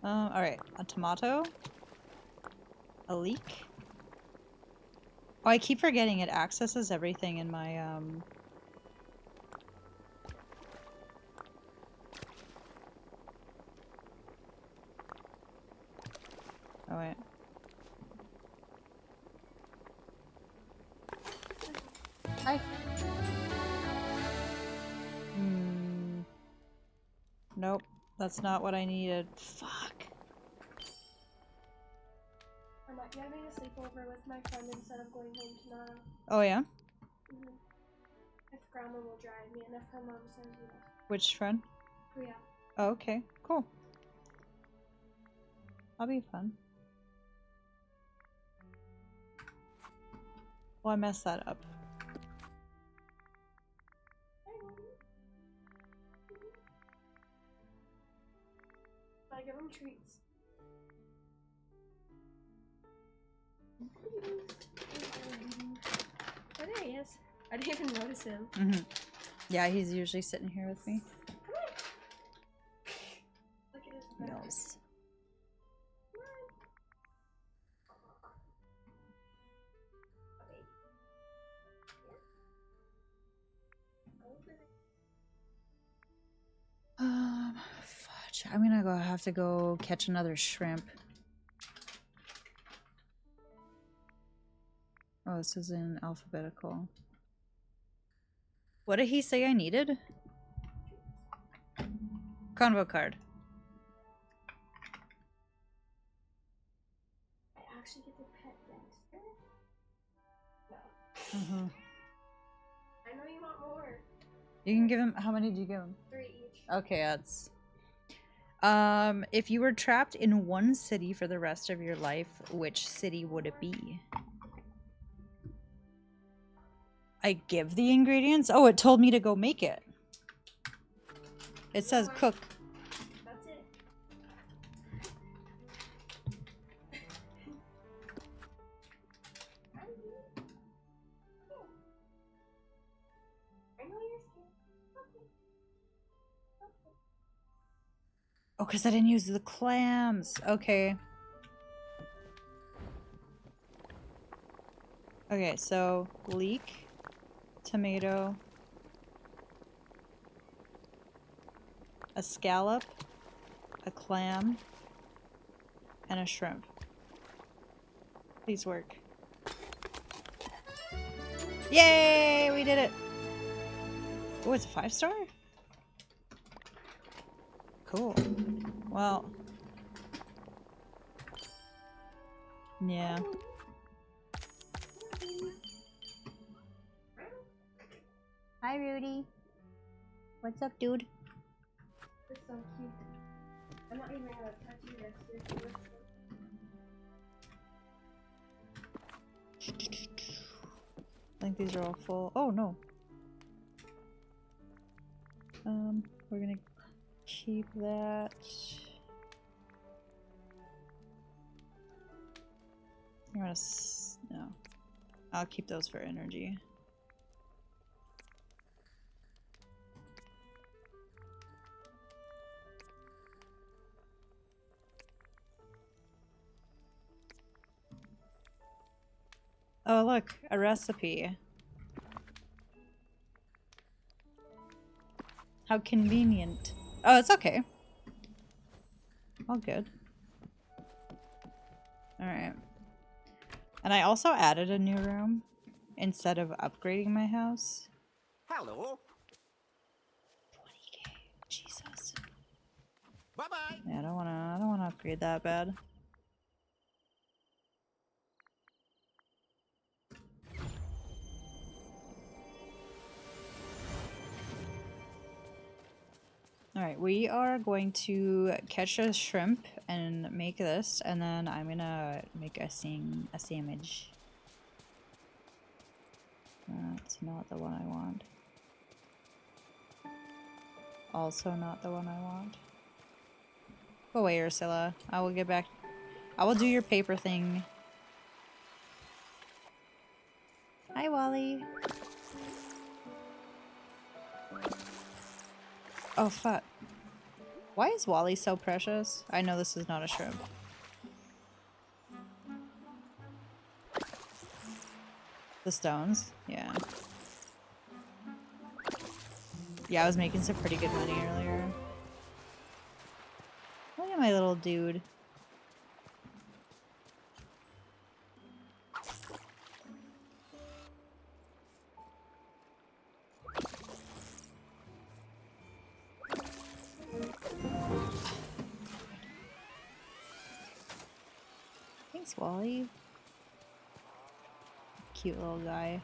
Speaker 2: Alright. A tomato. A leek. Oh, I keep forgetting it accesses everything in my, Oh, wait. Hi. Nope. That's not what I needed. Fuck.
Speaker 11: I might be having a sleepover with my friend instead of going home tomorrow.
Speaker 2: Oh, yeah?
Speaker 11: If Grandma will drive me and if her mom says yes.
Speaker 2: Which friend?
Speaker 11: Priya.
Speaker 2: Oh, okay. Cool. That'll be fun. Well, I messed that up.
Speaker 11: I give him treats. Oh, there he is. I didn't even notice him.
Speaker 2: Yeah, he's usually sitting here with me.
Speaker 11: Look at his back.
Speaker 2: Mills. Fudge. I'm gonna have to go catch another shrimp. Oh, this is in alphabetical. What did he say I needed? Convo card.
Speaker 11: I actually get to pet Dexter? No. I know you want more.
Speaker 2: You can give him. How many do you give him?
Speaker 11: 3 each.
Speaker 2: Okay, that's. If you were trapped in one city for the rest of your life, which city would it be? I give the ingredients? Oh, it told me to go make it. It says cook.
Speaker 11: That's it. I know you're scared.
Speaker 2: Oh, because I didn't use the clams. Okay. Okay, so leek, tomato, a scallop, a clam, and a shrimp. Please work. Yay! We did it! Oh, it's a 5-star? Cool. Well. Yeah. Hi, Rudy. What's up, dude?
Speaker 11: It's so cute. I'm not even gonna touch you this.
Speaker 2: I think these are all full. Oh, no. We're gonna keep that. You wanna no. I'll keep those for energy. Oh, look, a recipe. How convenient. Oh, it's okay. All good. Alright. And I also added a new room instead of upgrading my house.
Speaker 18: Hello.
Speaker 2: 20k. Jesus.
Speaker 18: Bye-bye.
Speaker 2: Yeah, I don't wanna upgrade that bad. Alright, we are going to catch a shrimp and make this, and then I'm gonna make a sandwich. That's not the one I want. Also not the one I want. Go away, Ursula. I will get back. I will do your paper thing. Hi, Wally. Oh, fuck. Why is Wally so precious? I know this is not a shrimp. The stones? Yeah. Yeah, I was making some pretty good money earlier. Look at my little dude. Thanks, Wally. Cute little guy.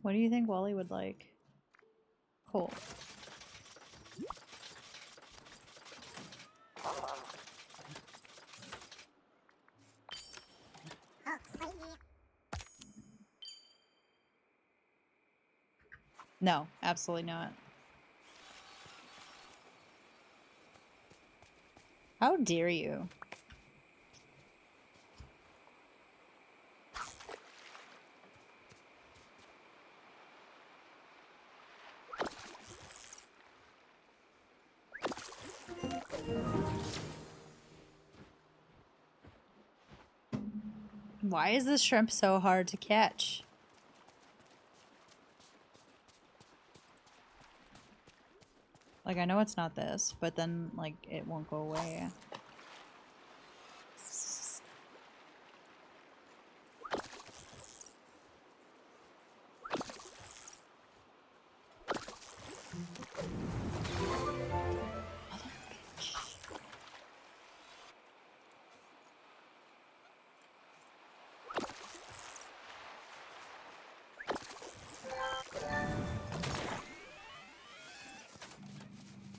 Speaker 2: What do you think Wally would like? Cool. No, absolutely not. How dare you? Why is this shrimp so hard to catch? Like, I know it's not this, but then, like, it won't go away.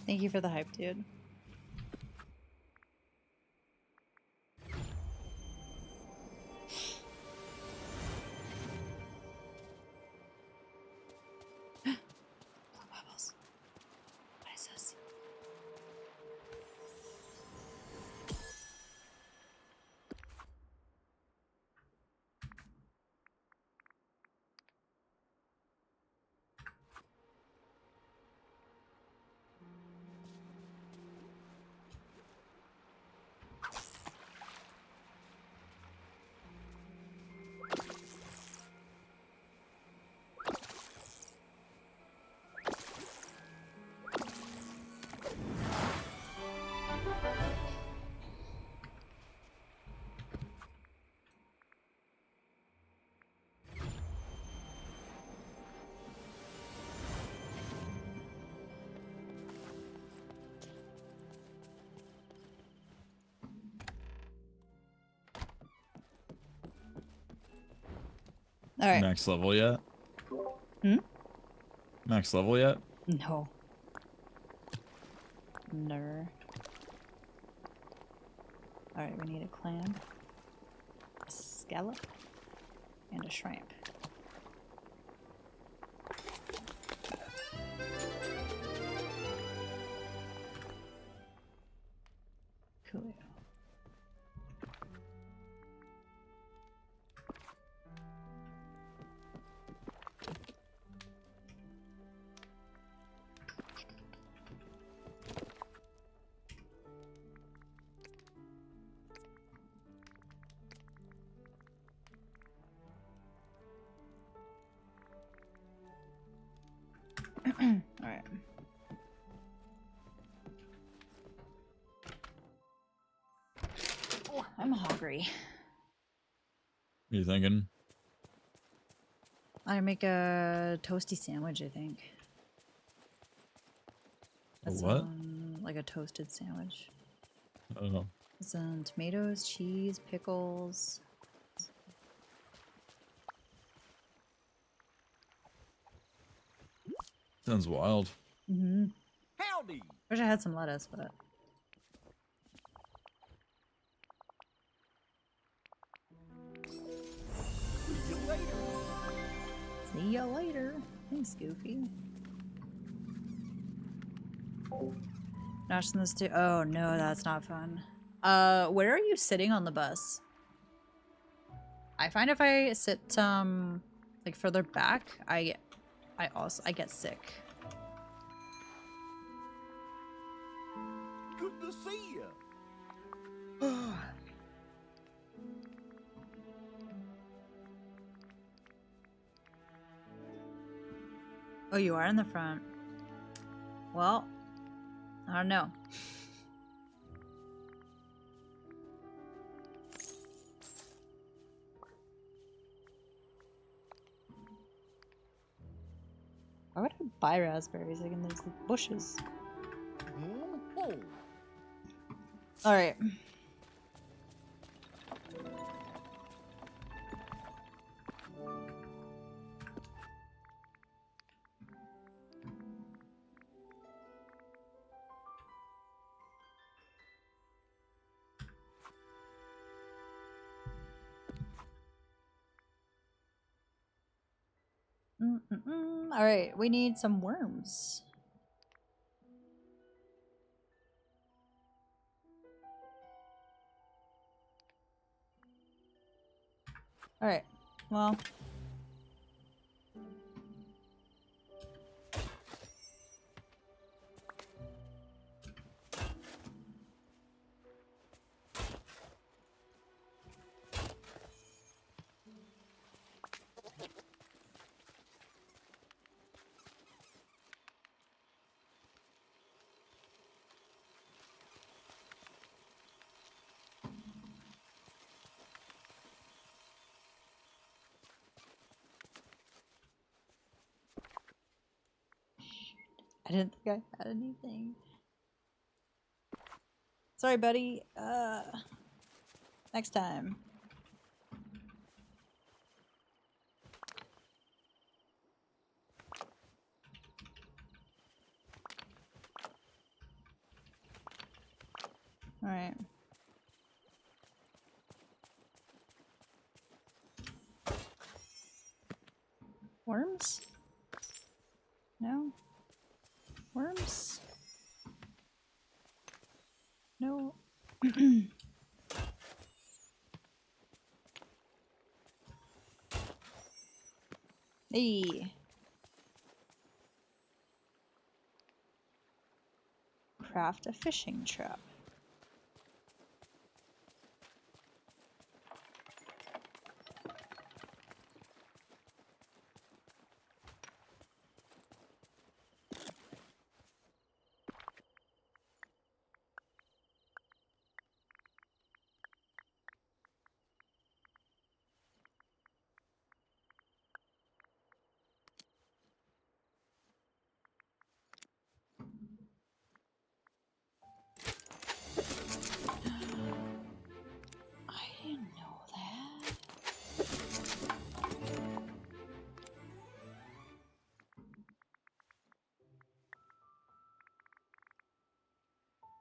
Speaker 2: Thank you for the hype, dude. Bubbles. What is this? All right.
Speaker 6: Max level yet?
Speaker 2: Hmm?
Speaker 6: Max level yet?
Speaker 2: No. Never. Alright, we need a clam, a scallop, and a shrimp. Cool. Alright. Oh, I'm hungry.
Speaker 6: What are you thinking?
Speaker 2: I make a toasty sandwich, I think.
Speaker 6: A what?
Speaker 2: Like a toasted sandwich.
Speaker 6: Oh.
Speaker 2: Some tomatoes, cheese, pickles.
Speaker 6: Sounds wild.
Speaker 2: Mm-hmm.
Speaker 18: Howdy.
Speaker 2: Wish I had some lettuce, but
Speaker 18: See you later.
Speaker 2: see ya later. Thanks, Goofy. Nash in this too. Oh no, that's not fun. Where are you sitting on the bus? I find if I sit like further back, I get sick.
Speaker 18: Good to see you.
Speaker 2: Oh, you are in the front. Well, I don't know. Why would I buy raspberries? Like in those bushes.
Speaker 18: Oh.
Speaker 2: All right. All right, we need some worms. All right. Well. I didn't think I had anything. Sorry, buddy. Next time. Alright. Worms? No? Worms? No. Hey. Craft a fishing trap. I didn't know that.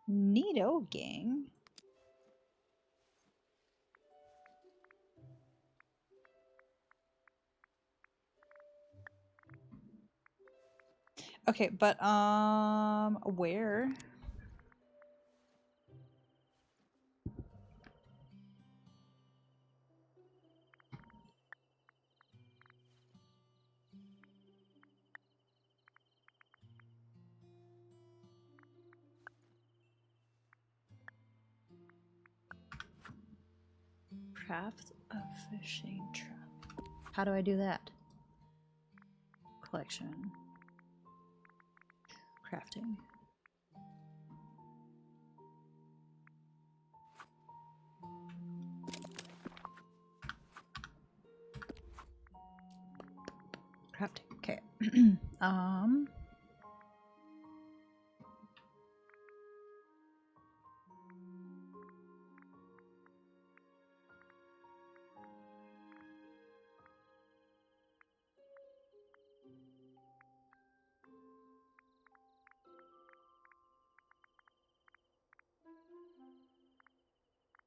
Speaker 2: Neato, gang. Okay, but where? Craft a fishing trap. How do I do that? Collection. Crafting. Crafting. Okay.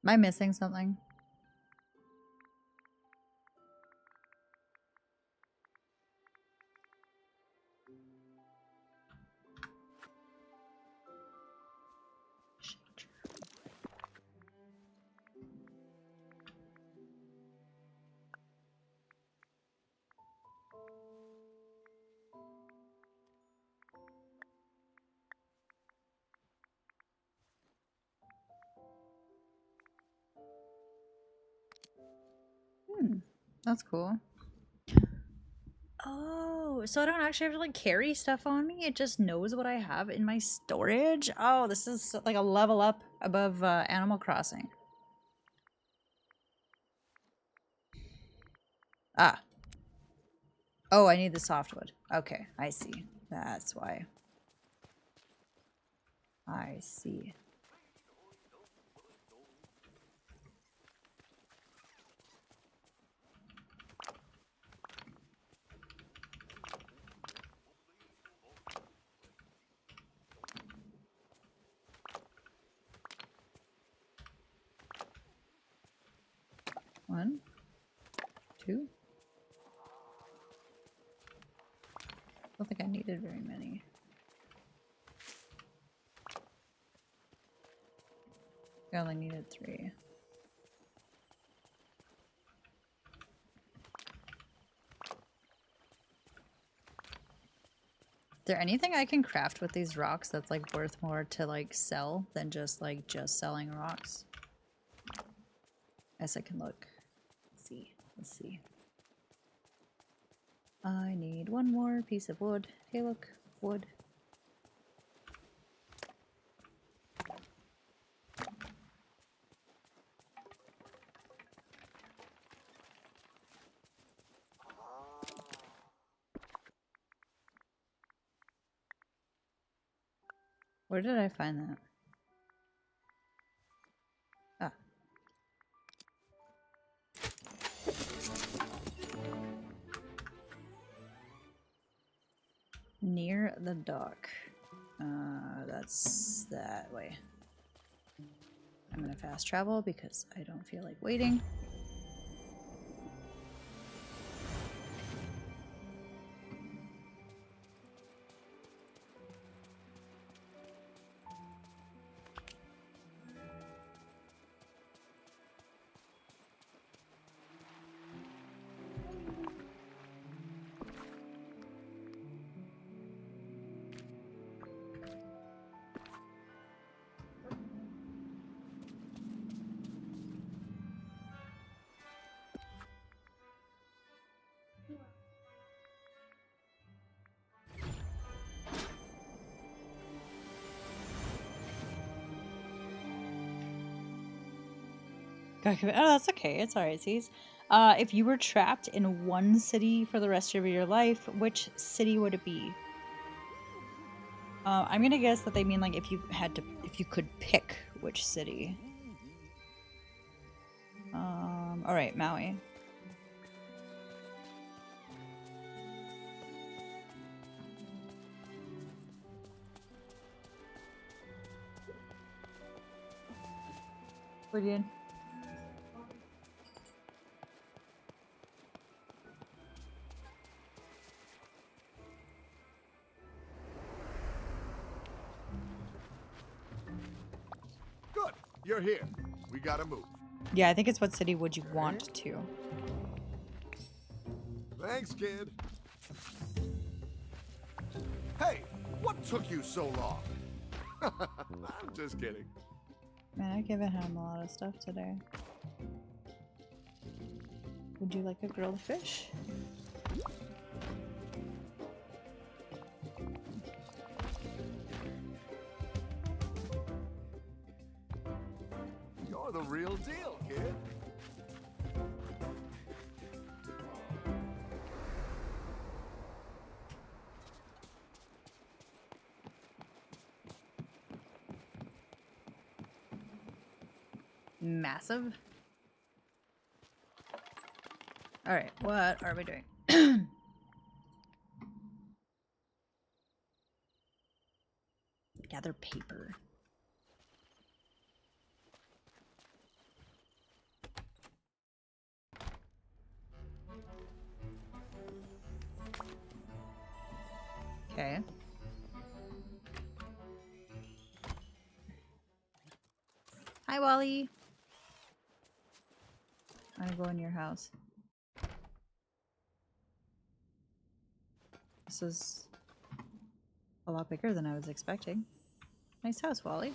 Speaker 2: Am I missing something? That's cool. Oh, so I don't actually have to like carry stuff on me. It just knows what I have in my storage. Oh, this is like a level up above Animal Crossing. Ah. Oh, I need the softwood. Okay, I see. That's why. I see. One, two. I don't think I needed very many. I only needed 3. Is there anything I can craft with these rocks that's like worth more to like sell than just selling rocks? Guess I can look. Let's see. Let's see. I need one more piece of wood. Hey, look, wood. Where did I find that? Ah. Near the dock. That's that way. I'm gonna fast travel because I don't feel like waiting. Oh, that's okay. It's alright, C's. If you were trapped in one city for the rest of your life, which city would it be? I'm gonna guess that they mean like if you could pick which city. Alright, Maui. Brilliant.
Speaker 18: Good. You're here. We gotta move.
Speaker 2: Yeah, I think it's what city would you want to?
Speaker 18: Thanks, kid. Hey, what took you so long? I'm just kidding.
Speaker 2: Man, I've given him a lot of stuff today. Would you like a grilled fish?
Speaker 18: You're the real deal, kid.
Speaker 2: Massive. Alright, what are we doing? Gather paper. Okay. Hi, Wally. I go in your house. This is a lot bigger than I was expecting. Nice house, Wally.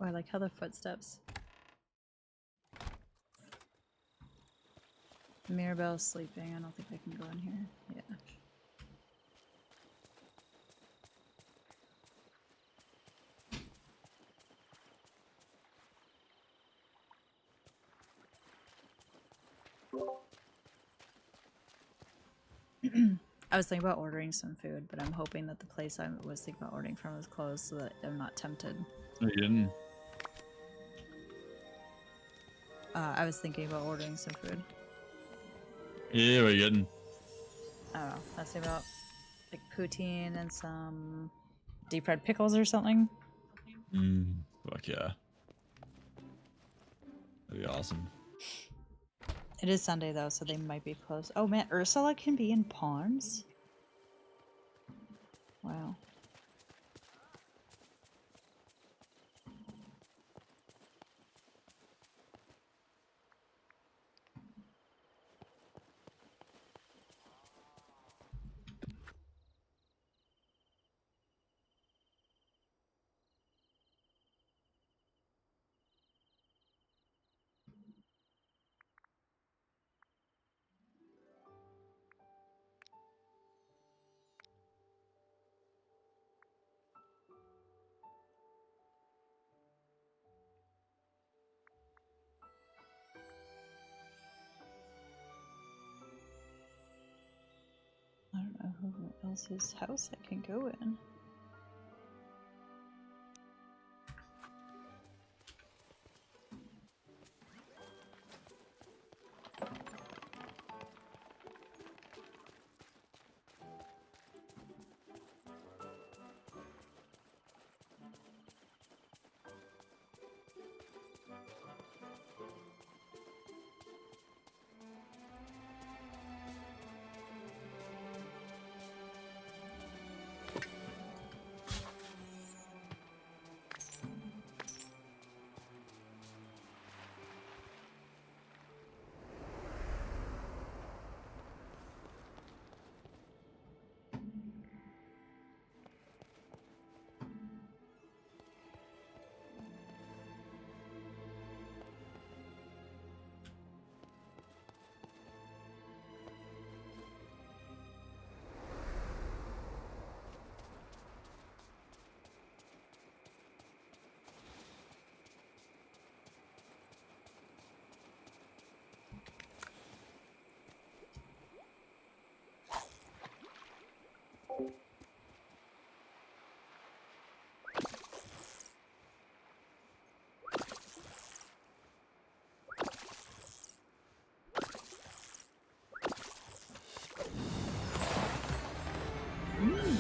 Speaker 2: Oh, I like how the footsteps. Mirabelle's sleeping. I don't think I can go in here. Yeah. I was thinking about ordering some food, but I'm hoping that the place I was thinking about ordering from is closed so that I'm not tempted.
Speaker 6: Are you getting?
Speaker 2: I was thinking about ordering some food.
Speaker 6: Yeah, what are you getting?
Speaker 2: I don't know. Let's see about like poutine and some deep fried pickles or something.
Speaker 6: Fuck yeah. That'd be awesome.
Speaker 2: It is Sunday though, so they might be closed. Oh man, Ursula can be in Palms? Wow. who else's house I can go in.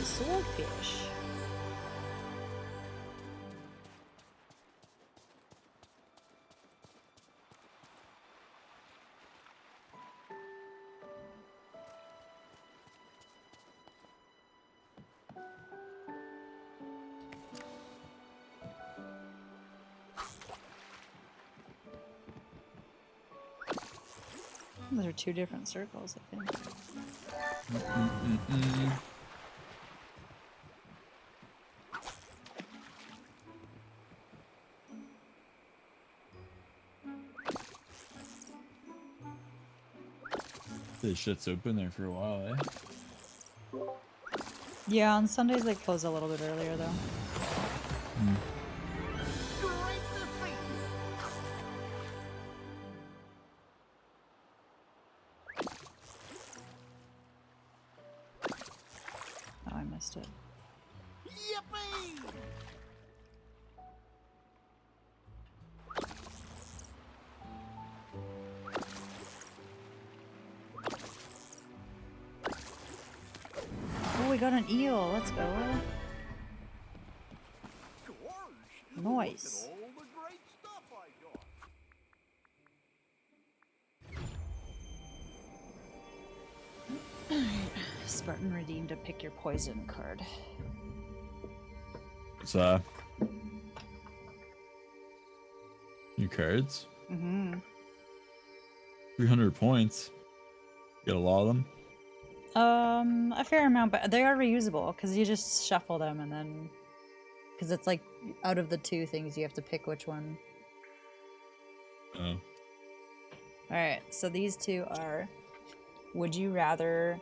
Speaker 2: Swordfish. Those are two different circles, I think.
Speaker 6: This shit's open there for a while, eh?
Speaker 2: Yeah, on Sundays they close a little bit earlier though. Oh, I missed it.
Speaker 15: Yippee!
Speaker 2: Oh, we got an eel. Let's go. Nice.
Speaker 15: All the great stuff I got.
Speaker 2: Spartan redeemed a pick your poison card.
Speaker 6: It's new cards. 300 points. You got a lot of them.
Speaker 2: A fair amount, but they are reusable because you just shuffle them and then, because it's like out of the two things you have to pick which one.
Speaker 6: Oh.
Speaker 2: All right, so these two are: would you rather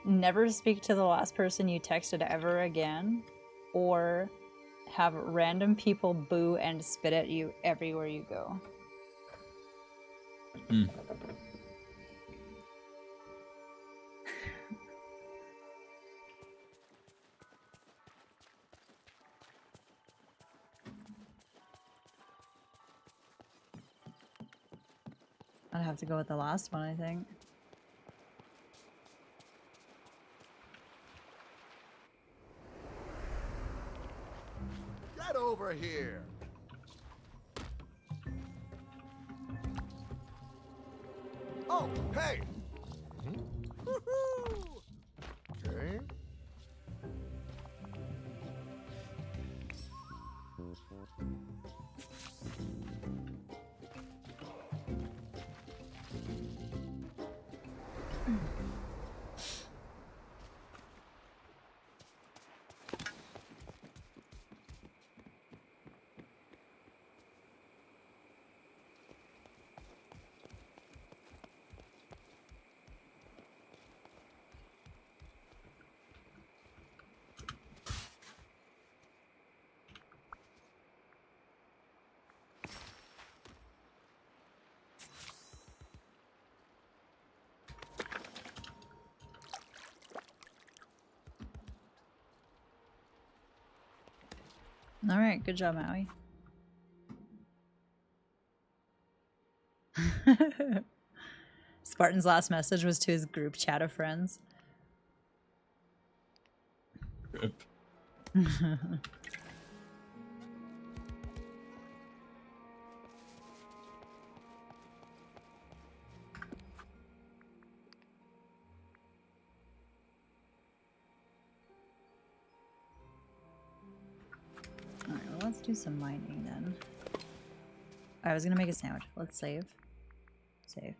Speaker 2: never speak to the last person you texted ever again, or have random people boo and spit at you everywhere you go? I'd have to go with the last one, I think.
Speaker 18: Get over here. Oh, hey. Woohoo! Okay.
Speaker 2: All right, good job, Maui. Spartan's last message was to his group chat of friends.
Speaker 6: Rip.
Speaker 2: Alright, well, let's do some mining then. I was gonna make a sandwich. Let's save. Save.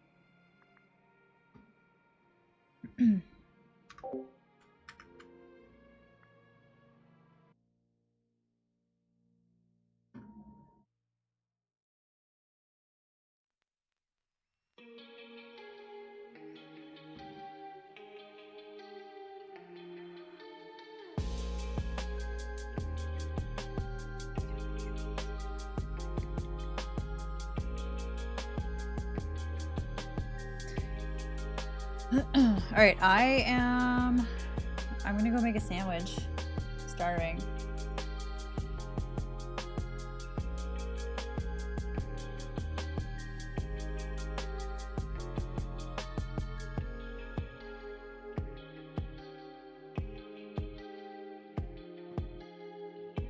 Speaker 2: Alright, I'm gonna go make a sandwich. Starving.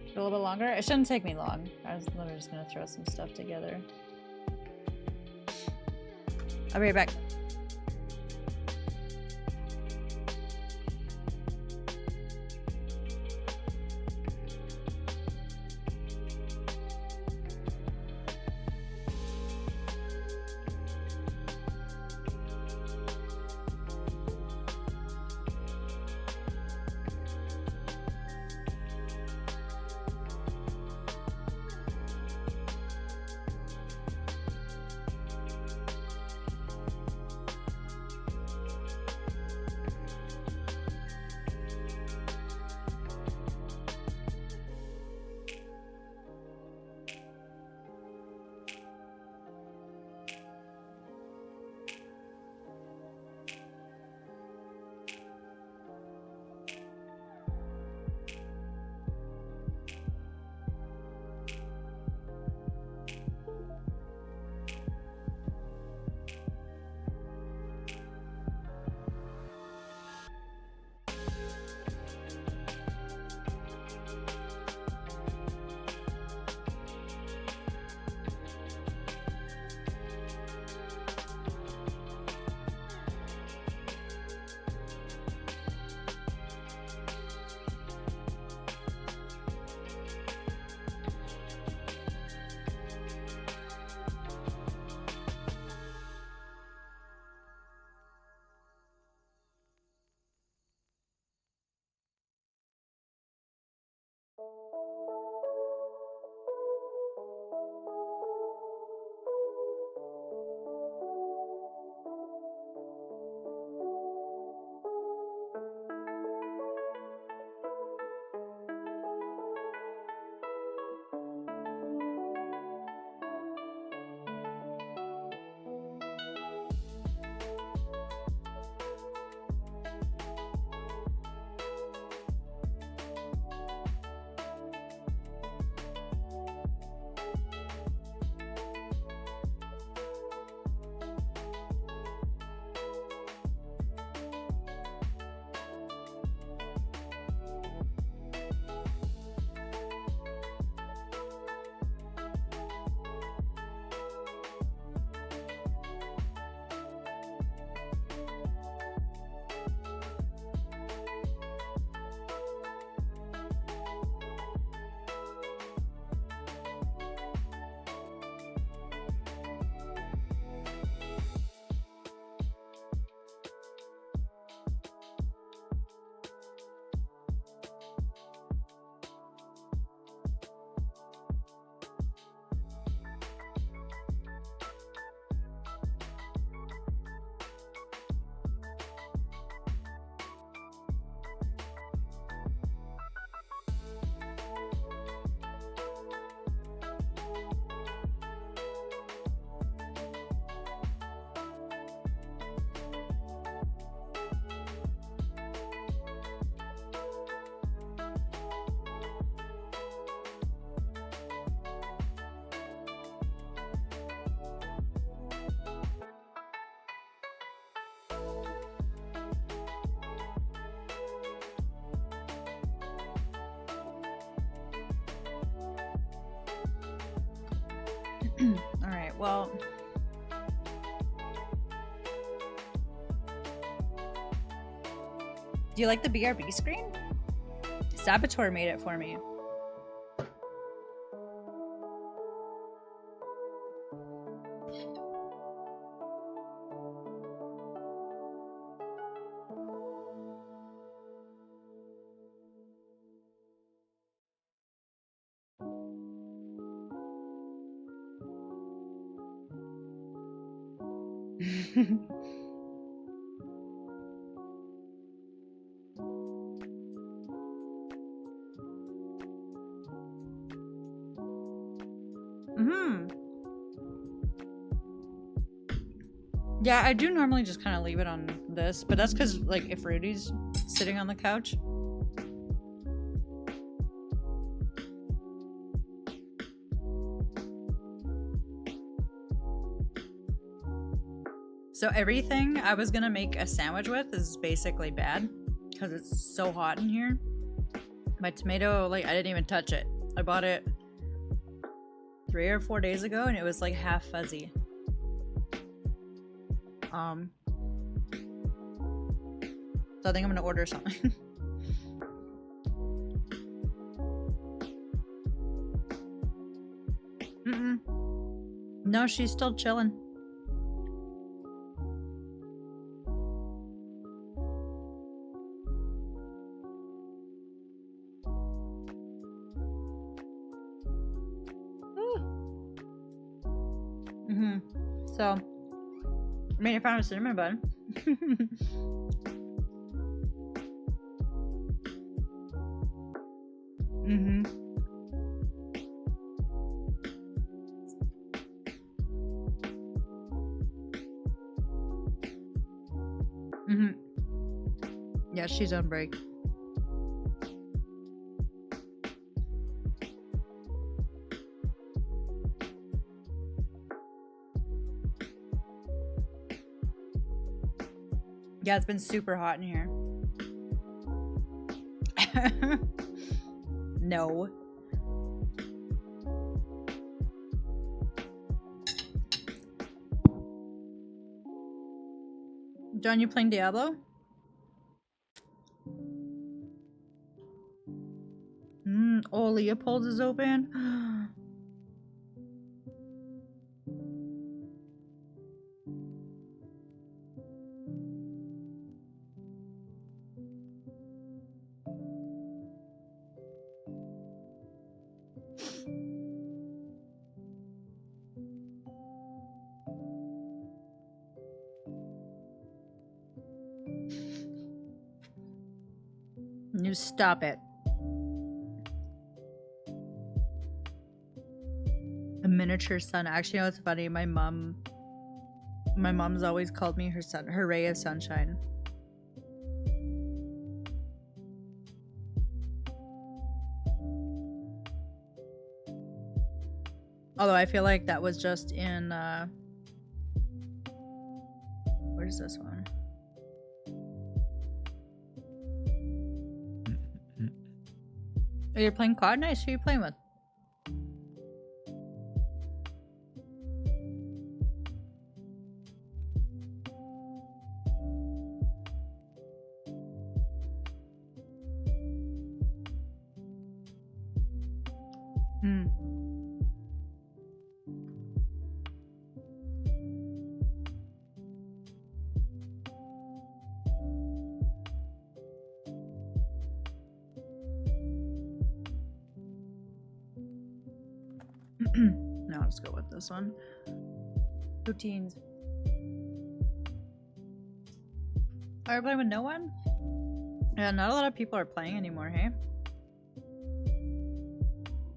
Speaker 2: A little bit longer? It shouldn't take me long. I was literally just gonna throw some stuff together. I'll be right back. well. Do you like the BRB screen? Saboteur made it for me. Yeah, I do normally just kind of leave it on this, but that's because, like, if Rudy's sitting on the couch. So everything I was gonna make a sandwich with is basically bad because it's so hot in here. My tomato, like, I didn't even touch it. I bought it 3 or 4 days ago and it was like half fuzzy. So I think I'm gonna order something. No, she's still chilling. So, I mean, I found a cinnamon bun. Yeah, she's on break. Yeah, it's been super hot in here. No. John, you playing Diablo? Oh, Leopold is open. You stop it. A miniature sun. Actually, you know, it's funny. My mom's always called me her sun, her ray of sunshine. Although I feel like that was just in where's this one? Oh, you're playing COD? Nice. Who are you playing with? No, let's go with this one. Routines. Are you playing with no one? Yeah, not a lot of people are playing anymore, hey?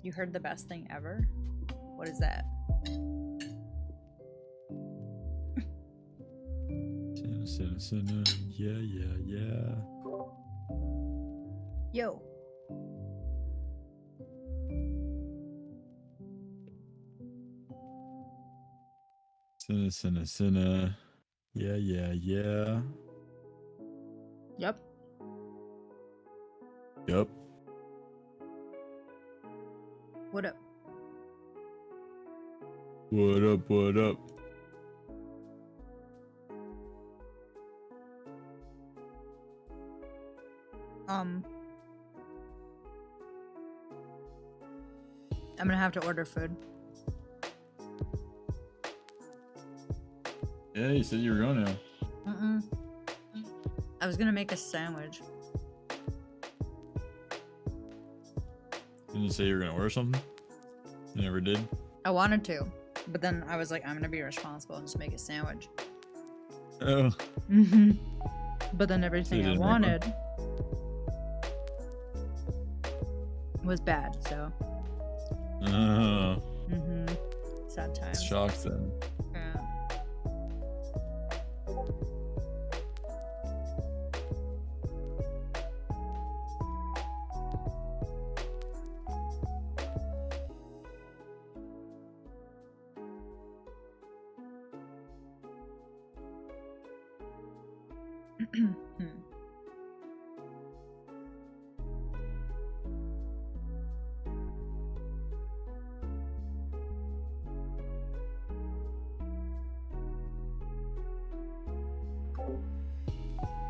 Speaker 2: You heard the best thing ever? What is that?
Speaker 6: Sinner. Yeah.
Speaker 2: Yo.
Speaker 6: Sinner. Yeah.
Speaker 2: Yep.
Speaker 6: What up? What up? What up?
Speaker 2: I'm gonna have to order food.
Speaker 6: Yeah, you said you were going to.
Speaker 2: I was gonna make a sandwich.
Speaker 6: Didn't you say you were gonna order something? You never did.
Speaker 2: I wanted to, but then I was like, I'm gonna be responsible and just make a sandwich.
Speaker 6: Oh.
Speaker 2: But then everything I wanted was bad, so.
Speaker 6: Oh.
Speaker 2: Sad times.
Speaker 6: Shocked then.
Speaker 2: Yeah.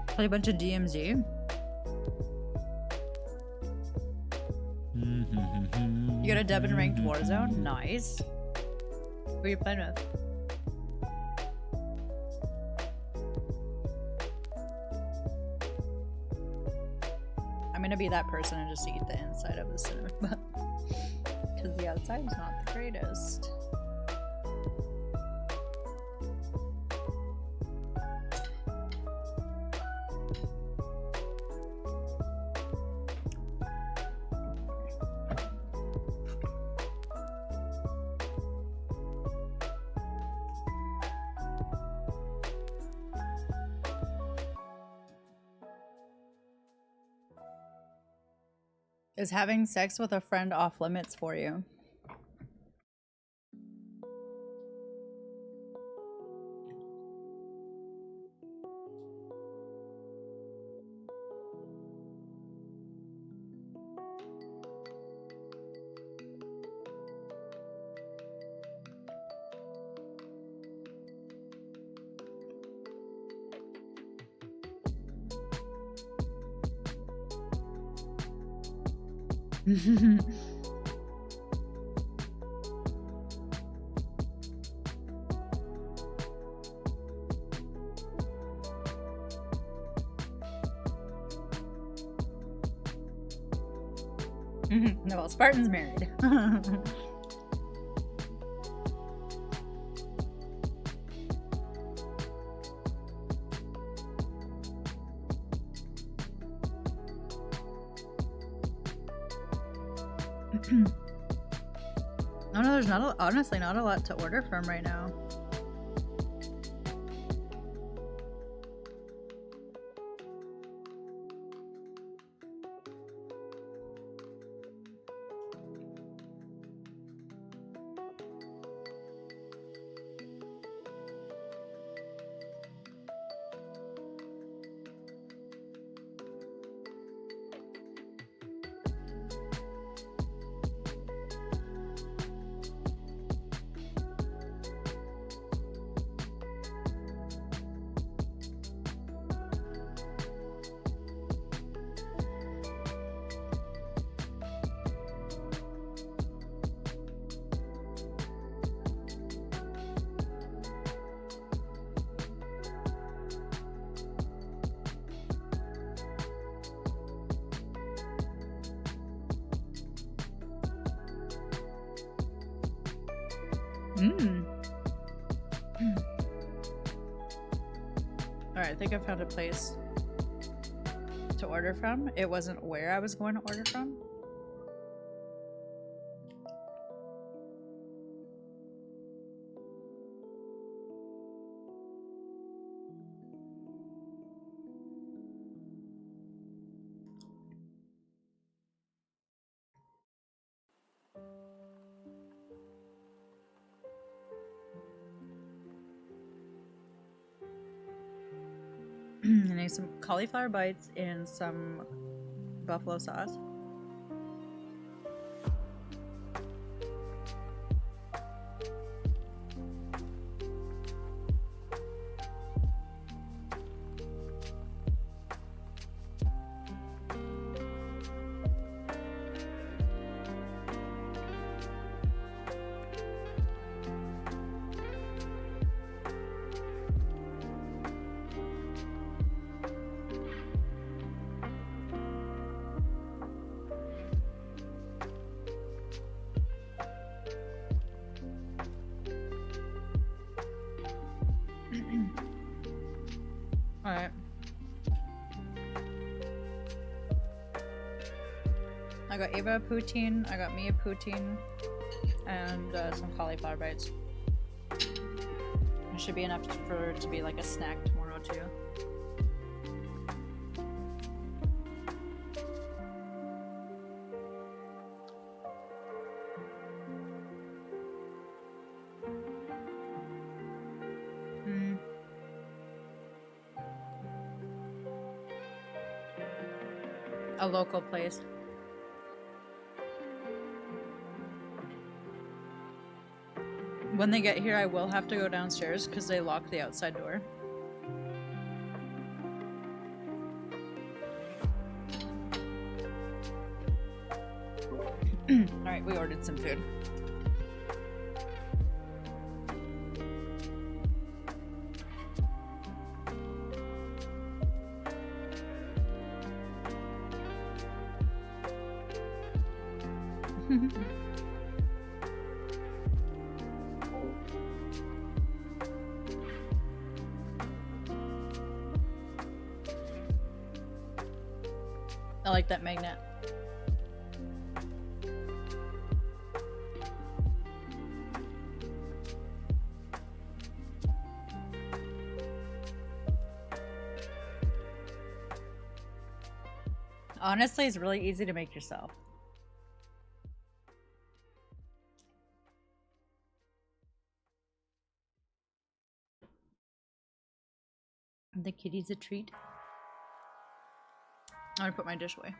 Speaker 2: Play a bunch of DMZ. You got a dub in ranked Warzone? Nice. Who are you playing with? I'm gonna be that person and just eat the inside of the cinema. Because the outside's not the greatest. Is having sex with a friend off limits for you? No, well, Spartan's married. Oh no, there's honestly not a lot to order from right now. Alright, I think I found a place to order from. It wasn't where I was going to order from. I need some cauliflower bites and some buffalo sauce. I got Ava a poutine, I got me a poutine, and some cauliflower bites. It should be enough for it to be like a snack tomorrow too. A local place. When they get here, I will have to go downstairs because they lock the outside door. Alright, we ordered some food. I like that magnet. Honestly, it's really easy to make yourself. The kitty's a treat. I'm gonna put my dish away.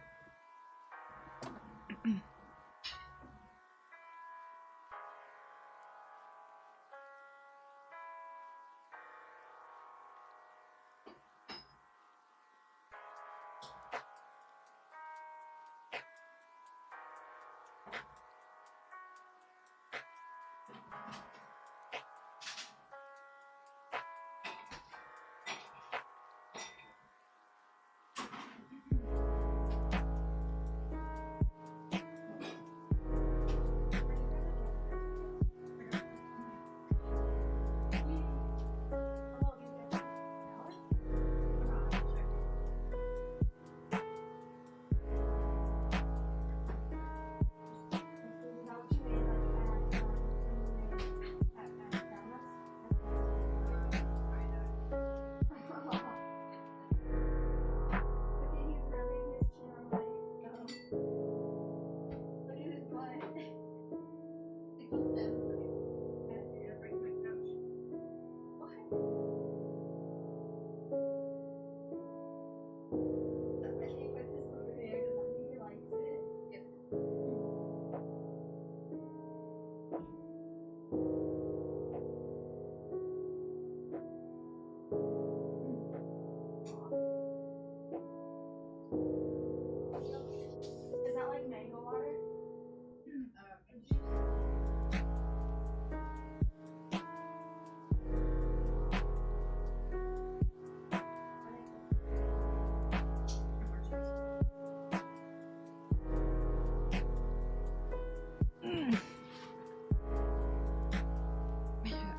Speaker 11: Is that like mango water?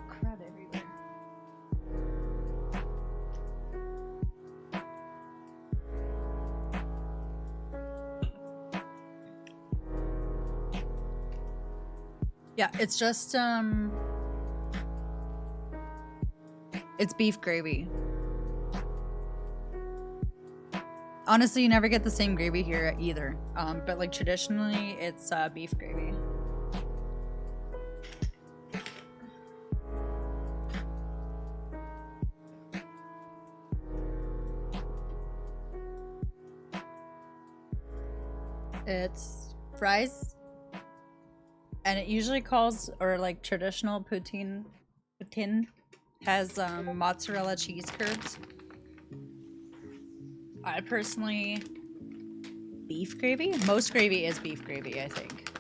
Speaker 2: Crud everywhere. Yeah, it's just it's beef gravy. Honestly, you never get the same gravy here either. But like traditionally, it's beef gravy. It's fries, and it usually calls, or like traditional poutine has mozzarella cheese curds. I personally, beef gravy? Most gravy is beef gravy, I think.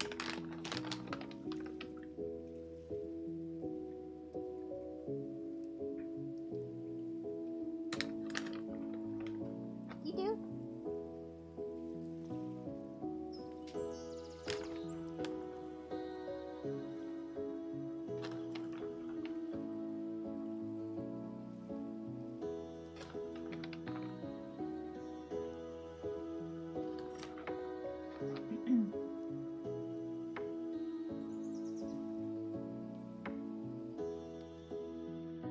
Speaker 17: You do?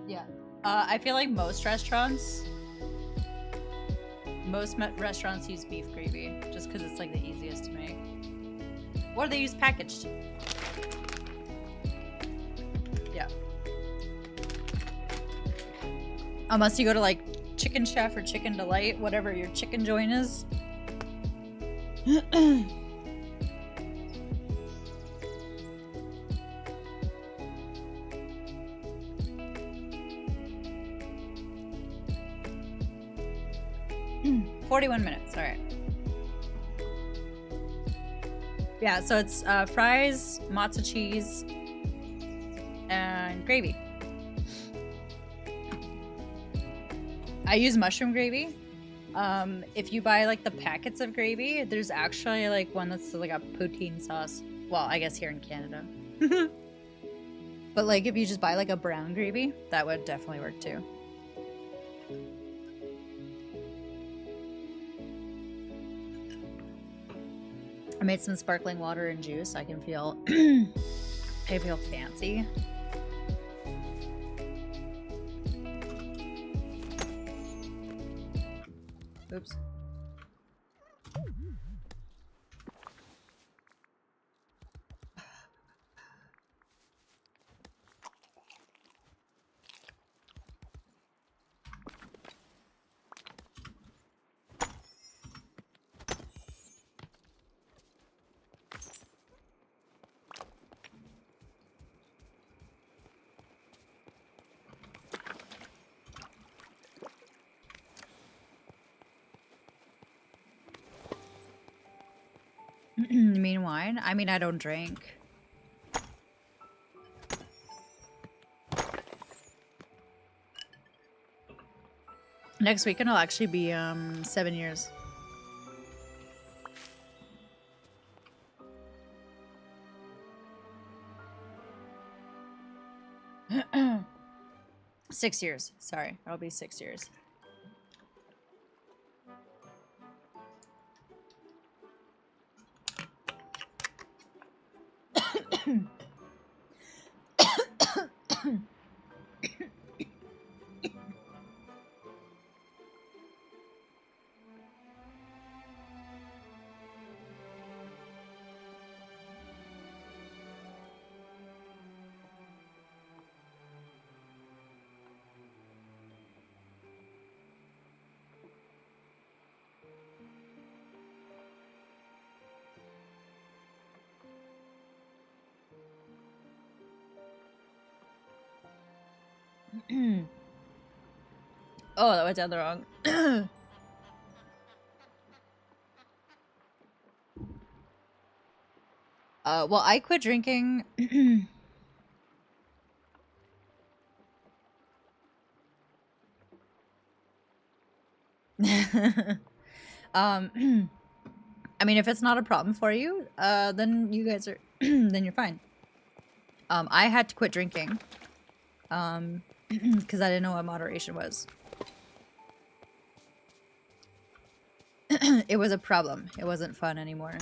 Speaker 2: Yeah. I feel like most restaurants use beef gravy just because it's like the easiest to make. Or they use packaged. Yeah. Unless you go to like Chicken Chef or Chicken Delight, whatever your chicken joint is. 41 minutes, all right. Yeah, so it's fries, matzo cheese, and gravy. I use mushroom gravy. If you buy like the packets of gravy, there's actually like one that's like a poutine sauce. Well, I guess here in Canada. But like if you just buy like a brown gravy, that would definitely work too. I made some sparkling water and juice. I can feel I feel fancy. Oops. You mean wine? I mean, I don't drink. Next weekend will actually be 7 years. Six years. Sorry, it'll be 6 years. Oh, that went down the wrong. Well, I quit drinking. I mean, if it's not a problem for you, then you guys are, then you're fine. I had to quit drinking. Because I didn't know what moderation was. It was a problem. It wasn't fun anymore.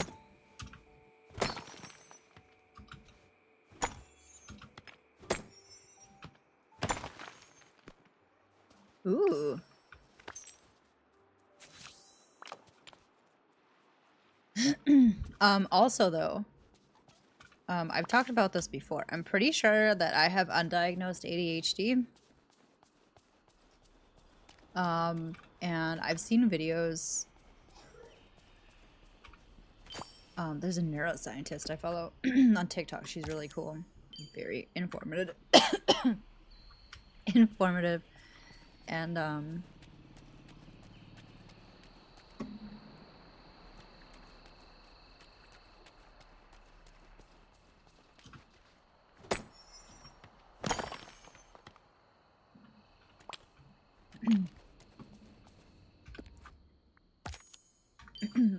Speaker 2: Ooh. Also though, I've talked about this before. I'm pretty sure that I have undiagnosed ADHD. And I've seen videos. There's a neuroscientist I follow on TikTok. She's really cool. Very informative. Informative. And,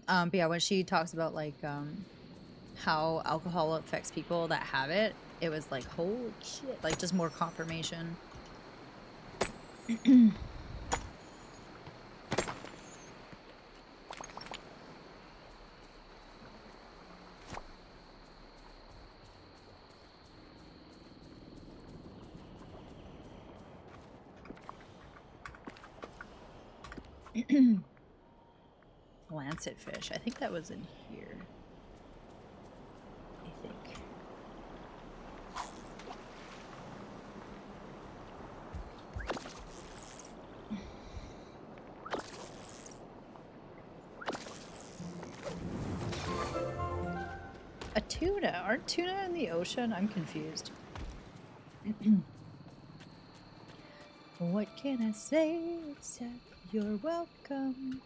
Speaker 2: but yeah, when she talks about like how alcohol affects people that have it, it was like, holy shit, like just more confirmation. Lancet fish. I think that was in here. I think. A tuna. Aren't tuna in the ocean? I'm confused. What can I say except you're welcome?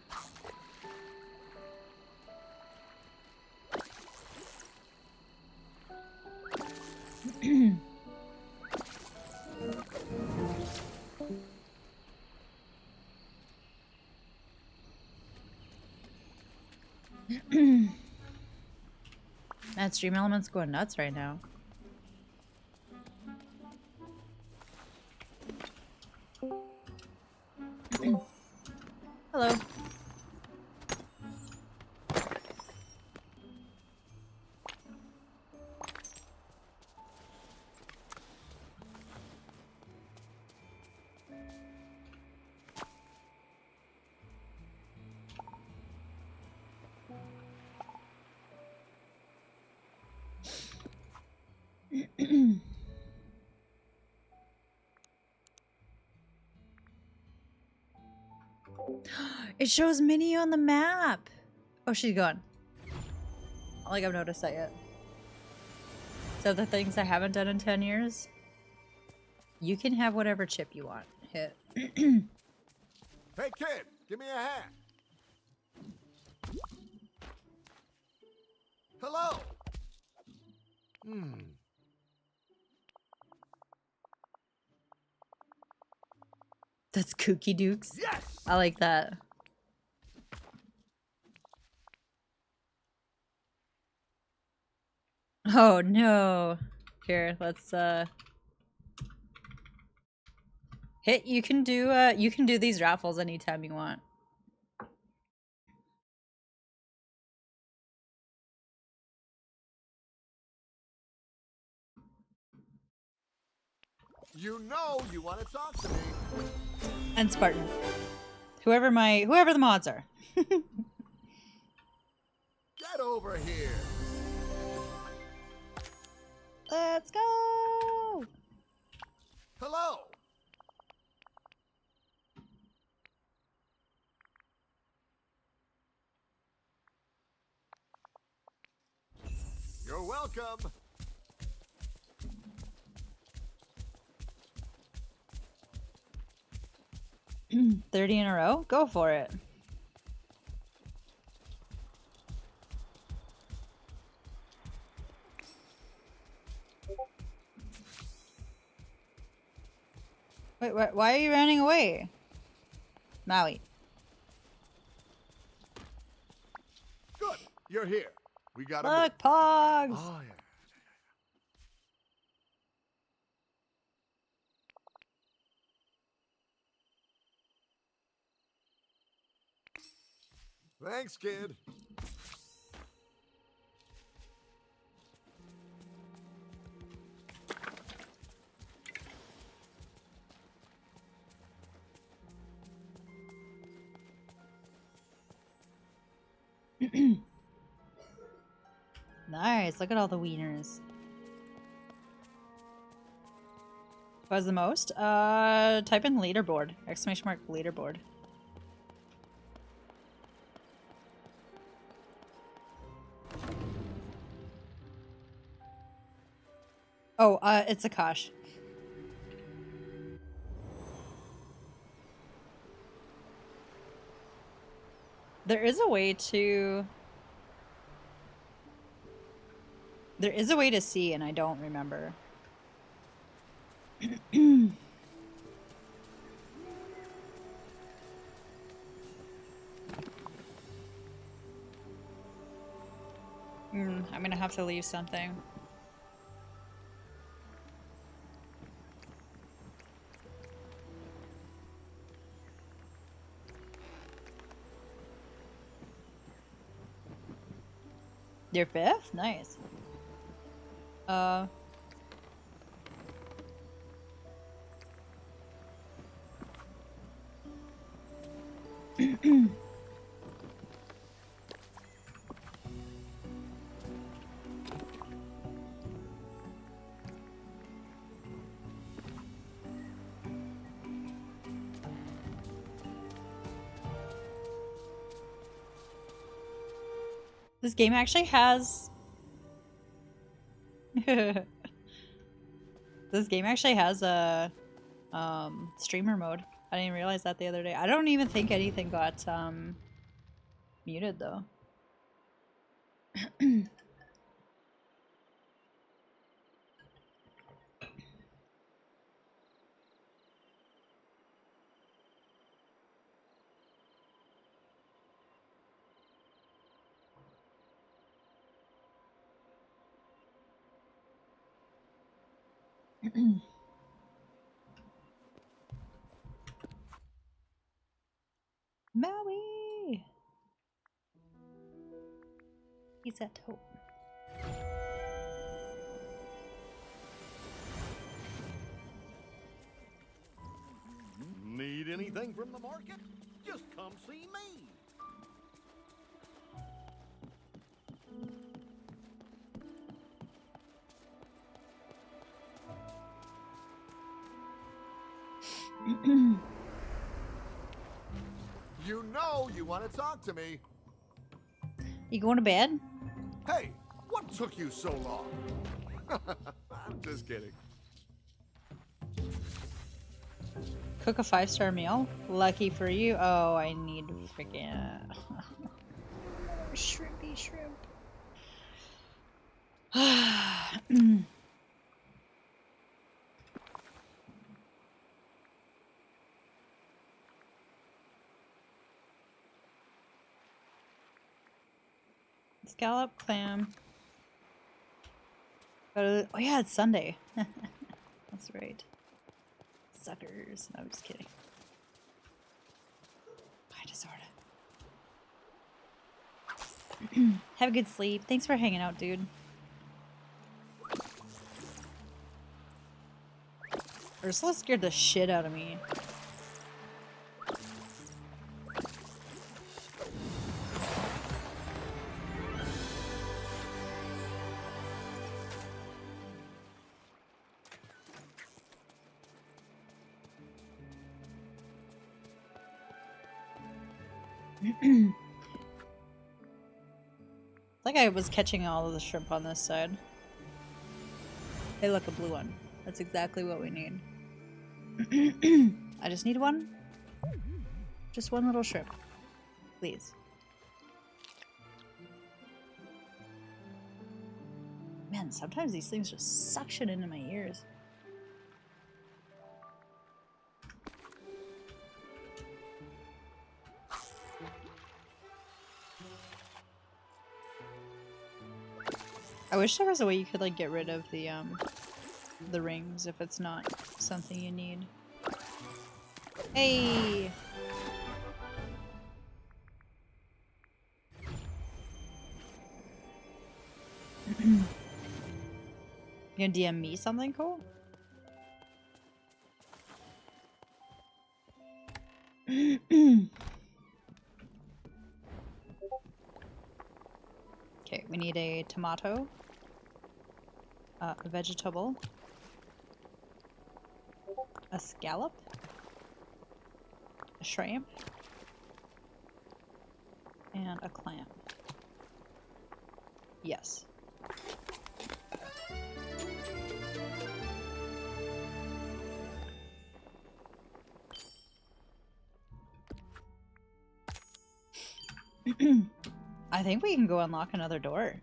Speaker 2: That Stream Element's going nuts right now. Hello. It shows Minnie on the map. Oh, she's gone. I don't think I've noticed that yet. So the things I haven't done in 10 years. You can have whatever chip you want. Hit.
Speaker 18: Hey kid, give me a hand. Hello.
Speaker 2: That's Kooky Dukes.
Speaker 18: Yes.
Speaker 2: I like that. Oh no. Here, let's hit. You can do these raffles anytime you want.
Speaker 18: You know you want to talk to me.
Speaker 2: And Spartan. Whoever the mods are.
Speaker 18: Get over here.
Speaker 2: Let's go.
Speaker 18: Hello. You're welcome.
Speaker 2: Mm, 30 in a row? Go for it. Wait, why are you running away? Maui.
Speaker 18: Good. You're here. We got to
Speaker 2: Look, Pogs!
Speaker 18: Oh, yeah. Thanks, kid.
Speaker 2: Nice, look at all the wieners. What was the most? Type in leaderboard. Exclamation mark leaderboard. Oh, it's Akash. There is a way to... There is a way to see, and I don't remember. I'm gonna have to leave something. Your fifth? Nice. This game actually has this game actually has a streamer mode. I didn't realize that the other day. I don't even think anything got muted though. Maui! He's at hope.
Speaker 18: Need anything from the market? Just come see me. You know you want to talk to me.
Speaker 2: You going to bed?
Speaker 18: Hey, what took you so long? I'm just kidding.
Speaker 2: Cook a 5-star meal? Lucky for you. Oh, I need freaking shrimpy shrimp. Scallop, clam. Oh yeah, it's Sunday. That's right. Suckers. No, I'm just kidding. Bye, disorder. Have a good sleep. Thanks for hanging out, dude. Ursula scared the shit out of me. Like I was catching all of the shrimp on this side. Hey, look, a blue one. That's exactly what we need. I just need one. Just one little shrimp. Please. Man, sometimes these things just suction into my ears. I wish there was a way you could like get rid of the rings if it's not something you need. Hey. You gonna DM me something cool? Okay, we need a tomato, a vegetable, a scallop, a shrimp, and a clam. Yes. I think we can go unlock another door.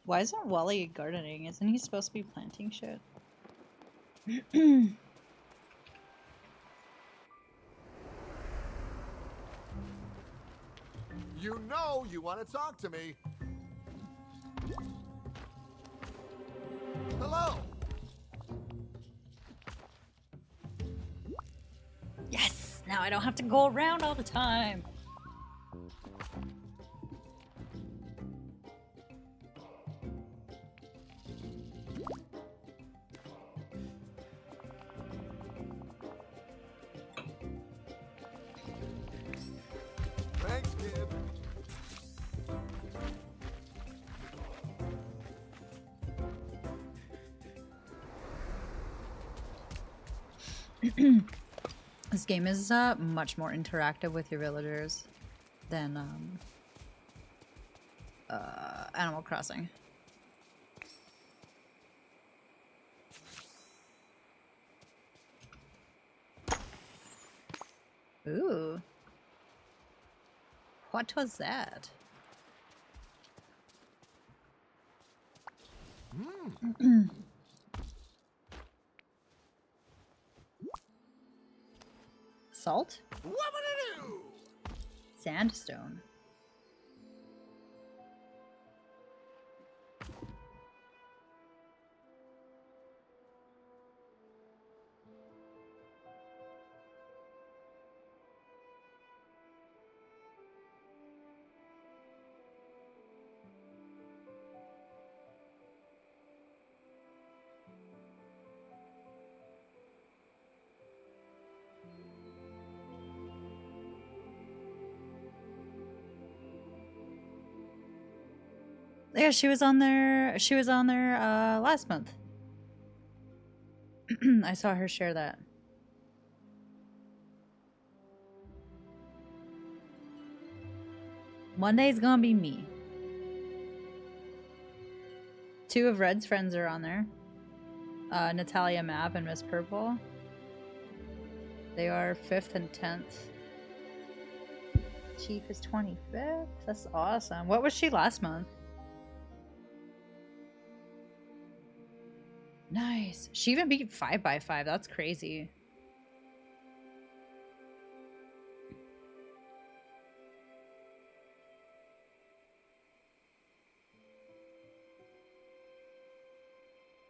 Speaker 2: Why isn't Wally gardening? Isn't he supposed to be planting shit?
Speaker 18: You know you want to talk to me. Hello.
Speaker 2: Yes! Now I don't have to go around all the time.
Speaker 18: Thanks, kid.
Speaker 2: This game is much more interactive with your villagers than Animal Crossing. Ooh. What was that? Salt?
Speaker 18: Whoop-a-doo-doo!
Speaker 2: Sandstone. Yeah, she was on there. She was on there last month. I saw her share that. Monday's gonna be me. 2 of Red's friends are on there. Natalia Map and Miss Purple. They are 5th and 10th. Chief is 25th. That's awesome. What was she last month? Nice. She even beat 5x5. That's crazy.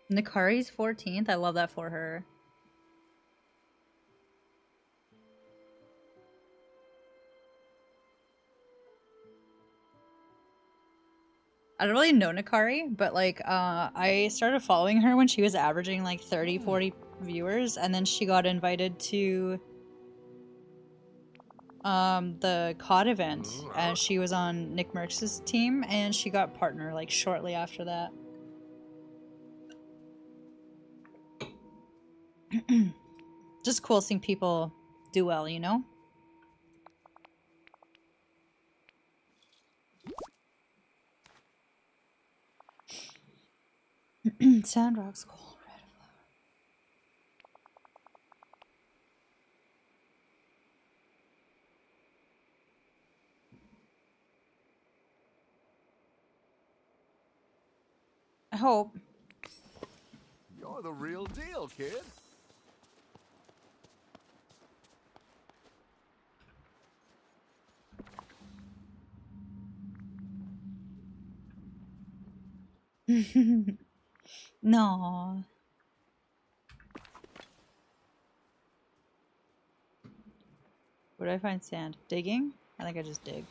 Speaker 2: Nikari's 14th. I love that for her. I don't really know Nikari, but like I started following her when she was averaging like 30-40 viewers, and then she got invited to the COD event, and she was on Nick Merckx's team, and she got partner like shortly after that. Just cool seeing people do well, you know? Sandrock's cool. Red flower. I hope.
Speaker 18: You're the real deal, kid.
Speaker 2: No. Where do I find sand? Digging? I think I just dig.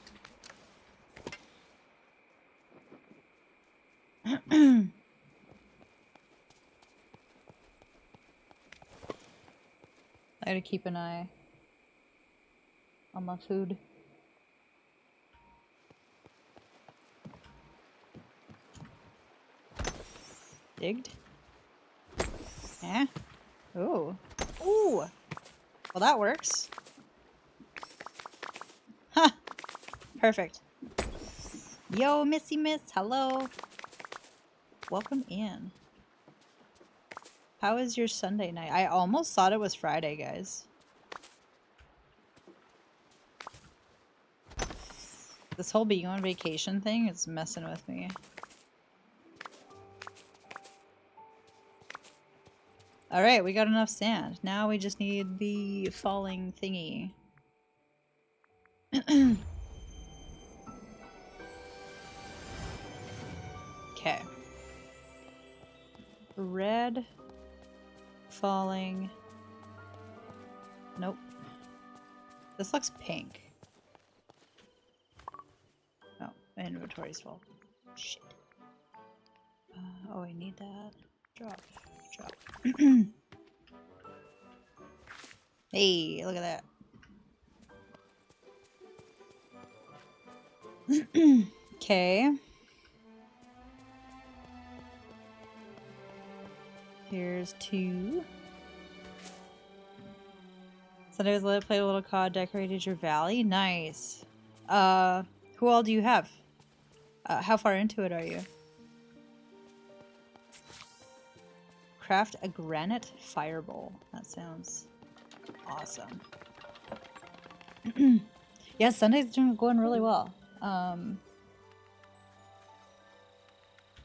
Speaker 2: I gotta keep an eye on my food. Digged? Yeah? Ooh. Ooh! Well, that works. Ha! Perfect. Yo, Missy Miss, hello. Welcome in. How is your Sunday night? I almost thought it was Friday, guys. This whole being on vacation thing is messing with me. Alright, we got enough sand. Now we just need the falling thingy. Okay. Red. Falling. Nope. This looks pink. Oh, my inventory's full. Shit. Oh, I need that. Drop. Drop. Hey, look at that. Okay. Here's 2. Sundays let play a little COD, decorated your valley. Nice. Who all do you have? How far into it are you? Craft a granite fireball. That sounds awesome. Yeah, Sunday's going really well.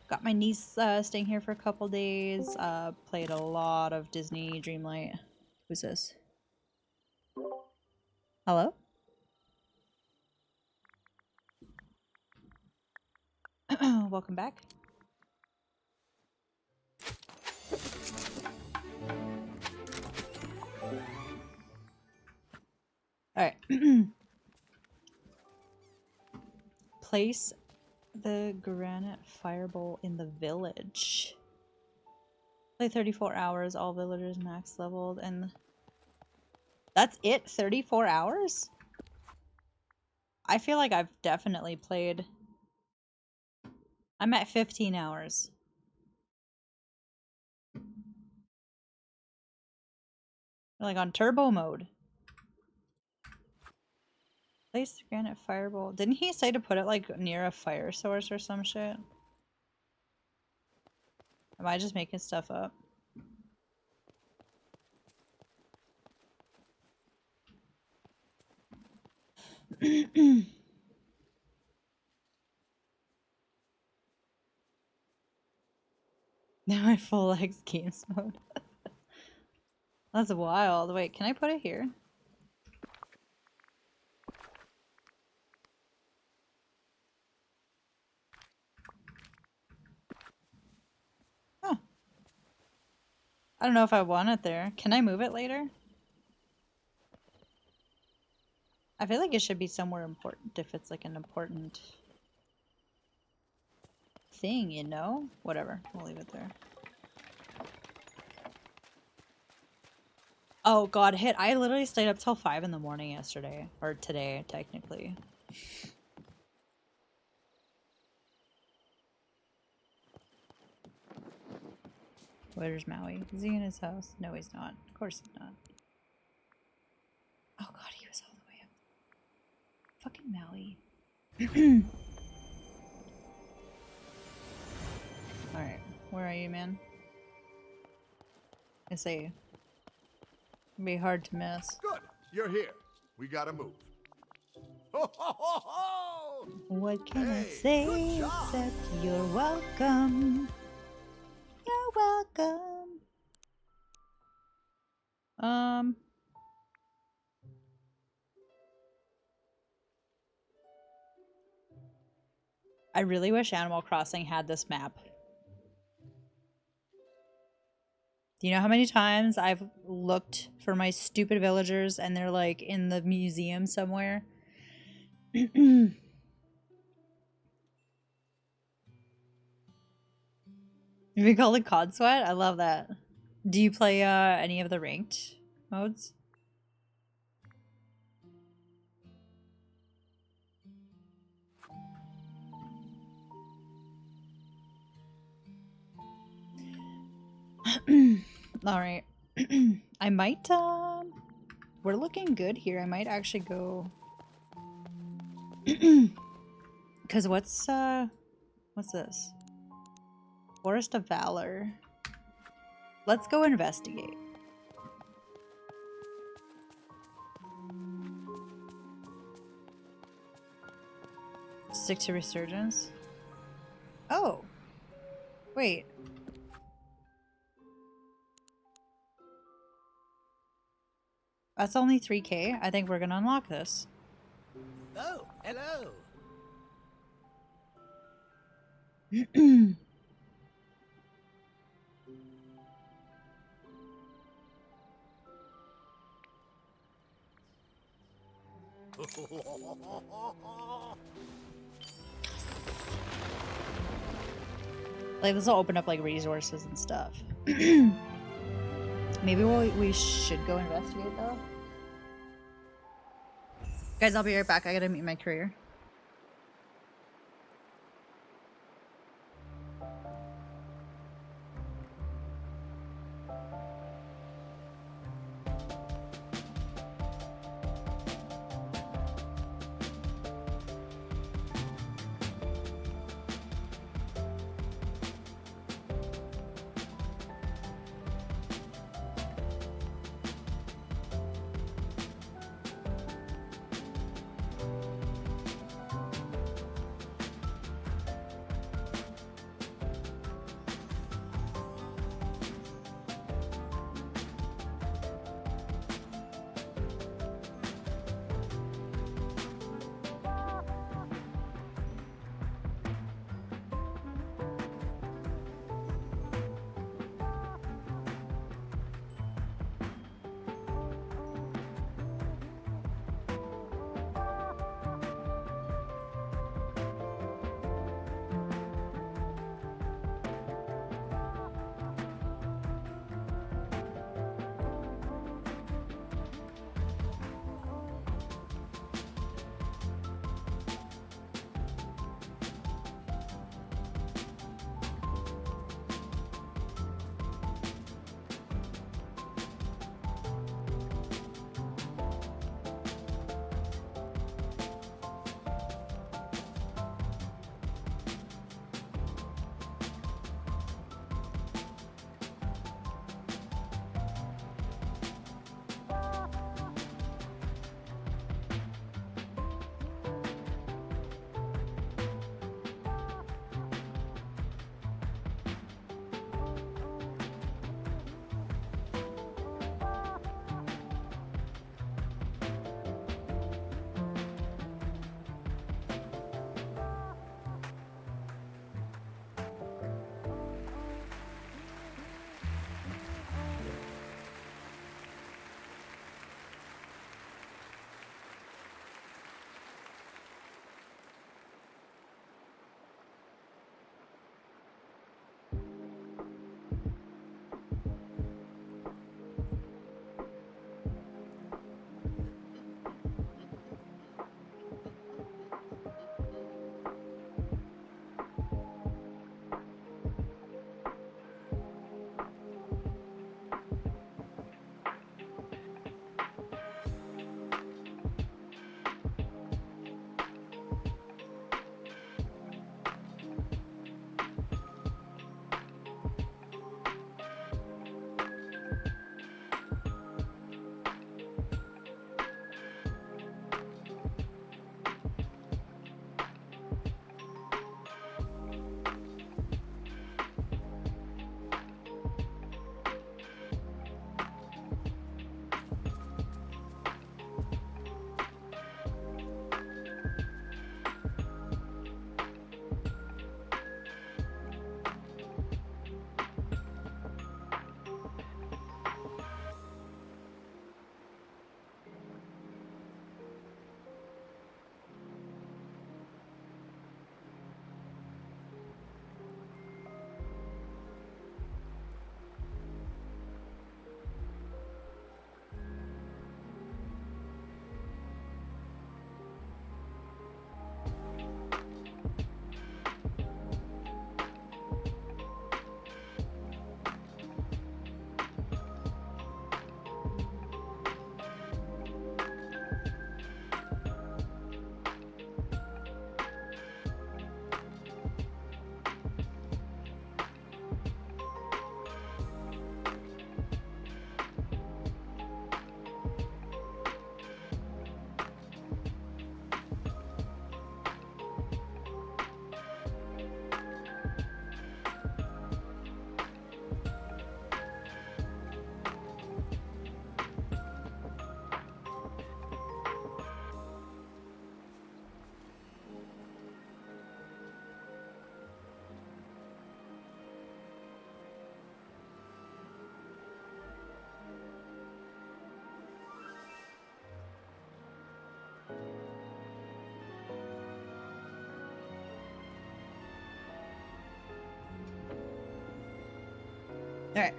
Speaker 2: Got my niece staying here for a couple days. Played a lot of Disney Dreamlight. Who's this? Hello? Welcome back. Alright. Place the granite fireball in the village. Play 34 hours, all villagers max leveled, and that's it? 34 hours? I feel like I've definitely played... I'm at 15 hours. Like on turbo mode. Place the granite fireball. Didn't he say to put it like near a fire source or some shit? Am I just making stuff up? Now I full X games mode. That's wild. Wait, can I put it here? Huh. I don't know if I want it there. Can I move it later? I feel like it should be somewhere important if it's like an important thing, you know? Whatever. We'll leave it there. Oh god, hit. I literally stayed up till 5 in the morning yesterday. Or today, technically. Where's Maui? Is he in his house? No, he's not. Of course he's not. Oh god, he was all the way up. Fucking Maui. Alright, where are you, man? I see you. It'd be hard to miss.
Speaker 18: Good, you're here. We gotta move. Ho, ho, ho, ho!
Speaker 2: What can I
Speaker 18: Hey,
Speaker 2: say
Speaker 18: good job.
Speaker 2: except you're welcome? You're welcome. I really wish Animal Crossing had this map. Do you know how many times I've looked for my stupid villagers and they're like in the museum somewhere? You we call it COD Sweat? I love that. Do you play any of the ranked modes? All right. I might we're looking good here. I might actually go cuz what's this? Forest of Valor. Let's go investigate. Stick to Resurgence. Oh. Wait. That's only 3K. I think we're gonna unlock this.
Speaker 15: Oh, hello.
Speaker 2: Like, this will open up, like, resources and stuff. Maybe we should go investigate, though. Guys, I'll be right back. I gotta meet my courier. Alright.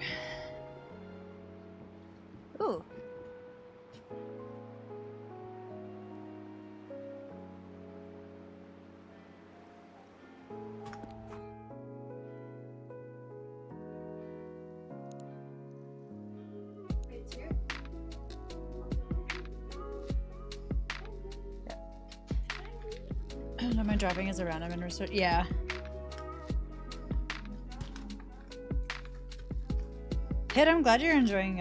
Speaker 2: Ooh. Am I dropping as a random in research? Yeah. Hit, I'm glad you're enjoying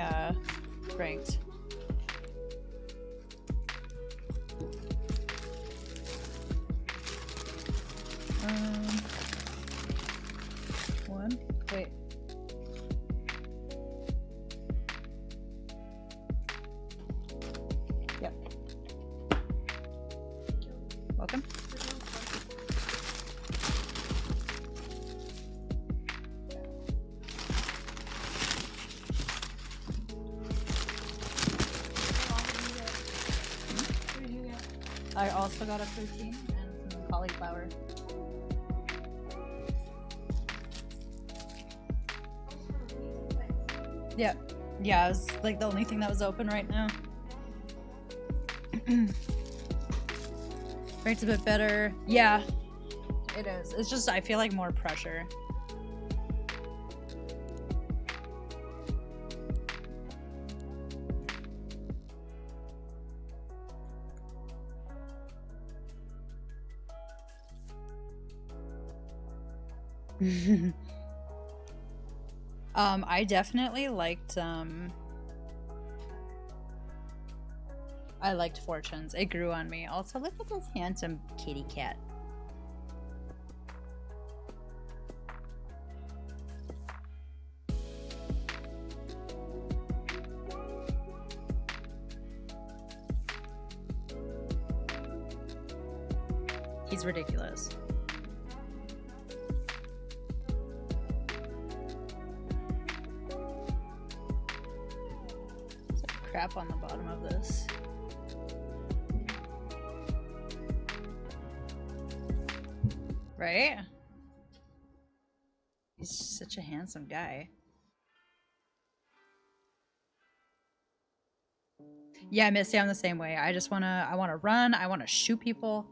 Speaker 2: ranked. One. Wait. Yep. Welcome. I also got a protein and some cauliflower. Yeah. Yeah, it's like the only thing that was open right now. Rate's a bit better. Yeah, it is. It's just, I feel like more pressure. I definitely liked I liked Fortunes. It grew on me. Also, look at this handsome kitty cat. He's ridiculous. Crap on the bottom of this. Right? He's such a handsome guy. Yeah, Missy, I'm the same way. I wanna run, I wanna shoot people.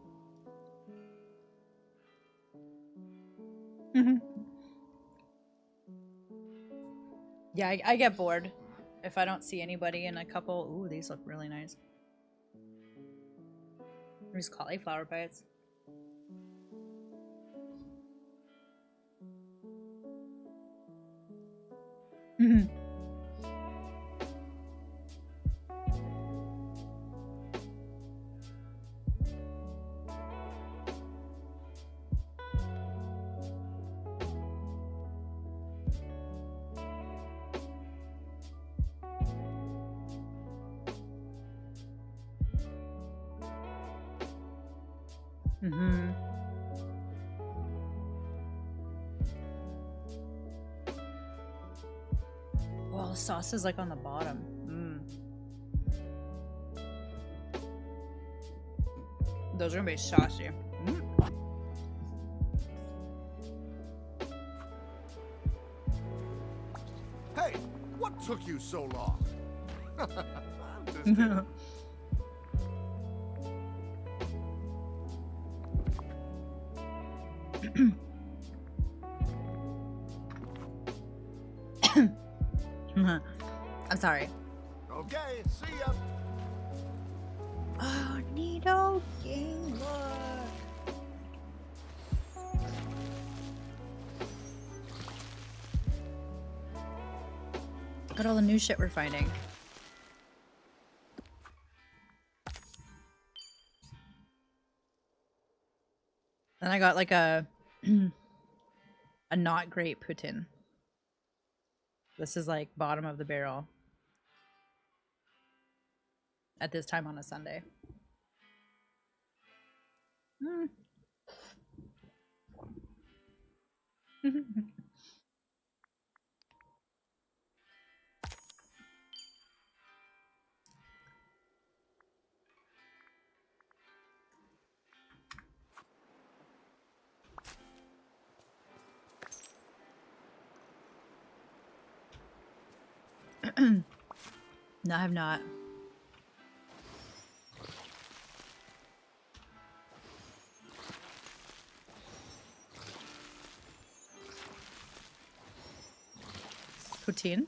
Speaker 2: Yeah, I get bored if I don't see anybody in a couple. Ooh, these look really nice. These cauliflower bites. Well, the sauce is like on the bottom. Those are gonna be saucy.
Speaker 18: Hey, what took you so long? I'm just kidding.
Speaker 2: I'm sorry.
Speaker 18: Okay, see ya.
Speaker 2: Oh, Neato Gamer. Look at all the new shit we're finding. Then I got like a a not great Putin. This is like bottom of the barrel at this time on a Sunday. No, I have not. Poutine?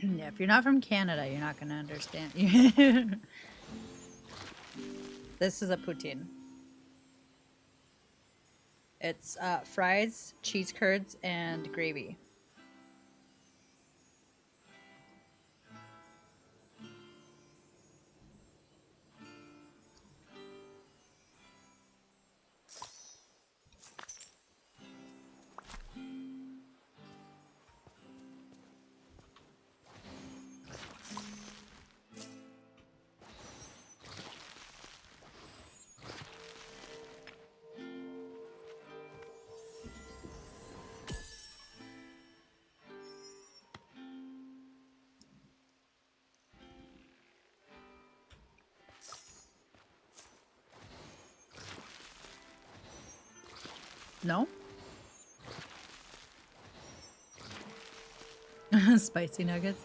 Speaker 2: Yeah, if you're not from Canada, you're not gonna understand. This is a poutine. It's fries, cheese curds, and gravy. No? Spicy nuggets.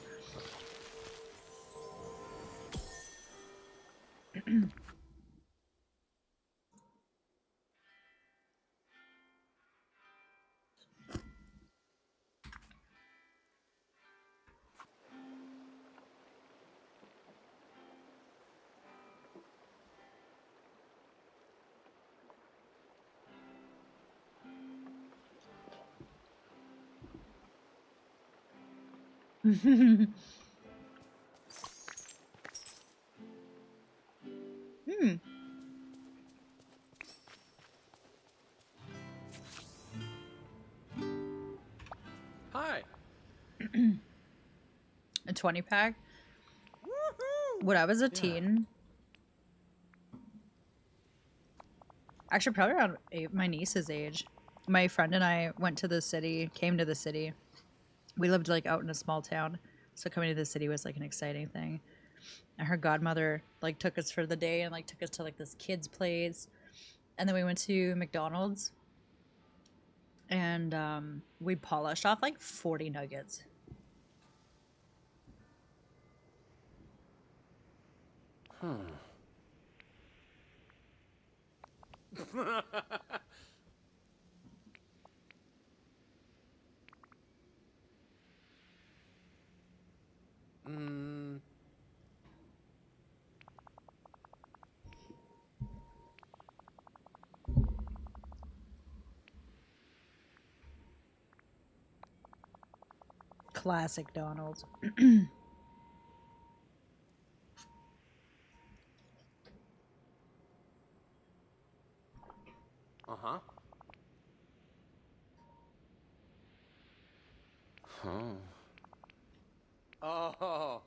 Speaker 2: Hmm.
Speaker 15: Hi.
Speaker 2: A 20 pack. When I was a teen, actually probably around my niece's age, my friend and I went to the city, came to the city. We lived like out in a small town, so coming to the city was like an exciting thing. And her godmother like took us for the day and like took us to like this kid's place, and then we went to McDonald's, and we polished off like 40 nuggets.
Speaker 15: Mm.
Speaker 2: Classic Donald's.
Speaker 15: Uh-huh. Huh. Oh.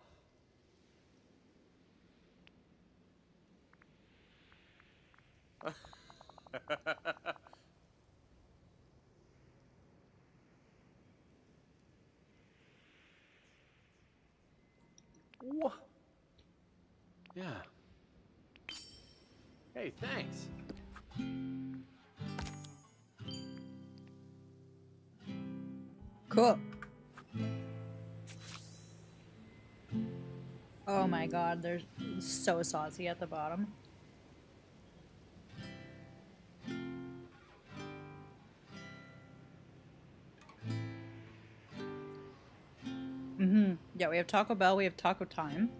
Speaker 15: What? Yeah. Hey, thanks.
Speaker 2: Cool. Oh my god, they're so saucy at the bottom. Yeah, we have Taco Bell, we have Taco Time.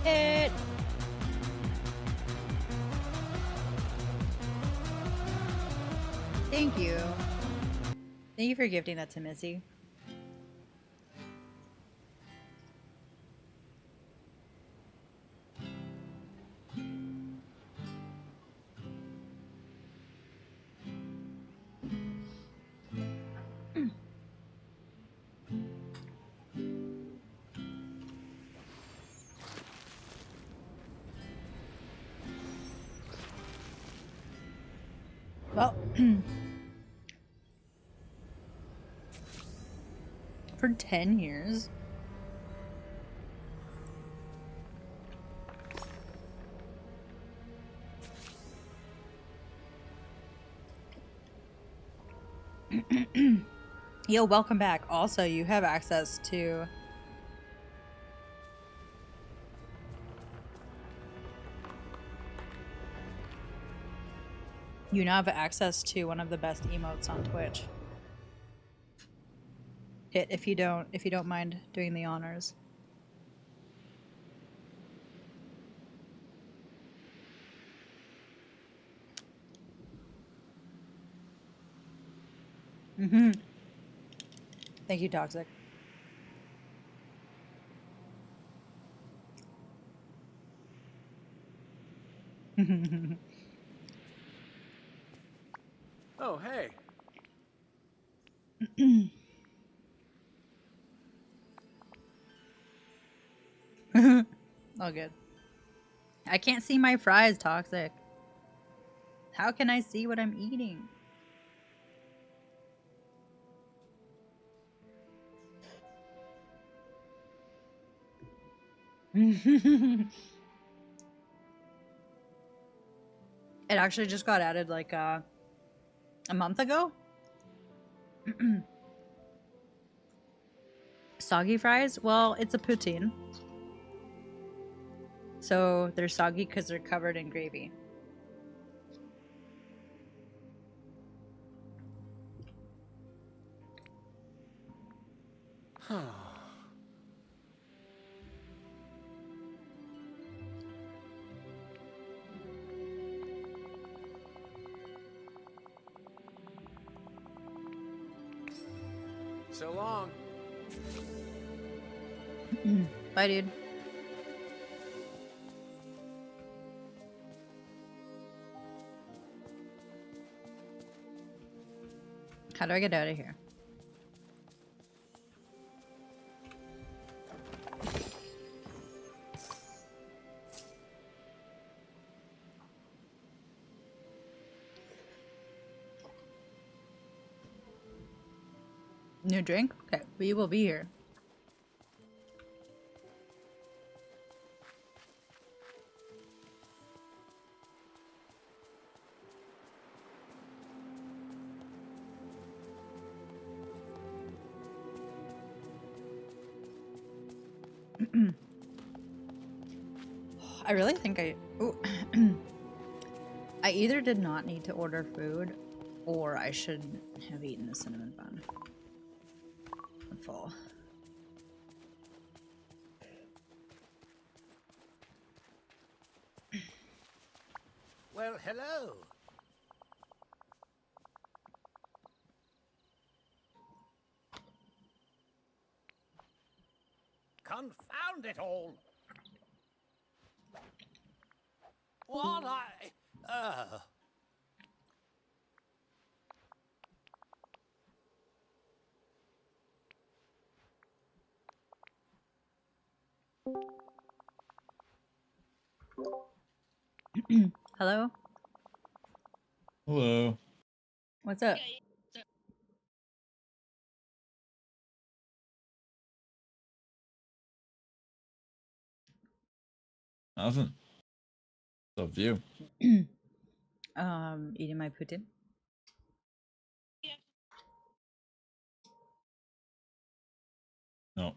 Speaker 2: It. Thank you. Thank you for gifting that to Missy. Well, for 10 years. Yo, welcome back. Also, you have access to you now have access to one of the best emotes on Twitch. Hit if you don't mind doing the honors. Mm-hmm. Thank you, Toxic.
Speaker 15: Oh, hey.
Speaker 2: All good. I can't see my fries, Toxic. How can I see what I'm eating? It actually just got added like a month ago. Soggy fries? Well, it's a poutine. So they're soggy because they're covered in gravy.
Speaker 15: So long.
Speaker 2: Bye, dude. How do I get out of here? New drink? Okay, we will be here. I really think I I either did not need to order food or I should have eaten the cinnamon bun. I'm full.
Speaker 15: Well, hello. Confound it all. What
Speaker 2: Hello?
Speaker 6: Hello.
Speaker 2: What's up?
Speaker 6: Nothing. What's up with you?
Speaker 2: Eating my poutine.
Speaker 6: No.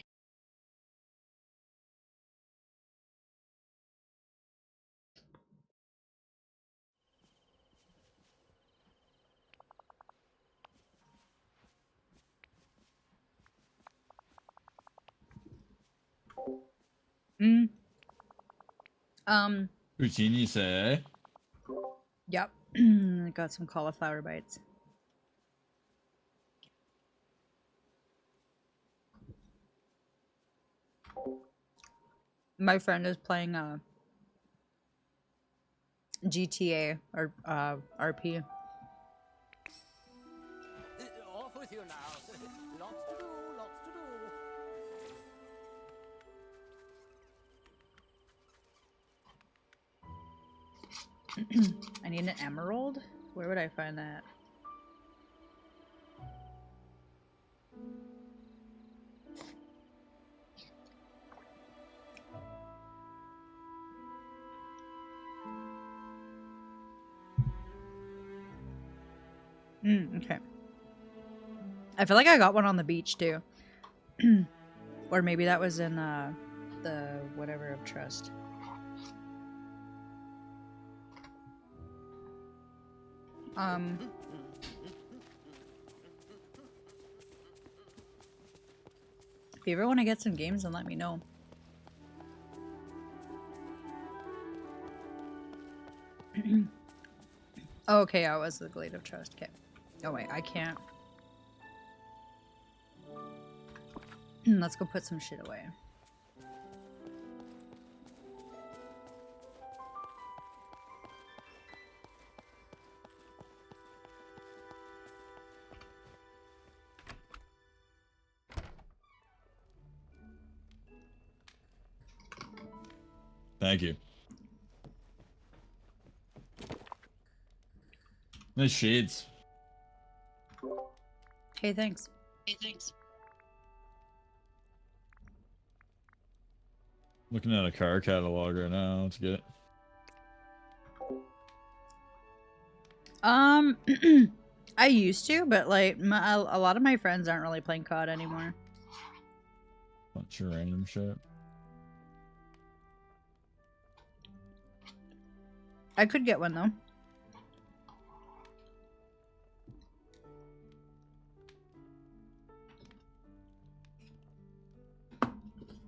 Speaker 6: Poutine, you say?
Speaker 2: Yep. Got some cauliflower bites. My friend is playing GTA or RP.
Speaker 15: Off with you now. Lots to do, lots to do.
Speaker 2: I need an emerald. Where would I find that? Okay. I feel like I got one on the beach too. Or maybe that was in the whatever of trust. If you ever want to get some games, then let me know. Oh, okay, I was the Glade of Trust. Okay. Oh wait, I can't. Let's go put some shit away.
Speaker 6: Thank you. Nice shades.
Speaker 2: Hey, thanks.
Speaker 6: Hey, thanks. Looking at a car catalog right now. Let's get it.
Speaker 2: I used to, but like a lot of my friends aren't really playing COD anymore.
Speaker 6: Bunch of random shit.
Speaker 2: I could get one though.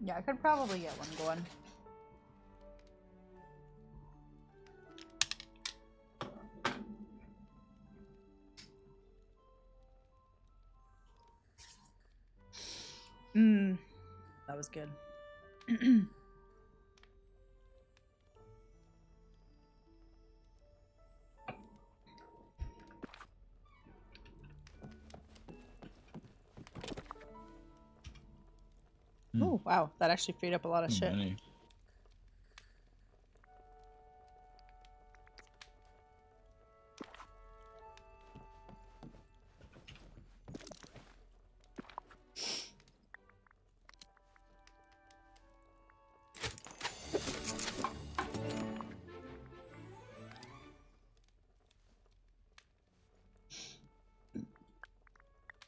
Speaker 2: Yeah, I could probably get one going. That was good. Oh, wow. That actually freed up a lot of shit.
Speaker 6: Many.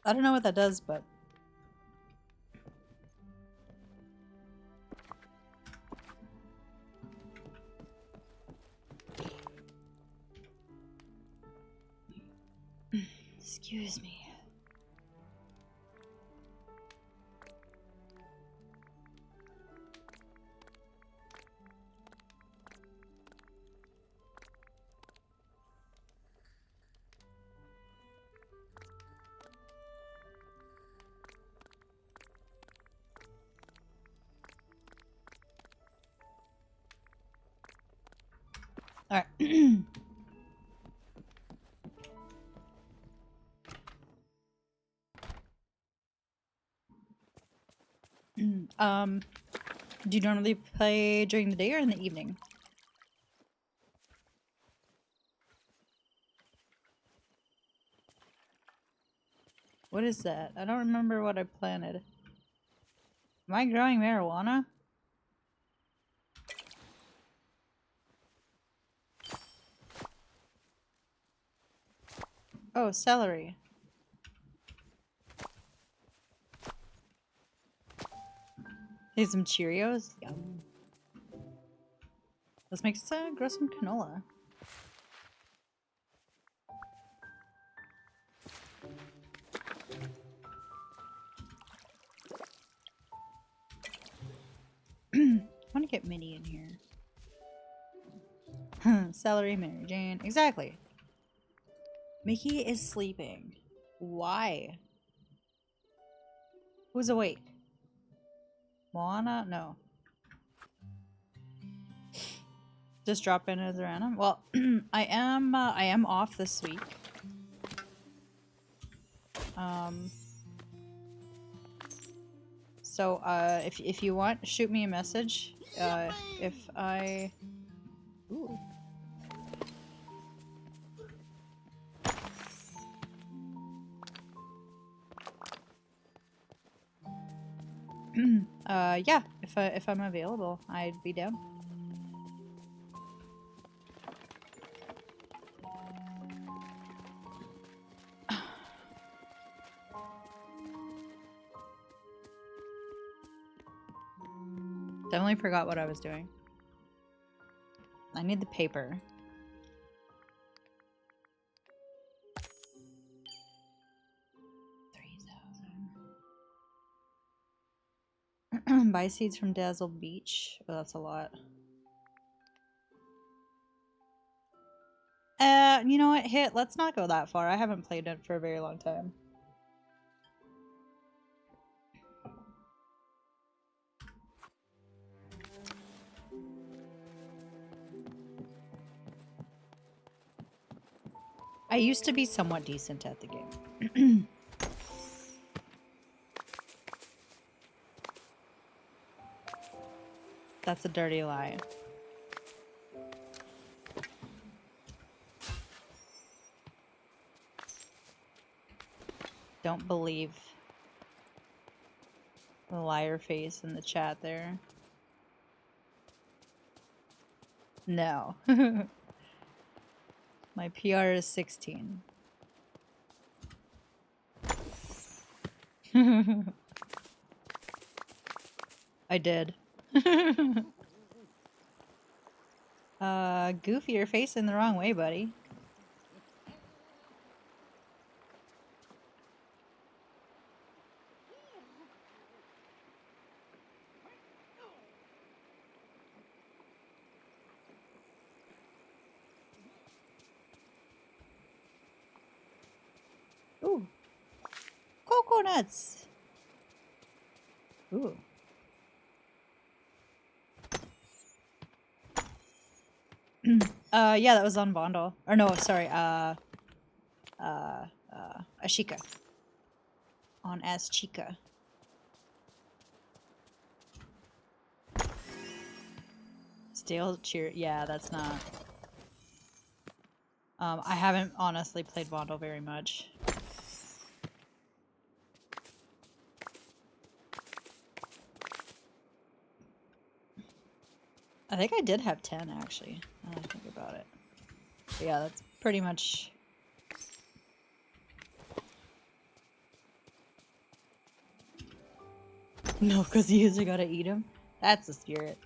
Speaker 2: I don't know what that does, but... Excuse me. All right. Do you normally play during the day or in the evening? What is that? I don't remember what I planted. Am I growing marijuana? Oh, celery. Need some Cheerios? Yum. Let's grow some canola. I want to get Minnie in here. Celery, Mary Jane. Exactly. Mickey is sleeping. Why? Who's awake? Moana? No. Just drop in as random. Well, I am off this week. So if you want, shoot me a message. If I... Ooh. Yeah, if I'm available, I'd be down. Definitely forgot what I was doing. I need the paper. Buy seeds from Dazzle Beach. Oh, that's a lot. You know what? Hit. Let's not go that far. I haven't played it for a very long time. I used to be somewhat decent at the game. That's a dirty lie. Don't believe the liar face in the chat there. No. My PR is 16. I did. Goofy, you're facing the wrong way, buddy. Ooh. Coconuts! Ooh. Yeah, that was on Vondel. Or no, sorry, Ashika. On As Chica. Stale cheer. Yeah, that's not. I haven't honestly played Vondel very much. I think I did have 10 actually, now that I think about it. But yeah, that's pretty much. No, because you usually gotta eat them. That's the spirit.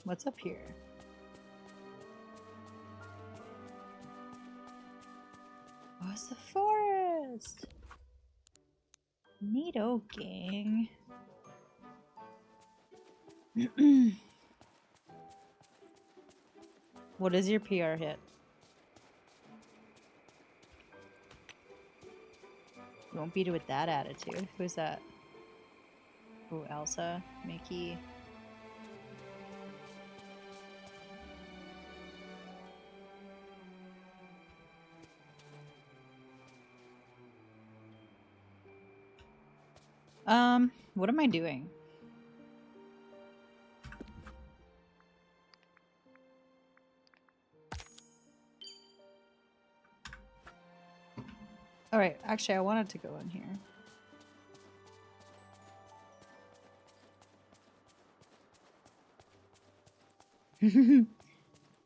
Speaker 2: What's up here? Oh, it's the forest! Neato, gang. What is your PR hit? You won't beat it with that attitude. Who's that? Oh, Elsa, Mickey. What am I doing? Alright, actually I wanted to go in here.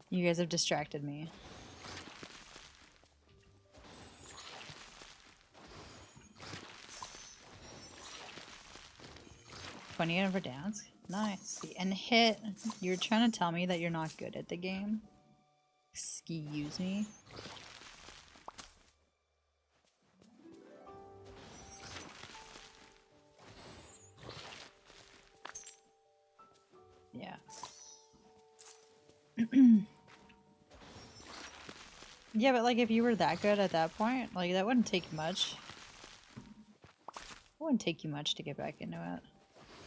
Speaker 2: You guys have distracted me. For dance. Nice. And hit. You're trying to tell me that you're not good at the game? Excuse me. Yeah. Yeah, but like if you were that good at that point, like that wouldn't take much. It wouldn't take you much to get back into it.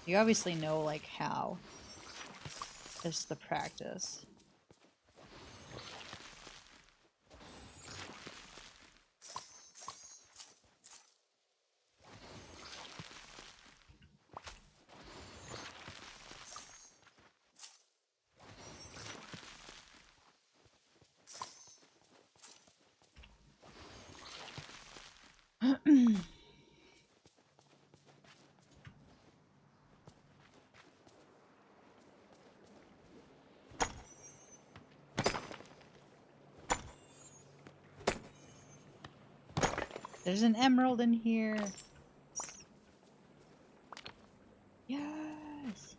Speaker 2: You obviously know like how. Just the practice. There's an emerald in here. Yes.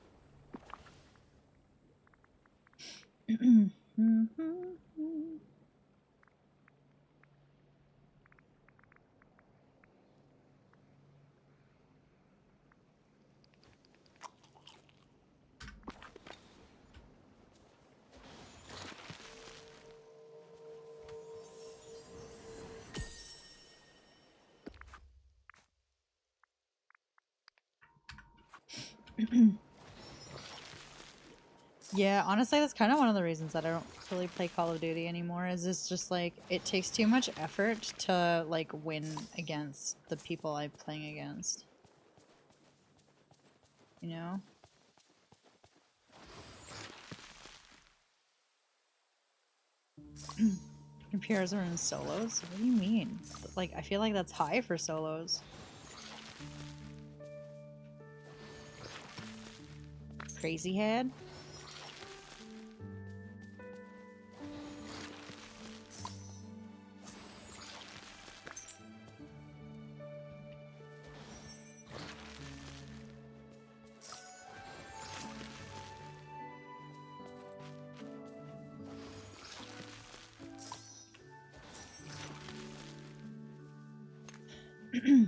Speaker 2: Yeah, honestly, that's kind of one of the reasons that I don't really play Call of Duty anymore. Is it's just like it takes too much effort to like win against the people I'm playing against. You know? Compares are in solos? What do you mean? Like, I feel like that's high for solos. Crazy head?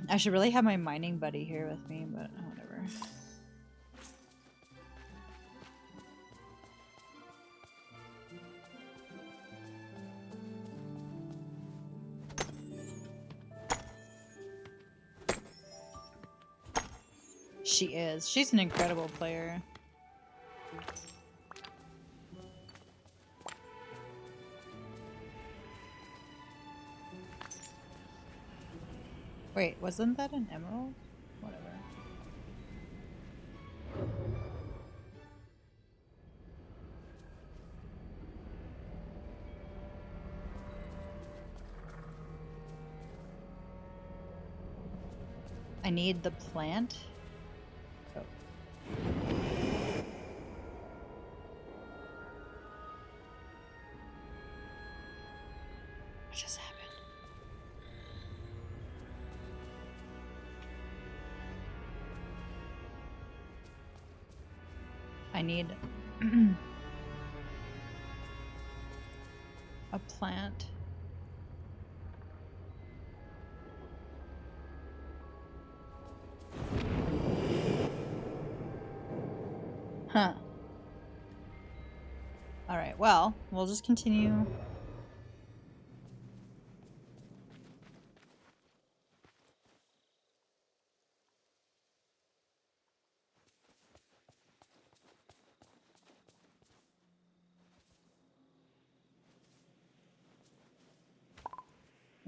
Speaker 2: I should really have my mining buddy here with me, but whatever. She is. She's an incredible player. Wait, wasn't that an emerald? Whatever. I need the plant. Oh. What just happened? I need a plant. Huh. Alright, well, we'll just continue.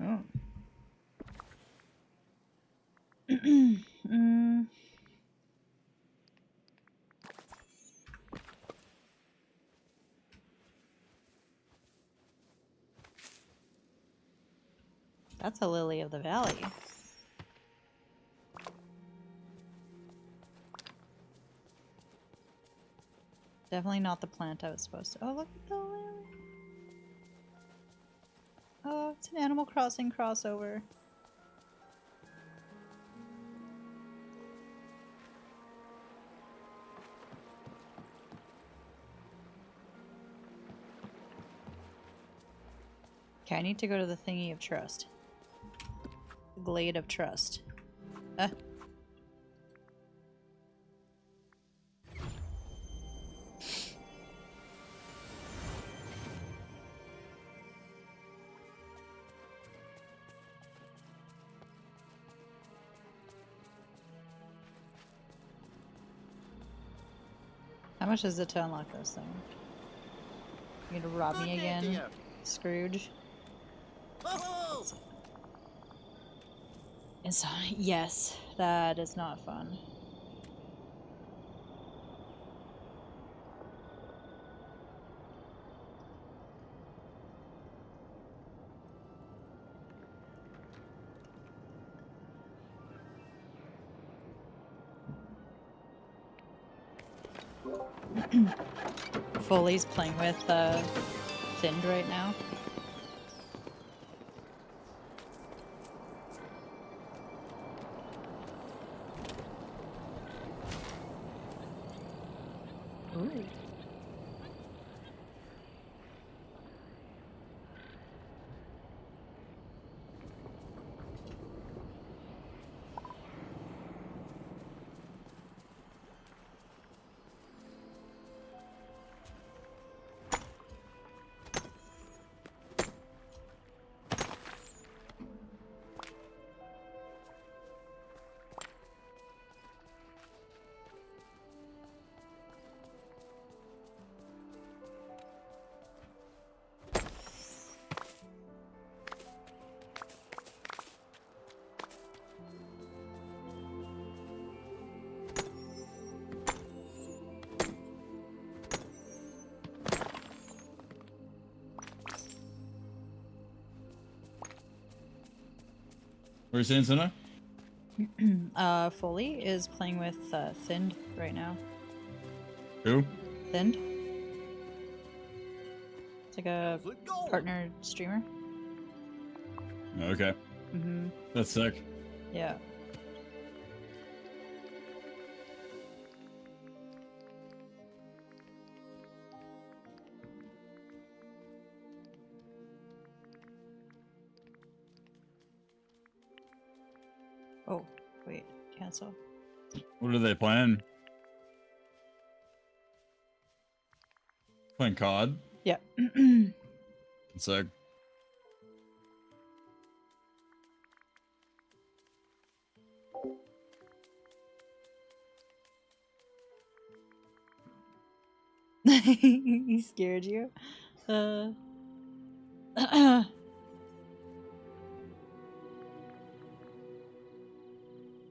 Speaker 2: Oh. mm. That's a lily of the valley. Definitely not the plant I was supposed to. Oh, look at the lily. Oh, it's an Animal Crossing crossover. Okay, I need to go to the thingy of trust. The Glade of Trust. How much is it to unlock this thing? You gonna rob me again, Scrooge? It's, yes, that is not fun. Foley's playing with Thind right now. Ooh.
Speaker 6: What are you saying, Senna?
Speaker 2: Foley is playing with Thind right now.
Speaker 6: Who?
Speaker 2: Thind. It's like a partner streamer.
Speaker 6: Okay.
Speaker 2: Mm-hmm.
Speaker 6: That's sick.
Speaker 2: Yeah. Oh, wait. Cancel.
Speaker 6: What are they playing? Playing COD?
Speaker 2: Yeah.
Speaker 6: It's sick.
Speaker 2: He scared you?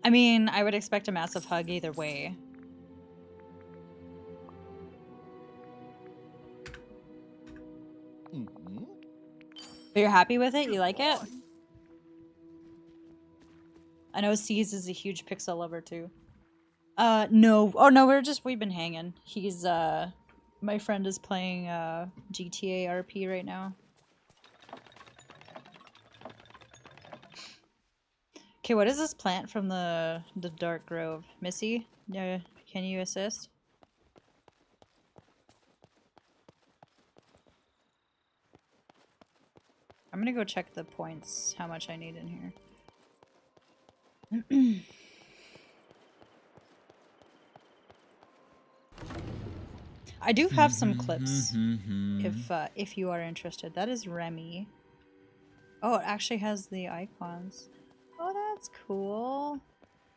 Speaker 2: I mean, I would expect a massive hug either way. But you're happy with it? You like it? I know C's is a huge Pixel lover too. No. Oh no, we've been hanging. He's my friend is playing GTA RP right now. Okay, what is this plant from the Dark Grove? Missy? Can you assist? I'm gonna go check the points, how much I need in here. I do have some clips if you are interested. That is Remy. Oh, it actually has the icons. Oh, that's cool.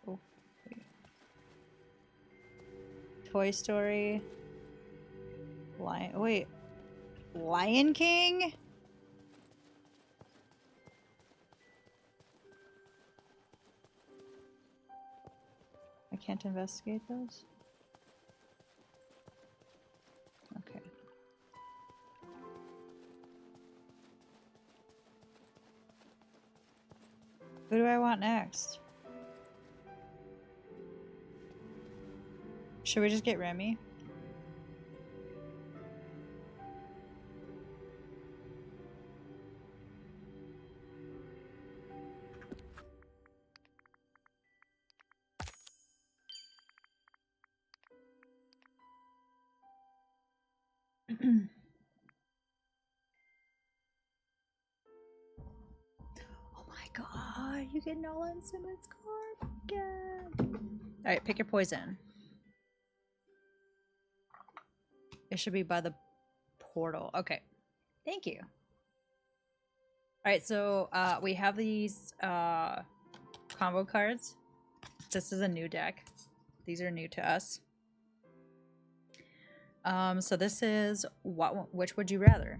Speaker 2: Oh, wait. Toy Story. Lion King? I can't investigate those? Okay. Who do I want next? Should we just get Remy? Oh my god, you get Nolan Simmons card again. Alright, pick your poison. It should be by the portal. Okay. Thank you. Alright, so we have these combo cards. This is a new deck. These are new to us. So this is which would you rather?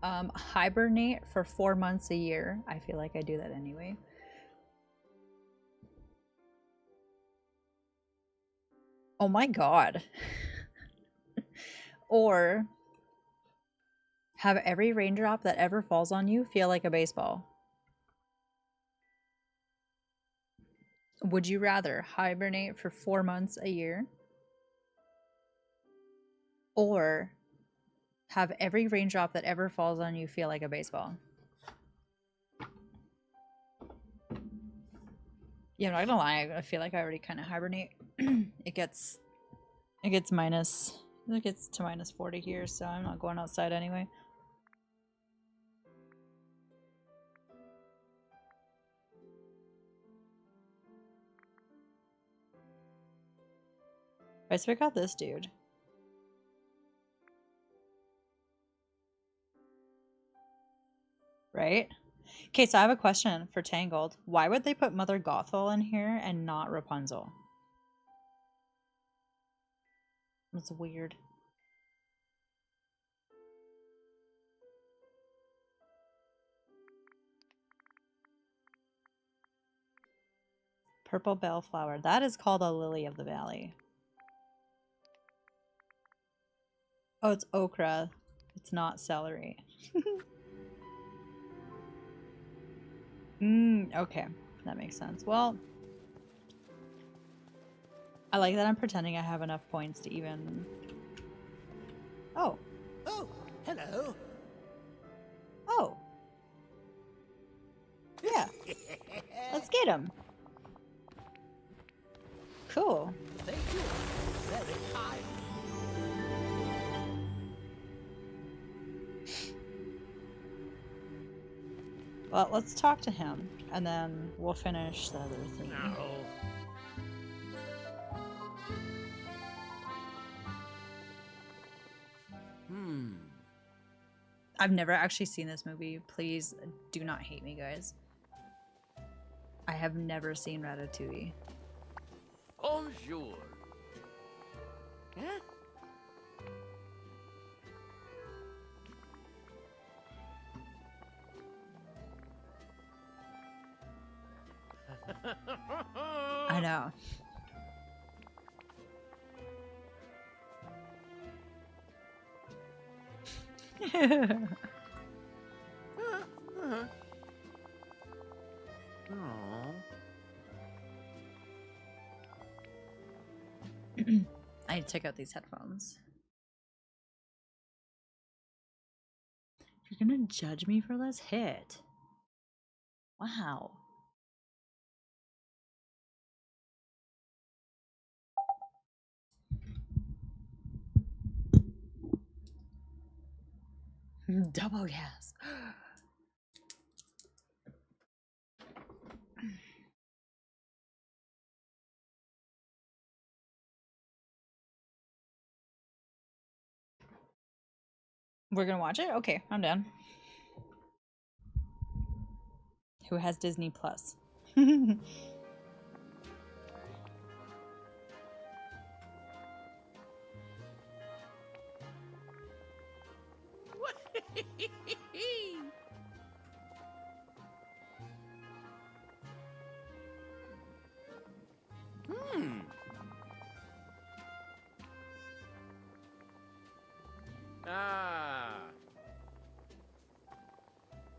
Speaker 2: Hibernate for 4 months a year. I feel like I do that anyway. Oh my god. Or have every raindrop that ever falls on you feel like a baseball. Would you rather hibernate for 4 months a year? or have every raindrop that ever falls on you feel like a baseball. Yeah, I'm not gonna lie, I feel like I already kind of hibernate. It gets to -40 here, so I'm not going outside anyway. I so we got this dude. Right? Okay, so I have a question for Tangled. Why would they put Mother Gothel in here and not Rapunzel? That's weird. Purple bellflower. That is called a lily of the valley. Oh, it's okra. It's not celery. Okay. That makes sense. Well, I like that I'm pretending I have enough points to even... Oh.
Speaker 15: Oh, hello.
Speaker 2: Oh. Yeah. Let's get him. Cool.
Speaker 15: Thank you. Very kind.
Speaker 2: Well, let's talk to him, and then we'll finish the other thing. I've never actually seen this movie. Please do not hate me, guys. I have never seen Ratatouille.
Speaker 15: Bonjour. Huh?
Speaker 2: I know. I need to check out these headphones. You're gonna judge me for this hit? Wow. Double gas. We're gonna watch it? Okay, I'm done. Who has Disney Plus?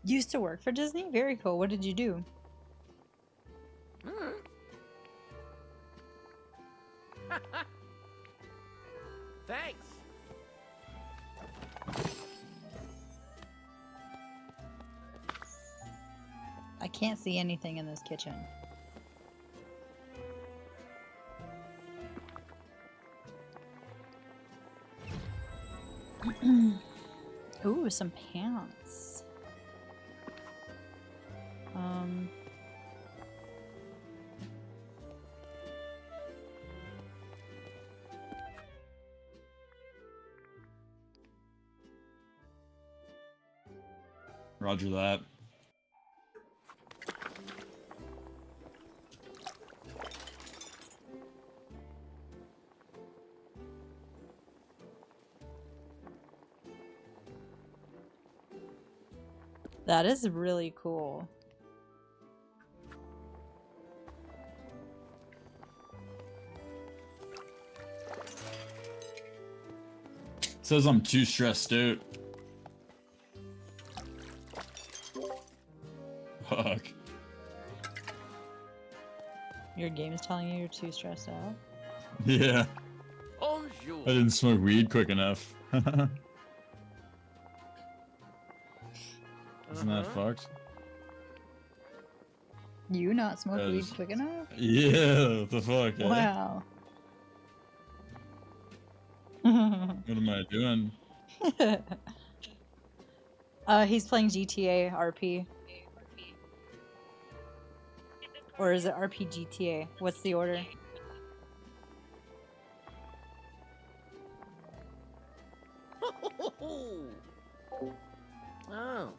Speaker 2: Used to work for Disney? Very cool. What did you do?
Speaker 15: Thanks.
Speaker 2: I can't see anything in this kitchen. Ooh, some pants.
Speaker 6: Roger that.
Speaker 2: That is really cool.
Speaker 6: Says I'm too stressed out. Fuck.
Speaker 2: Your game is telling you you're too stressed out?
Speaker 6: Yeah.
Speaker 15: Bonjour.
Speaker 6: I didn't smoke weed quick enough. Isn't that fucked?
Speaker 2: You not smoke
Speaker 6: That
Speaker 2: weed
Speaker 6: is-
Speaker 2: quick enough?
Speaker 6: Yeah, what the fuck, eh?
Speaker 2: Wow.
Speaker 6: What am I doing?
Speaker 2: He's playing GTA RP. Or is it RP GTA? What's the order?
Speaker 15: Oh.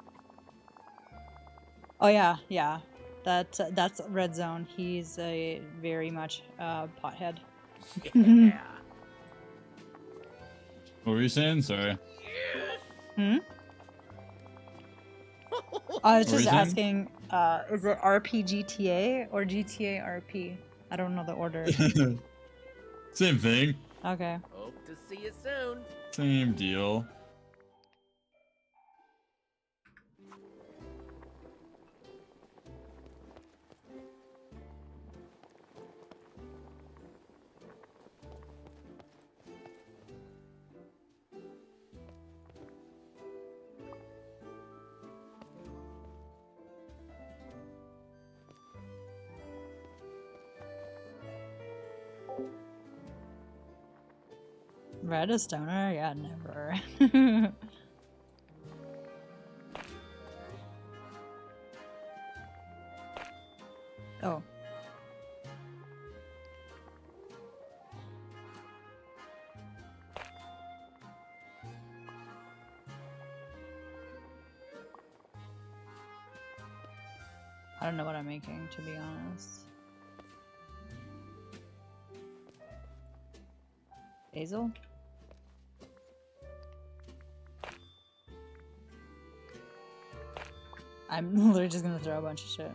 Speaker 2: Oh yeah, yeah. That's Red Zone. He's a very much pothead.
Speaker 15: Yeah.
Speaker 6: What were you saying? Sorry.
Speaker 2: Hmm? I was
Speaker 6: What were
Speaker 2: just
Speaker 6: you saying?
Speaker 2: asking, is it RP GTA or GTA RP? I don't know the order.
Speaker 6: Same thing.
Speaker 2: Okay.
Speaker 15: Hope to see you soon.
Speaker 6: Same deal.
Speaker 2: Red a stoner? Yeah, never. Oh. I don't know what I'm making, to be honest. Basil? I'm literally just gonna throw a bunch of shit.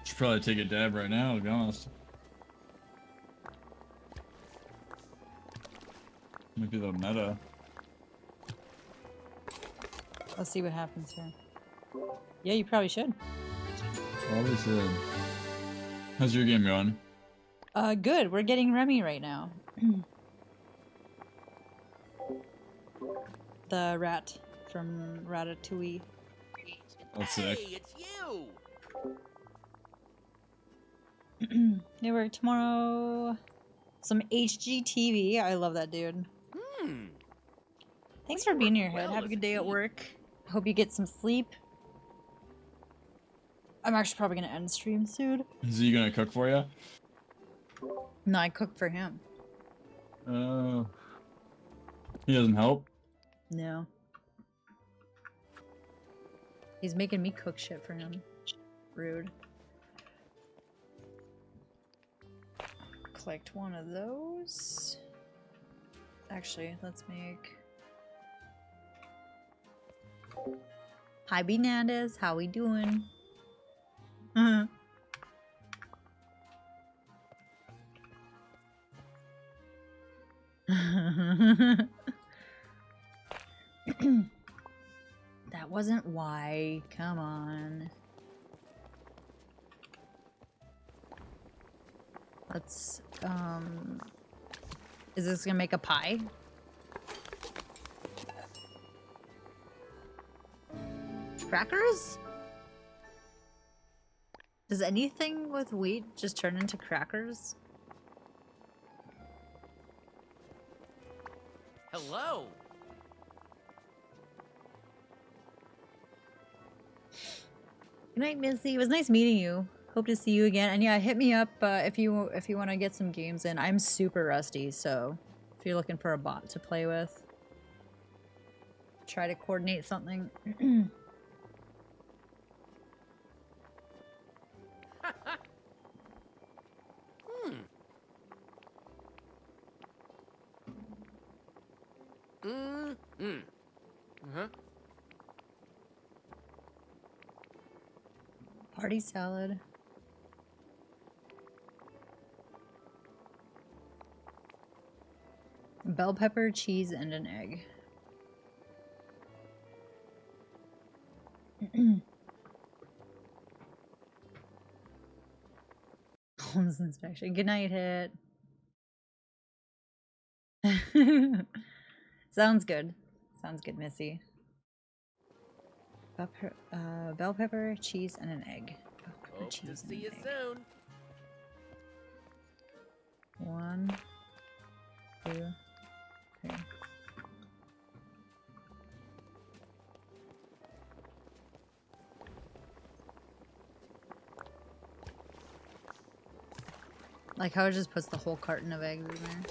Speaker 6: Should probably take a dab right now, to be honest. Might be the meta.
Speaker 2: Let's see what happens here. Yeah, you probably should.
Speaker 6: Probably should. How's your game going?
Speaker 2: Good. We're getting Remy right now. The rat from Ratatouille.
Speaker 6: That's sick.
Speaker 15: It's you.
Speaker 2: New work tomorrow. Some HGTV. I love that dude. Thanks for being here, Head. Have a good day at work. Hope you get some sleep. I'm actually probably gonna end stream soon.
Speaker 6: Is he gonna cook for you?
Speaker 2: No, I cook for him.
Speaker 6: He doesn't help?
Speaker 2: No. He's making me cook shit for him. Rude. Collect one of those. Actually, let's make... Hi, Benandez. How we doing? That wasn't why. Come on. Let's, is this gonna make a pie? Crackers? Does anything with wheat just turn into crackers?
Speaker 15: Hello.
Speaker 2: Good night, Missy. It was nice meeting you. Hope to see you again. And yeah, hit me up if you want to get some games in. I'm super rusty, so if you're looking for a bot to play with, try to coordinate something. Party salad. Bell pepper, cheese, and an egg. Homes inspection. Good night, Hit. Sounds good. Sounds good, Missy. Bell pepper, cheese, and an egg. Bell pepper,
Speaker 15: Hope to
Speaker 2: cheese, and
Speaker 15: see
Speaker 2: an
Speaker 15: you
Speaker 2: egg.
Speaker 15: soon.
Speaker 2: 1, 2, 3. Like how it just puts the whole carton of eggs in there.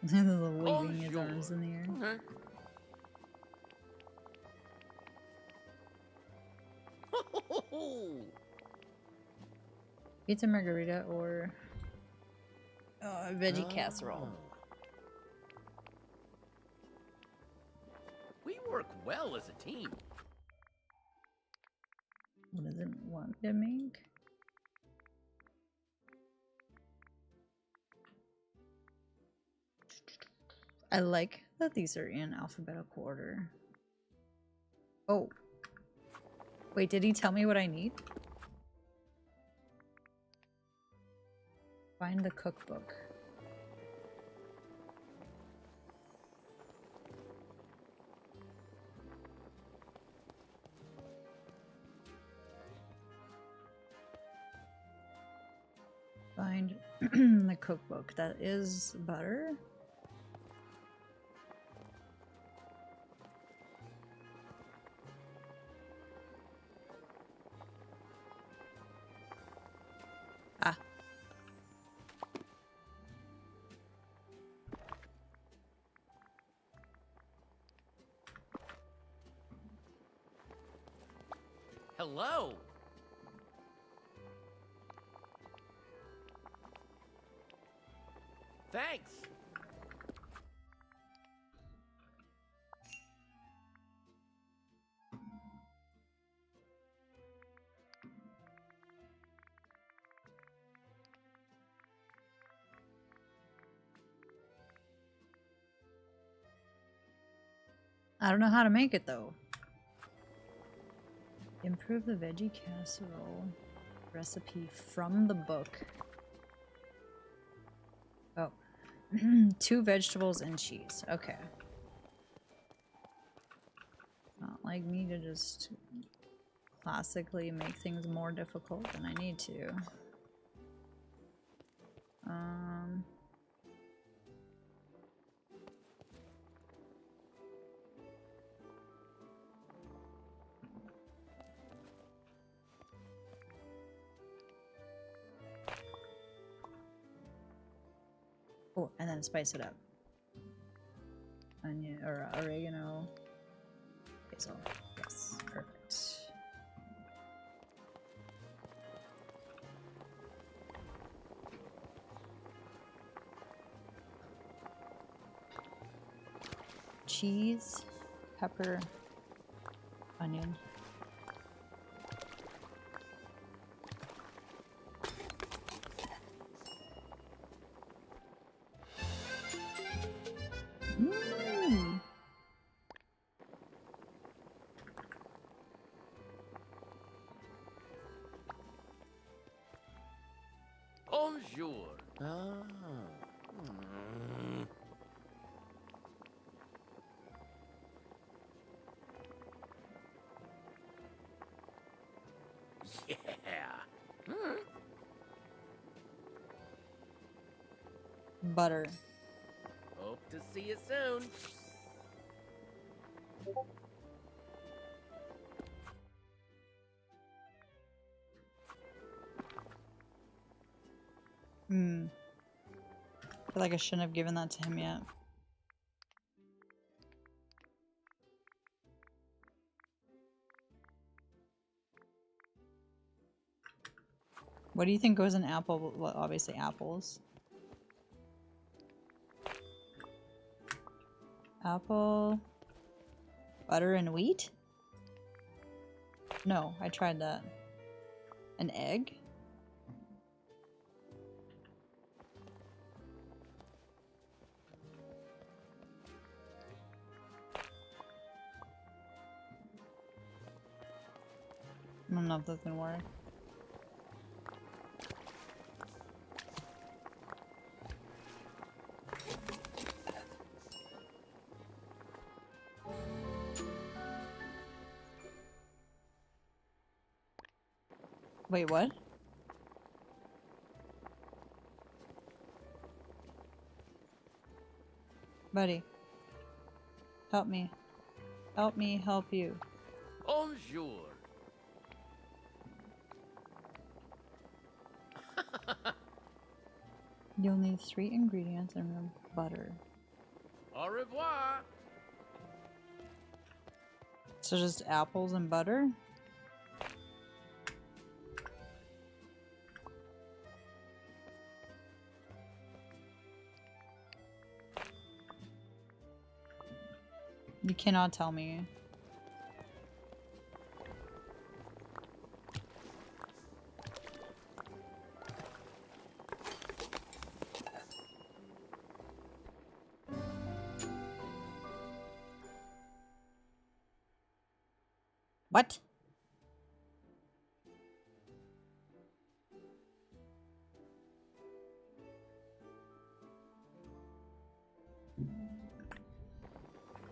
Speaker 2: Waving his arms in the air.
Speaker 15: Okay.
Speaker 2: Pizza margarita or veggie casserole.
Speaker 15: We work well as a team.
Speaker 2: What does it want to make? I like that these are in alphabetical order. Oh. Wait, did he tell me what I need? Find the cookbook. Find the cookbook. That is butter. Ah.
Speaker 15: Hello. Thanks.
Speaker 2: I don't know how to make it though. Improve the veggie casserole recipe from the book. Oh. 2 vegetables and cheese. Okay. Not like me to just classically make things more difficult than I need to. Oh, and then spice it up. Onion or oregano. Basil. Yes, perfect. Cheese, pepper, onion. Mm.
Speaker 15: Bonjour. Ah. Mm. Yeah. Hmm.
Speaker 2: Butter.
Speaker 15: Hope to see you soon.
Speaker 2: Hmm. I feel like I shouldn't have given that to him yet. What do you think goes in apple? Well, obviously apples. Apple, butter, and wheat? No, I tried that. An egg? I don't know if that's gonna work. Wait, what? Buddy. Help me. Help me help you.
Speaker 15: Bonjour.
Speaker 2: You'll need 3 ingredients and butter.
Speaker 15: Au revoir.
Speaker 2: So just apples and butter? You cannot tell me. What?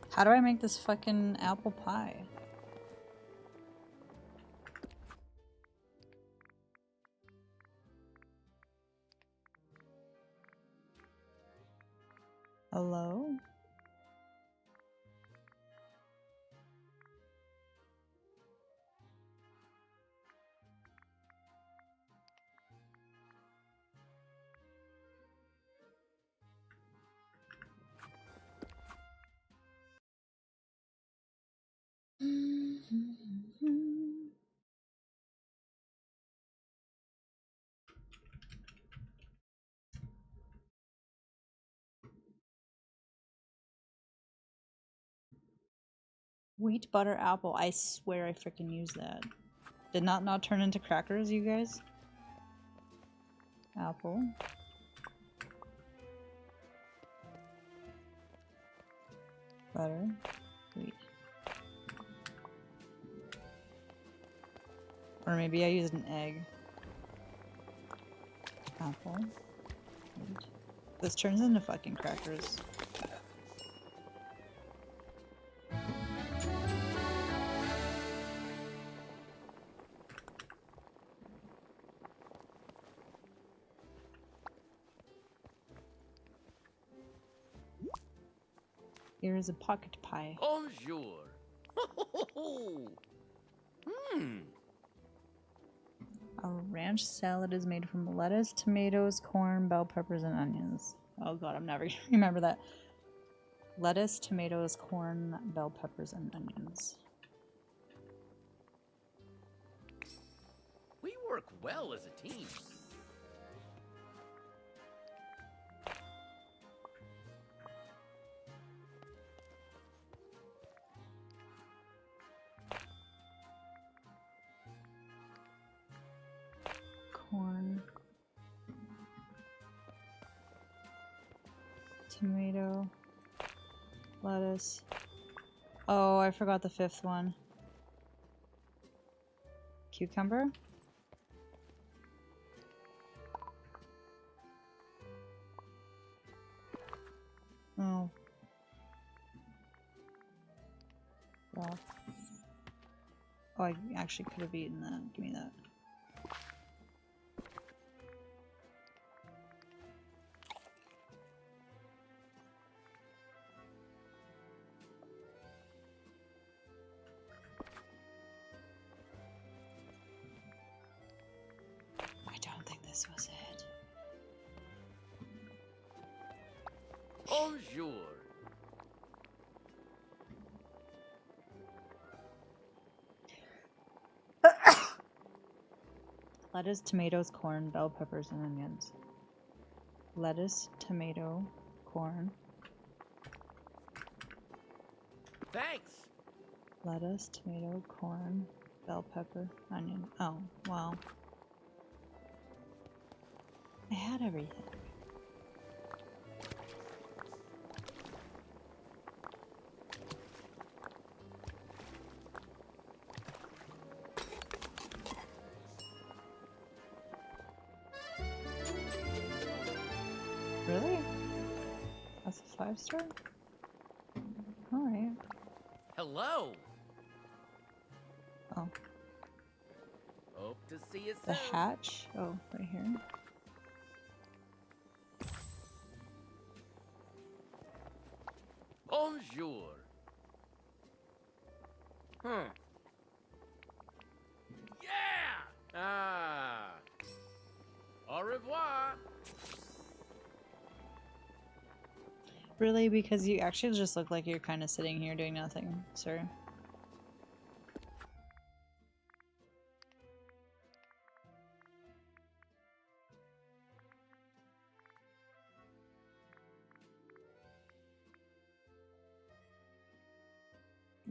Speaker 2: How do I make this fucking apple pie? Hello? Wheat butter apple. I swear I freaking used that. Did not turn into crackers, you guys? Apple. Butter. Wheat. Or maybe I used an egg. Apple. Wheat. This turns into fucking crackers. Here is a pocket pie.
Speaker 15: Bonjour.
Speaker 2: A ranch salad is made from lettuce, tomatoes, corn, bell peppers, and onions. Oh god, I'm never gonna remember that. Lettuce, tomatoes, corn, bell peppers, and onions.
Speaker 15: We work well as a team.
Speaker 2: Corn. Tomato. Lettuce. Oh, I forgot the 5th one. Cucumber? Oh. Well. Oh, I actually could have eaten that. Give me that. I don't think this was it.
Speaker 15: Bonjour.
Speaker 2: Lettuce, tomatoes, corn, bell peppers, and onions. Lettuce, tomato, corn.
Speaker 15: Thanks.
Speaker 2: Lettuce, tomato, corn, bell pepper, onion. Oh, wow. I had everything. 5-star? Alright.
Speaker 15: Hello.
Speaker 2: Oh.
Speaker 15: Hope to see you
Speaker 2: The
Speaker 15: soon.
Speaker 2: hatch? Oh, right here.
Speaker 15: Bonjour. Yeah. Ah. Au revoir.
Speaker 2: Really? Because you actually just look like you're kind of sitting here doing nothing, sir.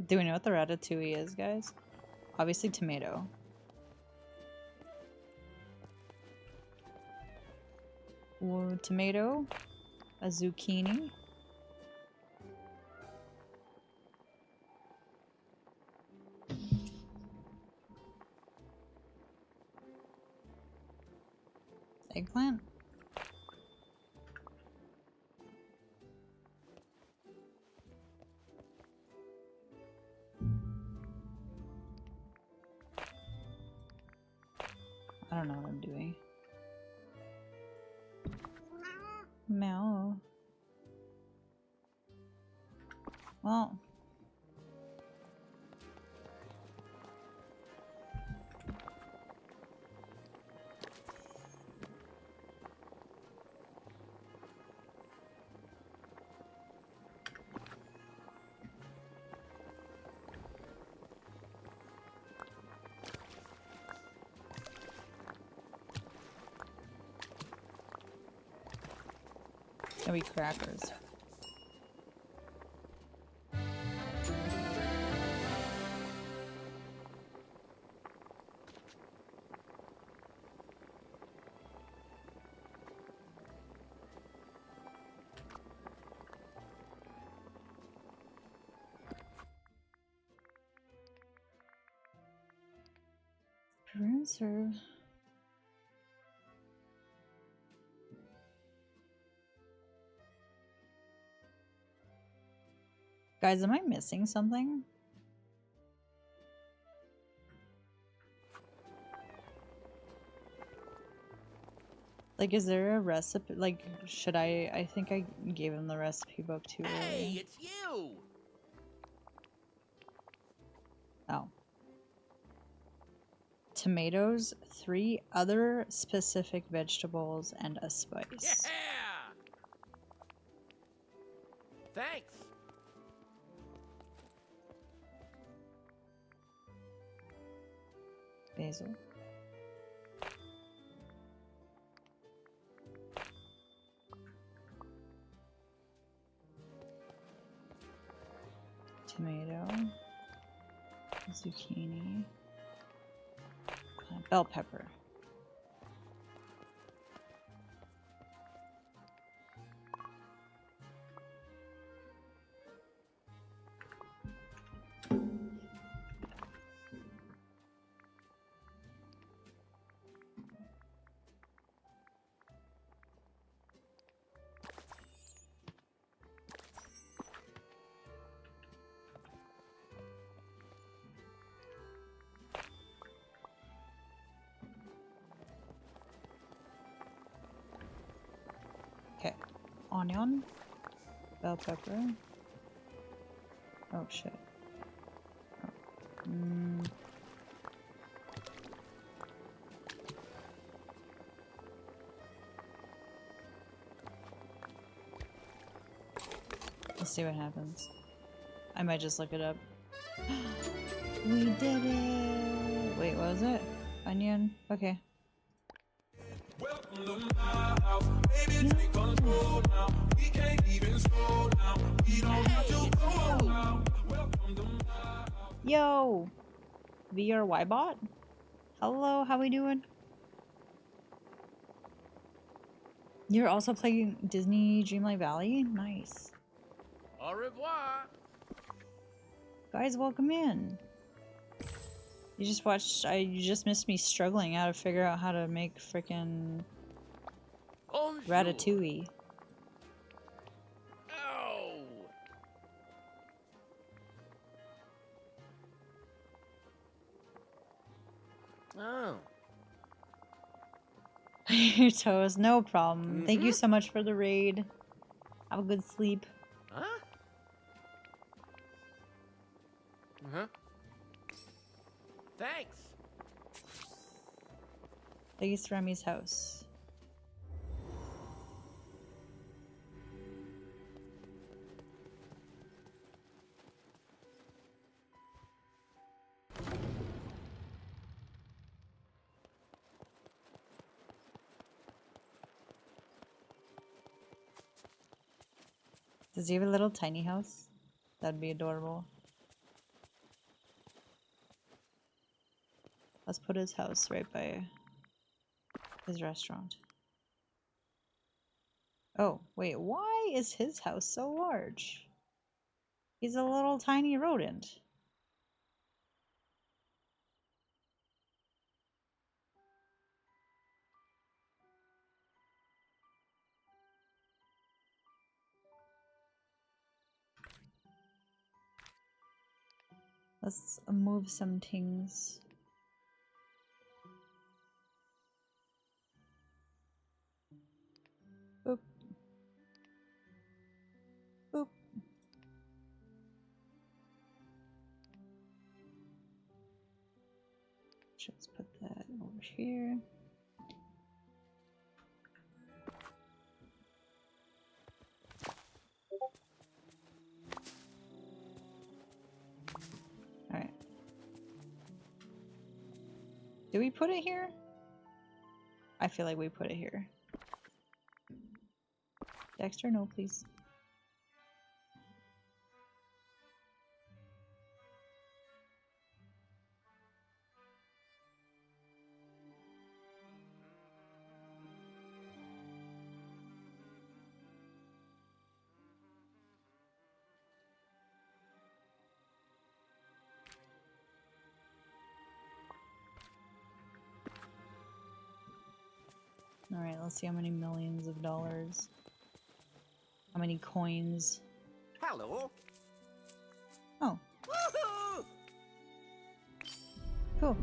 Speaker 2: Do we know what the ratatouille is, guys? Obviously tomato. Or tomato, a zucchini. Eggplant? I don't know what I'm doing. Meow. Well. Gonna be crackers. Serve. Guys, am I missing something? Like, is there a recipe? Like, should I think I gave him the recipe book too early.
Speaker 15: Hey, it's you.
Speaker 2: Oh. Tomatoes, 3 other specific vegetables, and a spice.
Speaker 15: Yeah. Thanks.
Speaker 2: Basil. Tomato. Zucchini. Bell pepper. Okay, onion, bell pepper. Oh shit. Oh. Let's see what happens. I might just look it up. We did it! Wait, what was it? Onion? Okay. Yo! VRY bot? Hello, how we doing? You're also playing Disney Dreamlight Valley? Nice.
Speaker 15: Au revoir.
Speaker 2: Guys, welcome in. You just watched, you just missed me struggling how to figure out how to make frickin'
Speaker 15: Bonjour.
Speaker 2: ratatouille.
Speaker 15: Ow. Oh.
Speaker 2: Your toes, no problem. Thank you so much for the raid. Have a good sleep.
Speaker 15: Huh? Uh-huh. Thanks.
Speaker 2: Thanks, Remy's house. Does he have a little tiny house? That'd be adorable. Let's put his house right by his restaurant. Oh, wait, why is his house so large? He's a little tiny rodent. Let's move some things. Boop. Boop. Let's put that over here. Alright. Do we put it here? I feel like we put it here. Dexter, no, please. Alright, let's see how many millions of dollars. How many coins?
Speaker 15: Hello.
Speaker 2: Oh.
Speaker 15: Woohoo!
Speaker 2: Cool.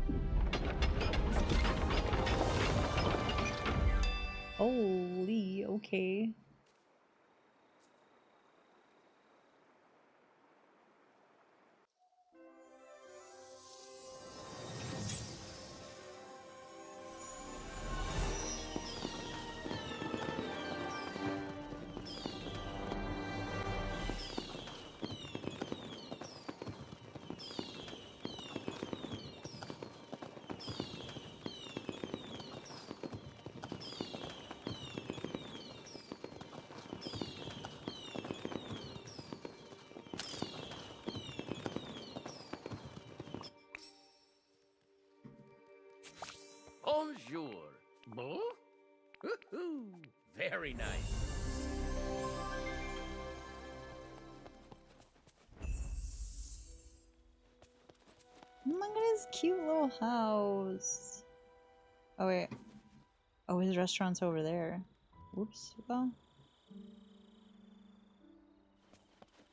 Speaker 2: Holy, okay.
Speaker 15: Bonjour. Bon? Woohoo! Very nice.
Speaker 2: Look at his cute little house. Oh wait. Oh, his restaurant's over there. Whoops. Well.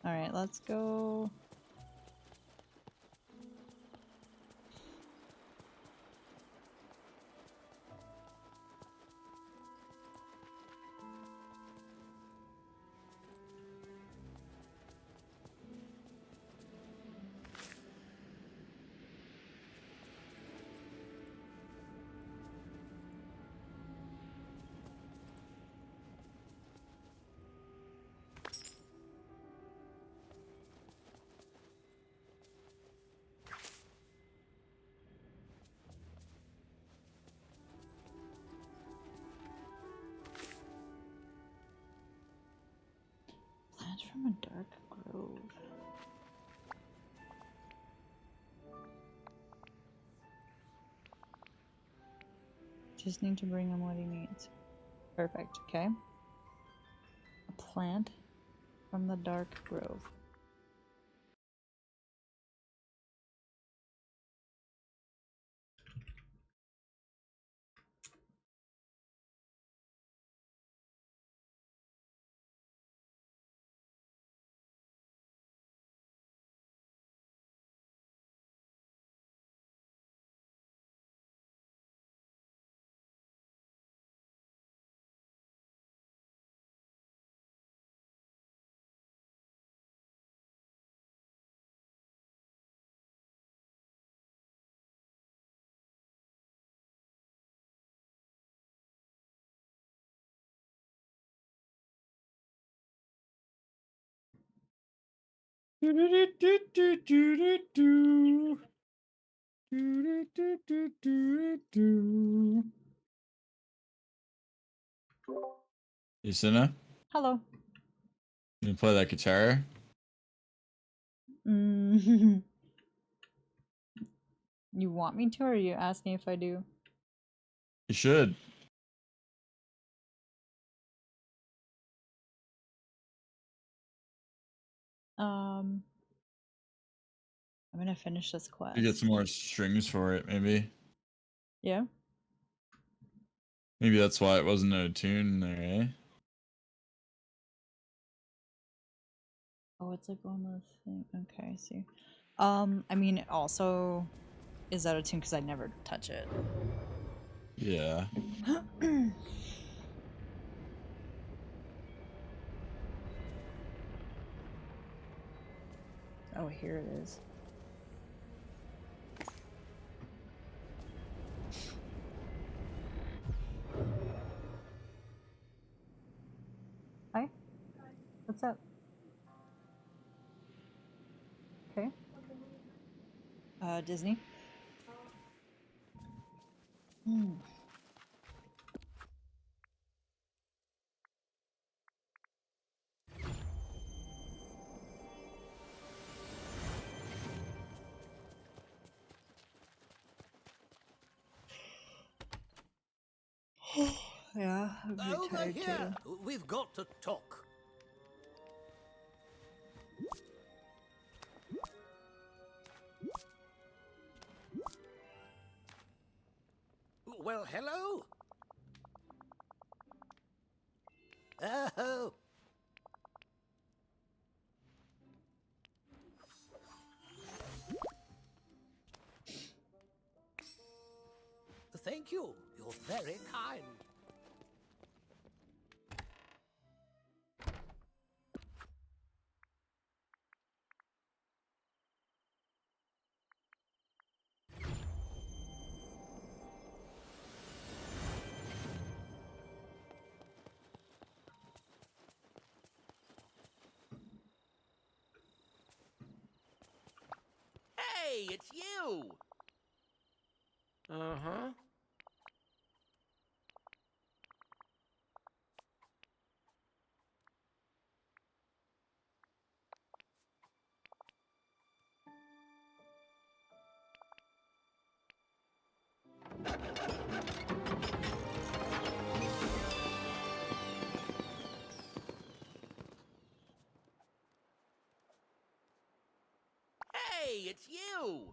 Speaker 2: Alright, let's go. Plant from a dark grove. Just need to bring him what he needs. Perfect, okay. A plant from the dark grove.
Speaker 6: Yusina,
Speaker 2: Hello.
Speaker 6: you play that guitar?
Speaker 2: Mm. You want me to, or are you asking if I do?
Speaker 6: You should.
Speaker 2: I'm gonna finish this quest.
Speaker 6: You get some more strings for it, maybe.
Speaker 2: Yeah.
Speaker 6: Maybe that's why it wasn't a tune there, eh?
Speaker 2: Oh, it's like on the thing. Okay, I see. I mean, it also is out of tune because I never touch it.
Speaker 6: Yeah.
Speaker 2: Oh, here it is. Hi. What's up? Okay. Disney. Hmm. Yeah, I'm pretty
Speaker 15: Over
Speaker 2: tired
Speaker 15: here.
Speaker 2: too.
Speaker 15: We've got to talk. Well, hello. Oh. Thank you. You're very kind. Hey, it's you. Uh-huh. Hey, it's you.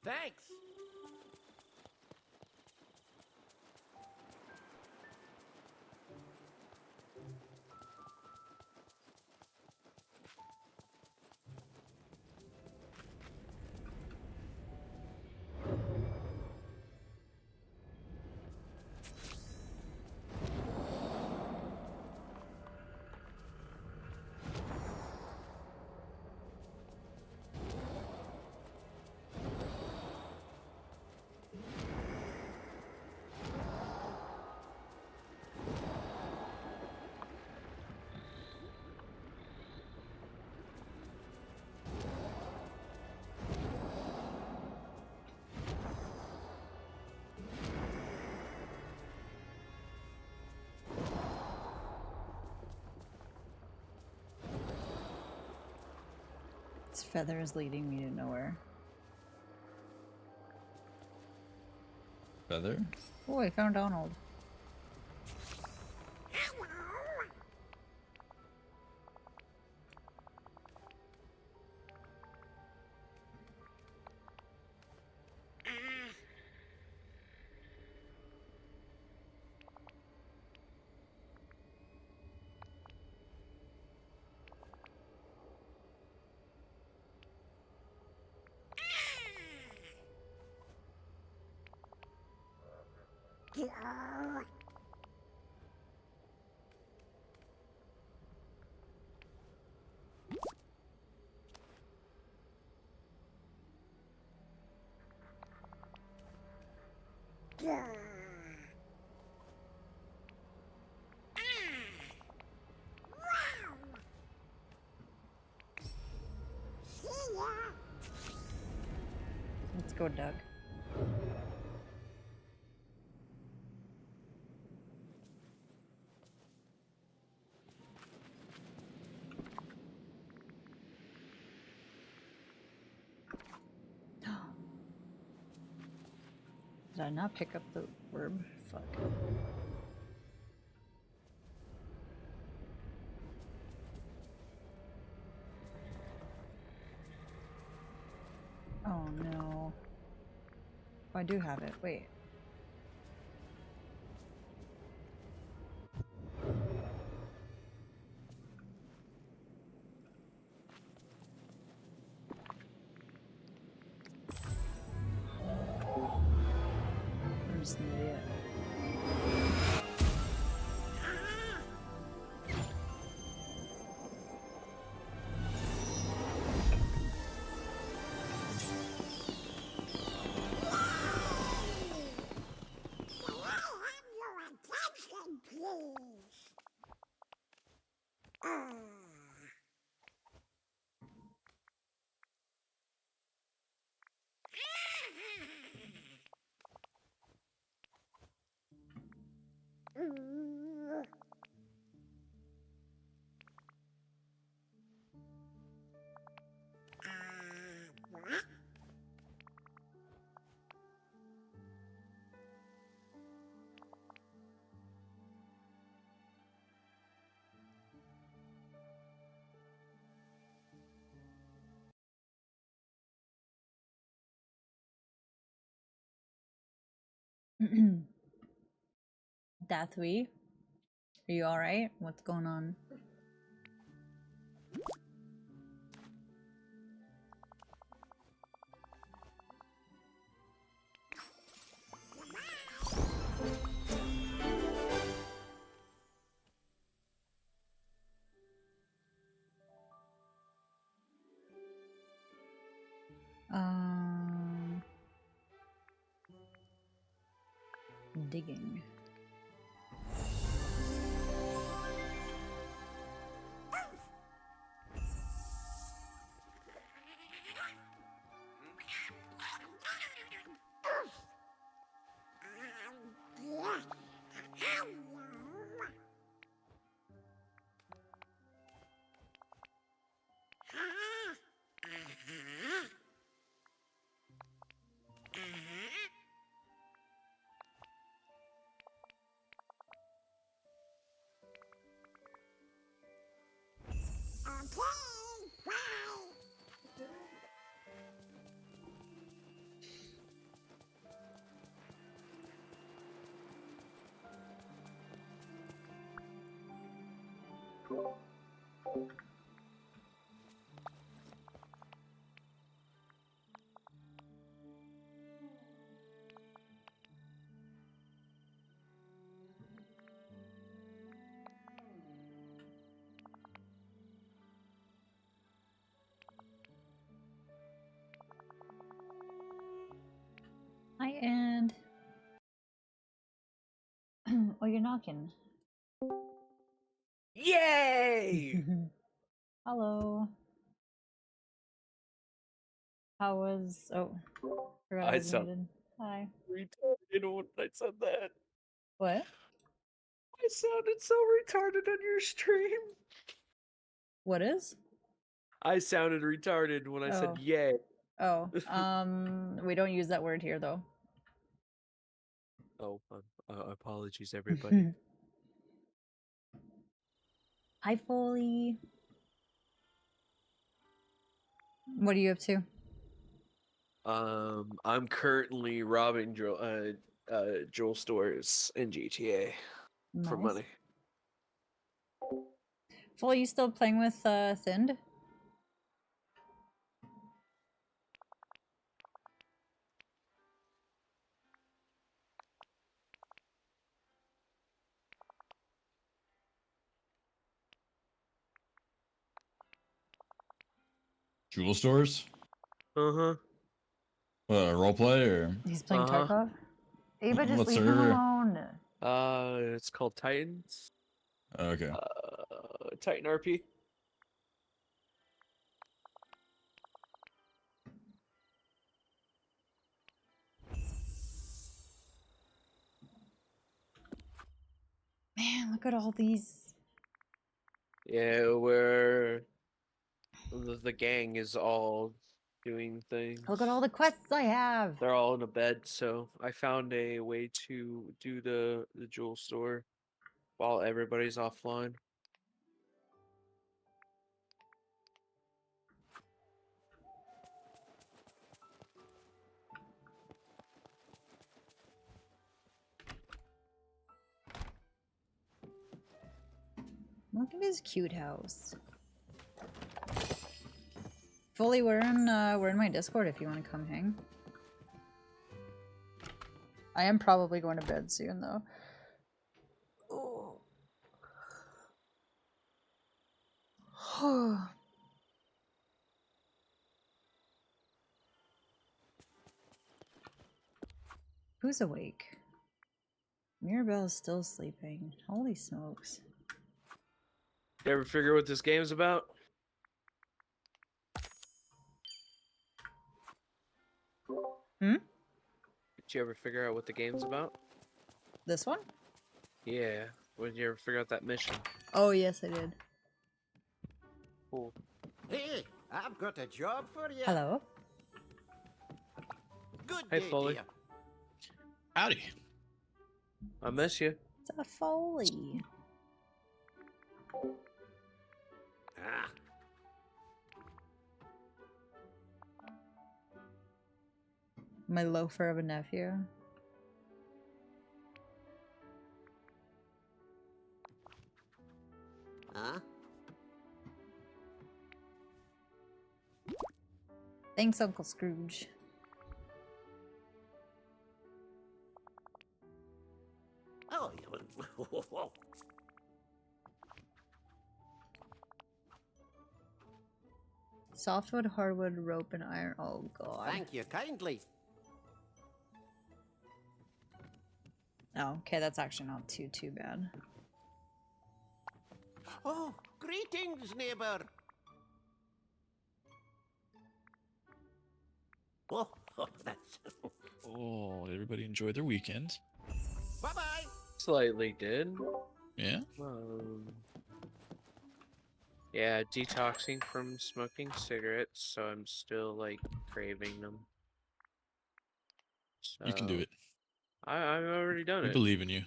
Speaker 15: Thanks.
Speaker 2: This feather is leading me to nowhere.
Speaker 6: Feather?
Speaker 2: Oh, I found Donald. Let's go, Doug. Did I not pick up the orb? Fuck. Oh no. Oh, I do have it. Wait. I'm just an idiot. Dathui, are you alright? What's going on? Digging. Hi, and oh, you're knocking.
Speaker 20: Yay!
Speaker 2: Hello. How was? Oh, forgot I
Speaker 20: I
Speaker 2: was
Speaker 20: sound
Speaker 2: muted. Hi.
Speaker 20: retarded when I said that.
Speaker 2: What?
Speaker 20: I sounded so retarded on your stream.
Speaker 2: What is?
Speaker 20: I sounded retarded when I said
Speaker 2: Oh.
Speaker 20: yay.
Speaker 2: Oh, we don't use that word here though.
Speaker 20: Oh, apologies, everybody.
Speaker 2: Hi, Foley. What are you up to?
Speaker 20: I'm currently robbing Joel stores in GTA for
Speaker 2: Nice.
Speaker 20: money.
Speaker 2: Foley, you still playing with Thind?
Speaker 6: Jewel stores?
Speaker 20: Uh-huh.
Speaker 6: What, a roleplay or?
Speaker 2: He's playing Tarkov. Ava, just
Speaker 6: What
Speaker 2: leave him
Speaker 6: server?
Speaker 2: alone.
Speaker 20: It's called Titans.
Speaker 6: Okay.
Speaker 20: Titan RP.
Speaker 2: Man, look at all these.
Speaker 20: Yeah, where the gang is all doing things.
Speaker 2: Look at all the quests I have.
Speaker 20: They're all in a bed, so I found a way to do the jewel store while everybody's offline.
Speaker 2: Look at his cute house. Fully, we're in my Discord if you want to come hang. I am probably going to bed soon though. Oh. Who's awake? Mirabelle's still sleeping. Holy smokes.
Speaker 20: You ever figure what this game's about?
Speaker 2: Hmm?
Speaker 20: Did you ever figure out what the game's about?
Speaker 2: This one?
Speaker 20: Yeah. Did you ever figure out that mission?
Speaker 2: Oh yes, I did.
Speaker 20: Cool.
Speaker 15: Hey, I've got a job for you.
Speaker 2: Hello.
Speaker 15: Good
Speaker 20: Hey,
Speaker 15: day,
Speaker 20: Foley.
Speaker 15: dear.
Speaker 9: Howdy.
Speaker 20: I miss you.
Speaker 2: It's a Foley.
Speaker 15: Ah,
Speaker 2: My loafer of a nephew.
Speaker 15: huh?
Speaker 2: Thanks, Uncle Scrooge.
Speaker 15: Oh, you.
Speaker 2: Softwood, hardwood, rope, and iron. Oh god.
Speaker 15: Thank you kindly.
Speaker 2: Oh, okay, that's actually not too bad.
Speaker 15: Oh, greetings, neighbor. Oh, that's.
Speaker 21: Oh, everybody enjoy their weekend.
Speaker 15: Bye bye.
Speaker 20: Slightly did.
Speaker 21: Yeah.
Speaker 20: Yeah, detoxing from smoking cigarettes, so I'm still like craving them.
Speaker 21: You can do
Speaker 20: So,
Speaker 21: it.
Speaker 20: I've already done
Speaker 21: We
Speaker 20: it.
Speaker 21: believe in you.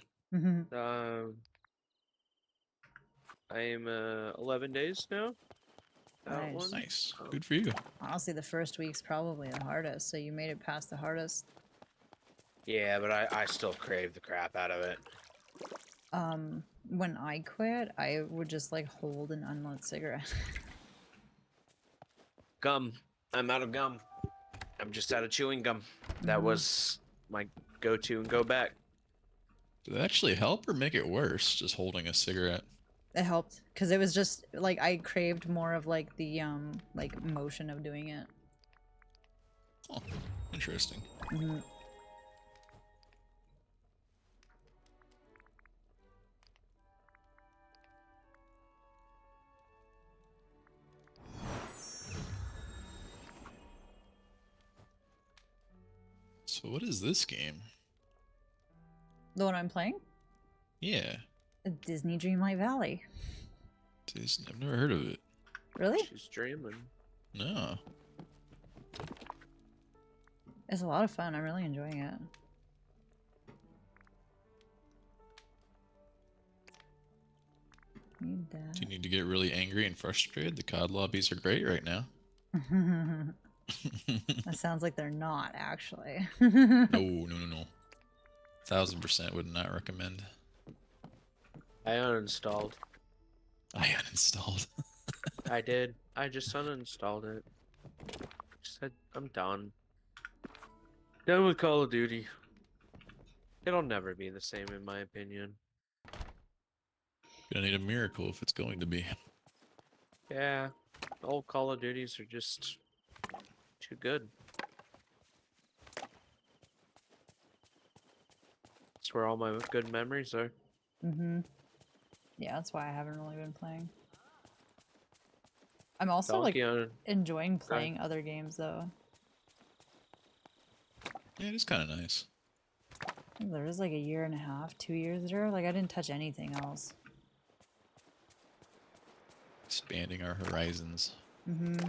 Speaker 20: I am 11 days now. That
Speaker 2: Nice.
Speaker 20: one.
Speaker 21: Nice. Good for you.
Speaker 2: Honestly, the first week's probably the hardest, so you made it past the hardest.
Speaker 20: Yeah, but I still crave the crap out of it.
Speaker 2: When I quit, I would just like hold an unlit cigarette.
Speaker 20: Gum. I'm out of gum. I'm just out of chewing gum. That was my go-to and go back.
Speaker 21: Did it actually help or make it worse, just holding a cigarette?
Speaker 2: It helped because it was just like I craved more of like the like motion of doing it.
Speaker 21: Oh, interesting. So what is this game?
Speaker 2: The one I'm playing?
Speaker 21: Yeah.
Speaker 2: Disney Dreamlight Valley.
Speaker 21: I've never heard of it.
Speaker 2: Really?
Speaker 20: She's dreaming.
Speaker 21: No.
Speaker 2: It's a lot of fun. I'm really enjoying it. Need that.
Speaker 21: Do you need to get really angry and frustrated? The COD lobbies are great right now.
Speaker 2: That sounds like they're not actually.
Speaker 21: No. 1000% would not recommend.
Speaker 20: I uninstalled.
Speaker 21: I uninstalled.
Speaker 20: I did. I just uninstalled it. Just said I'm done. Done with Call of Duty. It'll never be the same in my opinion.
Speaker 21: Gonna need a miracle if it's going to be.
Speaker 20: Yeah. Old Call of Duties are just too good. That's where all my good memories are.
Speaker 2: Mm-hmm. Yeah, that's why I haven't really been playing. I'm also
Speaker 20: Donkey
Speaker 2: like
Speaker 20: on.
Speaker 2: enjoying playing other games though.
Speaker 21: Yeah, it is kind of nice.
Speaker 2: There was like a year and a half, 2 years ago. Like I didn't touch anything else.
Speaker 21: Expanding our horizons.
Speaker 2: Mm-hmm.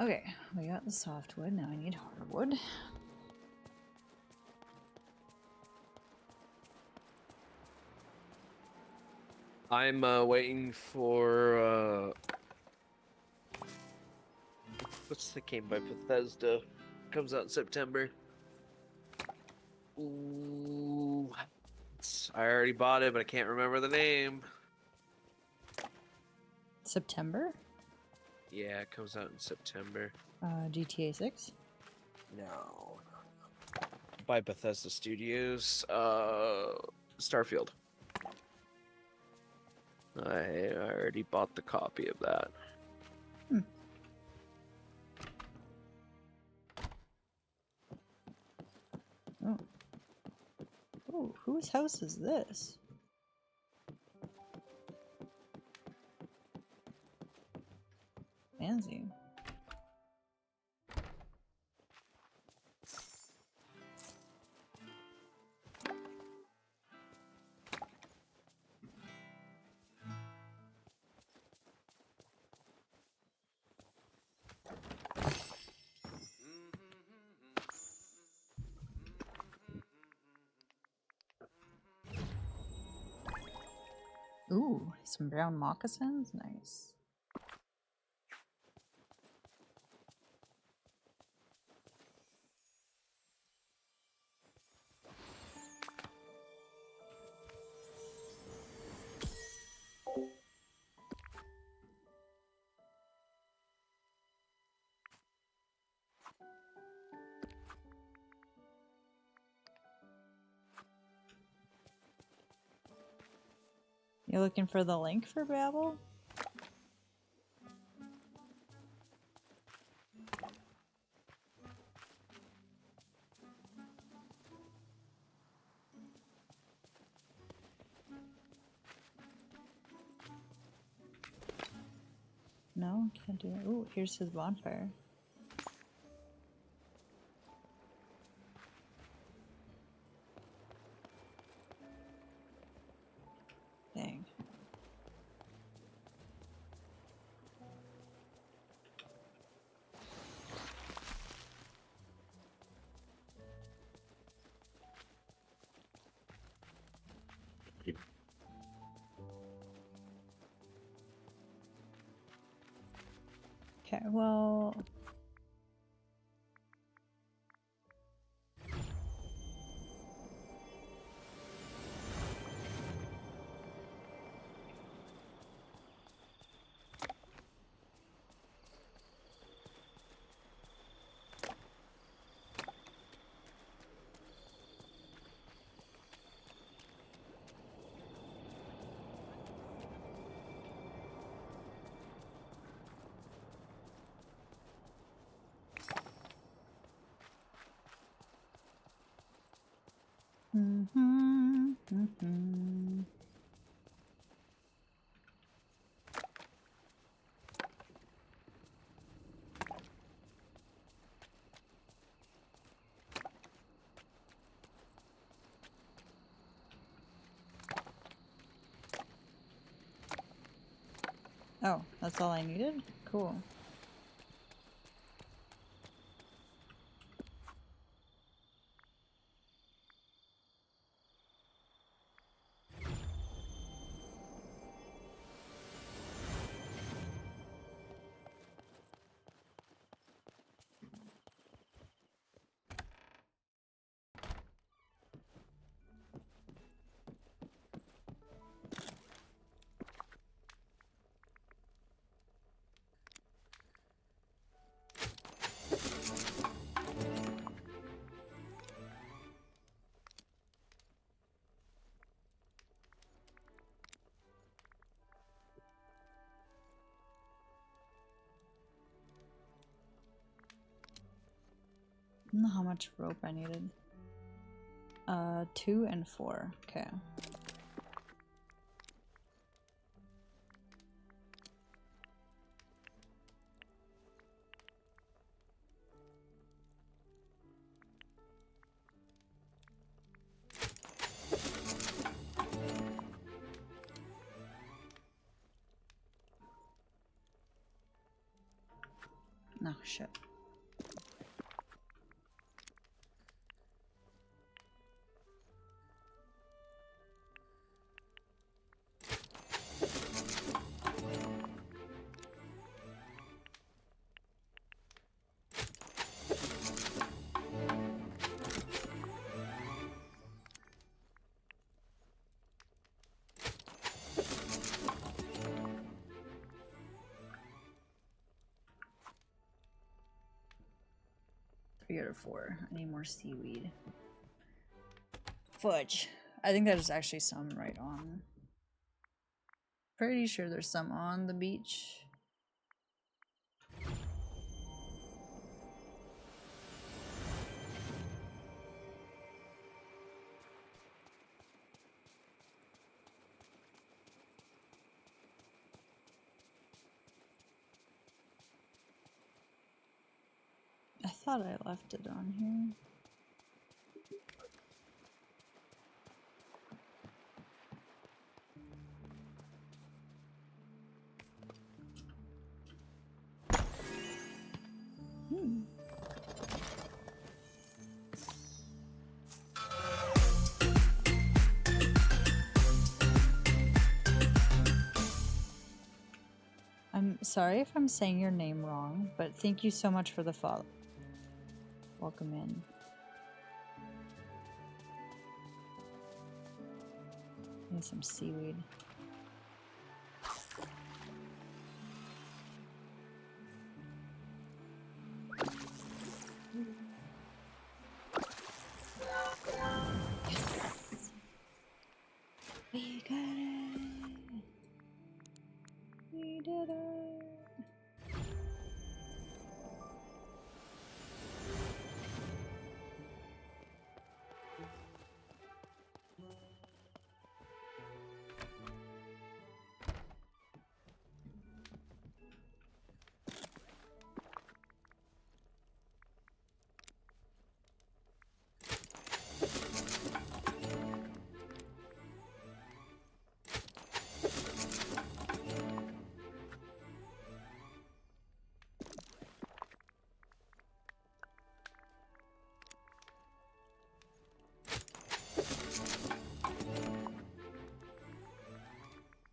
Speaker 2: Okay, we got the softwood. Now I need hardwood.
Speaker 20: I'm waiting for what's the game by Bethesda? Comes out in September. Ooh, I already bought it, but I can't remember the name.
Speaker 2: September?
Speaker 20: Yeah, it comes out in September.
Speaker 2: GTA 6?
Speaker 20: No. By Bethesda Studios. Starfield. I already bought the copy of that.
Speaker 2: Oh. Oh, whose house is this? Fancy. Ooh, some brown moccasins? Nice. You looking for the link for Babel? No, can't do it. Ooh, here's his bonfire. Dang. Okay, well... Oh, that's all I needed? Cool. don't know how much rope I needed. 2 and 4. Okay. No, shit. Out of 4. I need more seaweed. Fudge. I think there's actually some right on. Pretty sure there's some on the beach. I thought I left it on here. I'm sorry if I'm saying your name wrong, but thank you so much for the follow. Welcome in. Need some seaweed. Yes. We got it. We did it.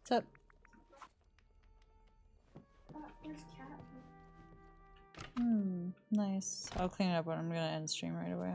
Speaker 2: What's up?
Speaker 11: There's cat.
Speaker 2: Nice. I'll clean it up when I'm gonna end stream right away.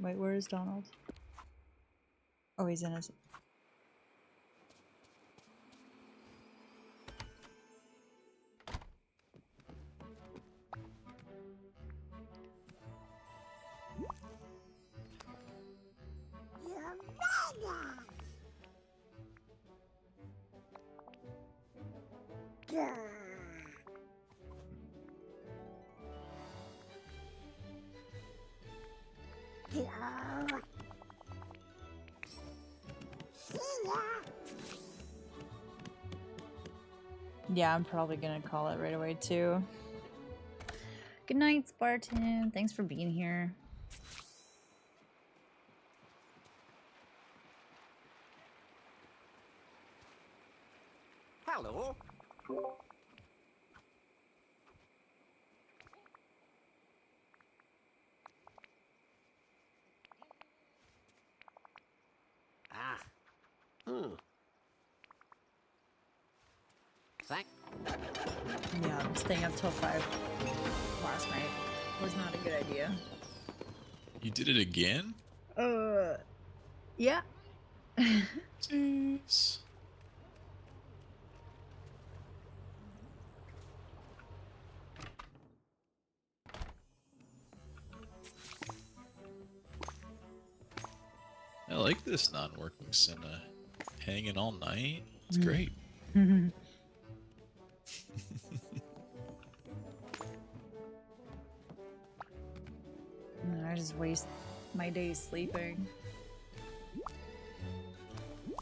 Speaker 2: Wait, where is Donald? Oh, he's in his... Yeah, I'm probably gonna call it right away too. Good night, Spartan. Thanks for being here.
Speaker 15: Hello. Ah. Thank.
Speaker 2: Yeah, staying up till 5 last night was not a good idea.
Speaker 21: You did it again?
Speaker 2: Yeah.
Speaker 21: Jeez. I like this non-working Senna. Hanging all night. It's great.
Speaker 2: I just waste my days sleeping.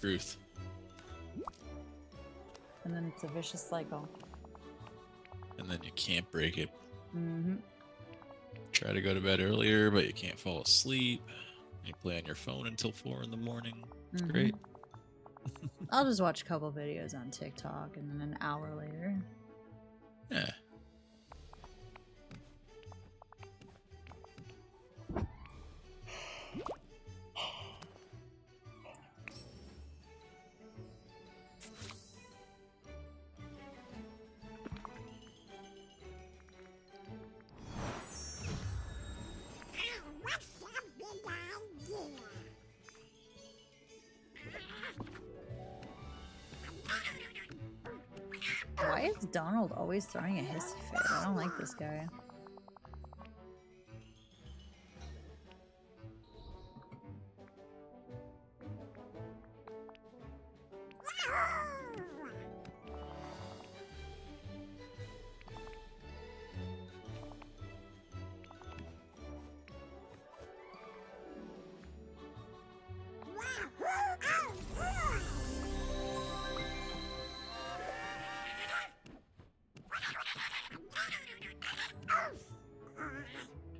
Speaker 21: Truth.
Speaker 2: And then it's a vicious cycle.
Speaker 21: And then you can't break it.
Speaker 2: Mm-hmm.
Speaker 21: Try to go to bed earlier, but you can't fall asleep. You play on your phone until 4 in the morning. It's great.
Speaker 2: I'll just watch a couple videos on TikTok and then an hour later.
Speaker 21: Yeah.
Speaker 2: Why is Donald always throwing a hissy fit? I don't like this guy.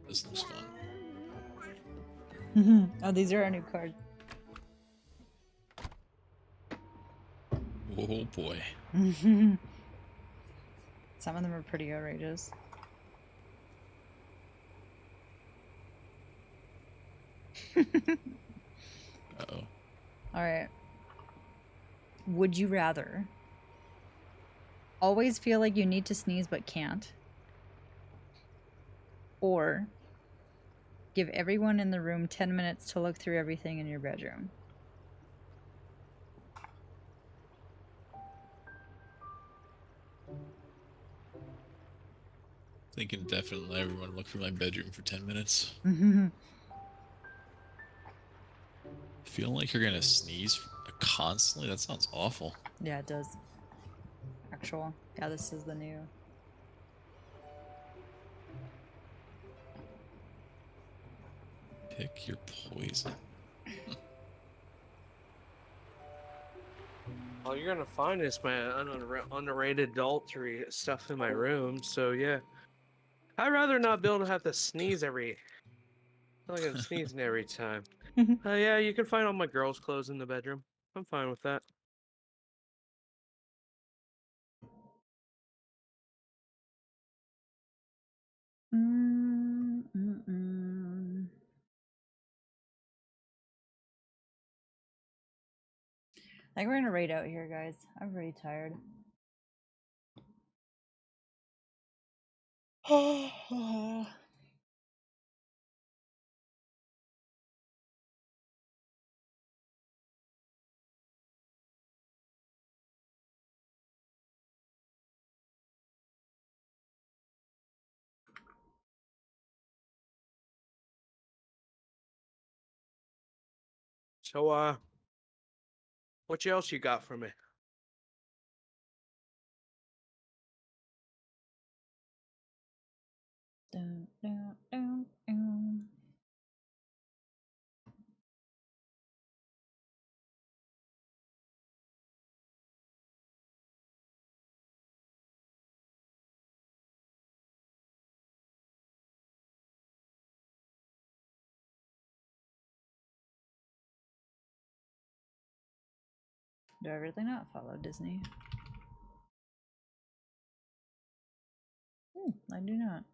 Speaker 21: This looks fun.
Speaker 2: Oh, these are our new cards.
Speaker 21: Oh boy.
Speaker 2: Some of them are pretty outrageous.
Speaker 21: Uh-oh.
Speaker 2: Alright. Would you rather always feel like you need to sneeze but can't? Or give everyone in the room 10 minutes to look through everything in your bedroom?
Speaker 21: Thinking definitely everyone look through my bedroom for 10 minutes. Feeling like you're gonna sneeze constantly? That sounds awful.
Speaker 2: Yeah, it does. Actual. Yeah, this is the new.
Speaker 21: Pick your poison.
Speaker 20: All you're gonna find is my underrated adultery stuff in my room. So yeah, I'd rather not be able to have to sneeze every. I feel like I'm sneezing every time. Yeah, you can find all my girls' clothes in the bedroom. I'm fine with that.
Speaker 2: I think we're gonna raid out here, guys. I'm pretty tired.
Speaker 20: So what else you got for me?
Speaker 2: Dun, dun, dun, dun. Do I really not follow Disney? I do not.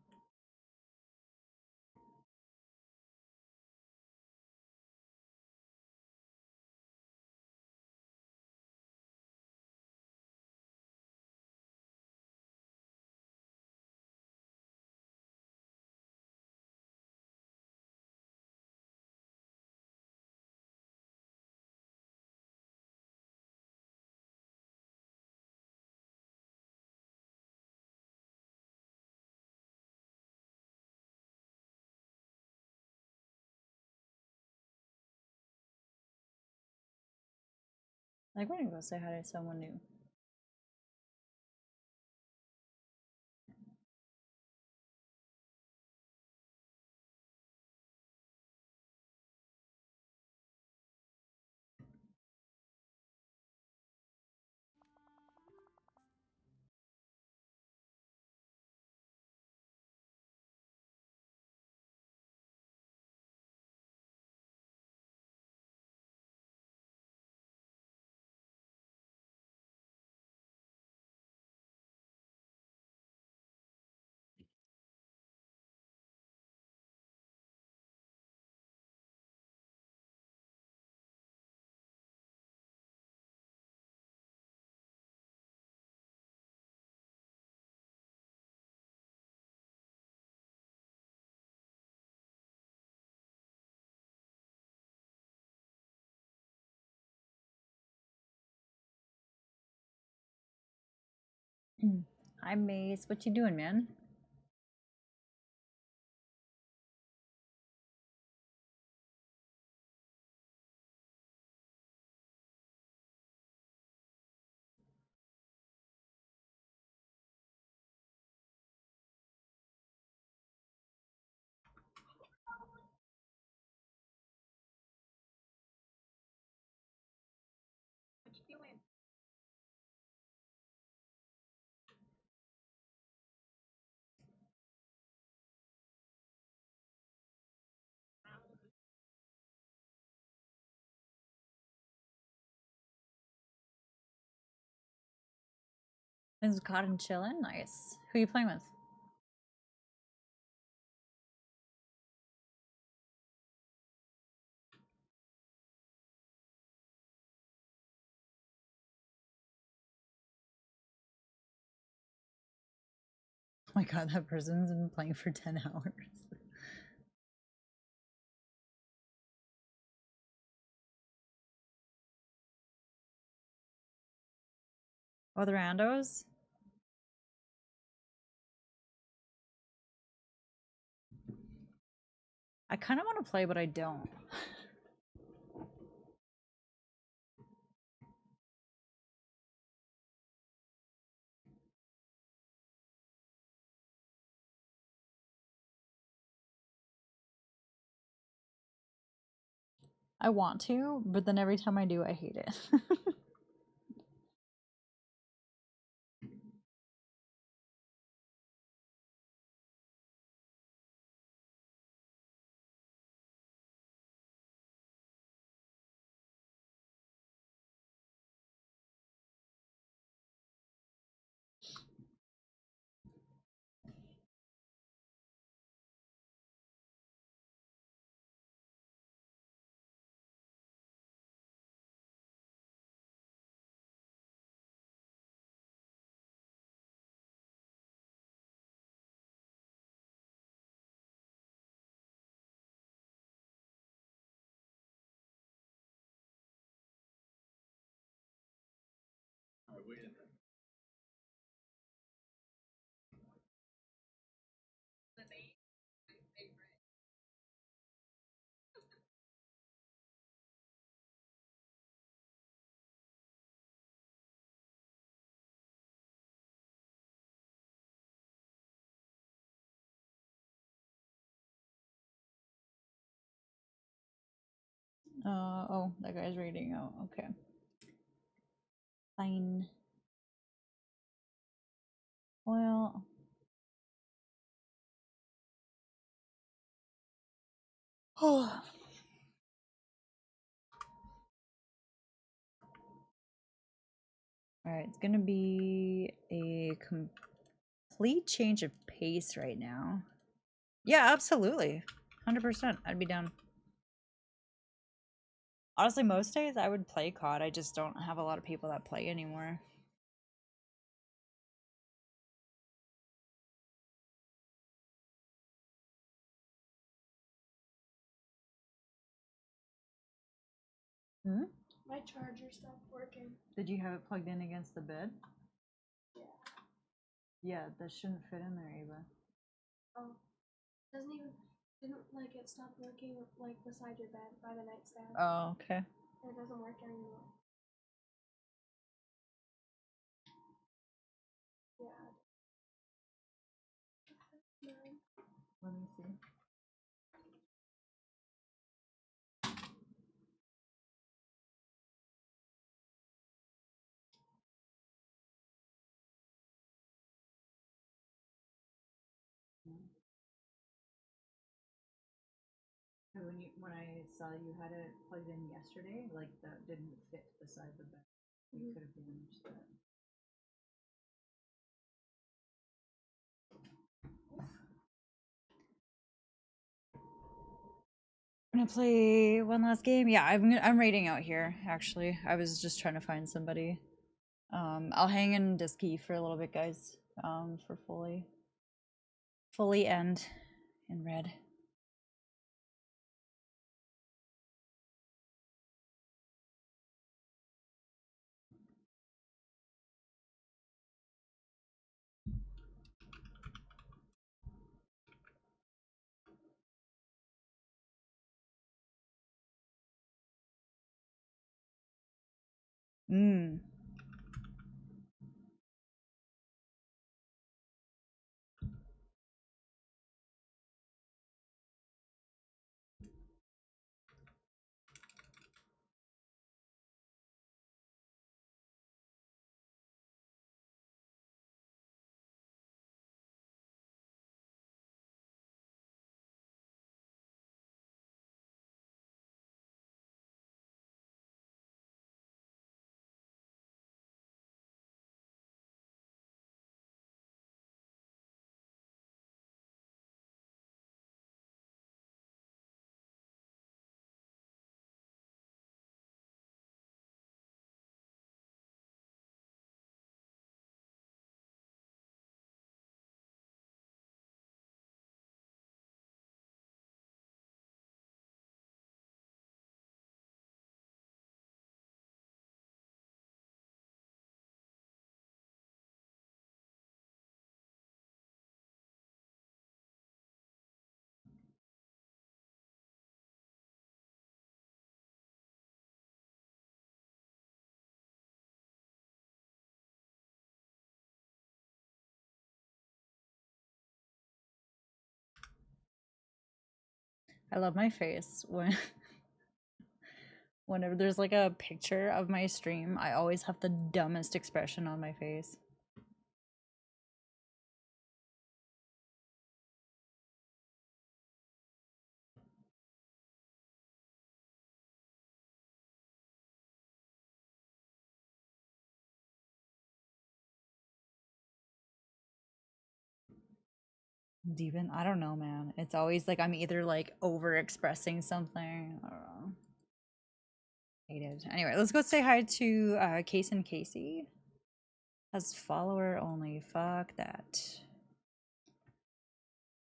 Speaker 2: Like, we're gonna go say hi to someone new. Hi, Mace. What you doing, man? Is Cotton chilling? Nice. Who you playing with? Oh my god, that person's been playing for 10 hours. Other randos? I kind of want to play, but I don't. I want to, but then every time I do, I hate it. Oh, that guy's reading. Oh, okay. Fine. Well. Oh. Alright, it's gonna be a complete change of pace right now. Yeah, absolutely. 100%. I'd be down. Honestly, most days I would play COD. I just don't have a lot of people that play anymore. Hmm?
Speaker 11: My charger stopped working.
Speaker 2: Did you have it plugged in against the bed?
Speaker 11: Yeah.
Speaker 2: Yeah, that shouldn't fit in there, Ava.
Speaker 11: Oh. Didn't like it stop working like beside your bed by the nightstand.
Speaker 2: Oh, okay.
Speaker 11: It doesn't work anymore.
Speaker 2: see. When I saw you had it plugged in yesterday, like that didn't fit the size of it. You could have managed that. I'm gonna play one last game. Yeah, I'm raiding out here. Actually, I was just trying to find somebody. I'll hang in Disky for a little bit, guys. For fully end in red. Mm. I love my face when whenever there's like a picture of my stream, I always have the dumbest expression on my face. Demon, I don't know, man. It's always like I'm either like over expressing something. I don't know. Hated. Anyway, let's go say hi to Case and Casey. As follower only. Fuck that.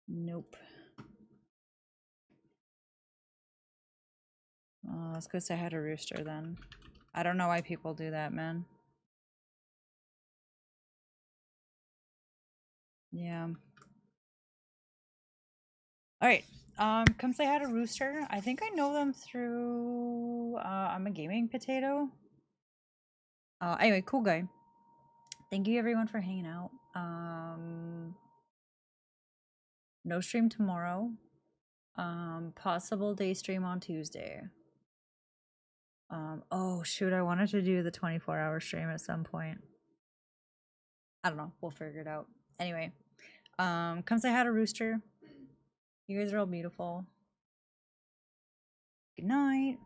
Speaker 2: Nope. Let's go say hi to Rooster then. I don't know why people do that, man. Yeah. Alright. Come say hi to Rooster. I think I know them through I'm a Gaming Potato. Anyway, cool guy. Thank you everyone for hanging out. No stream tomorrow. Possible day stream on Tuesday. Oh shoot, I wanted to do the 24-hour stream at some point. I don't know, we'll figure it out. Anyway, come say hi to Rooster. You guys are all beautiful. Good night.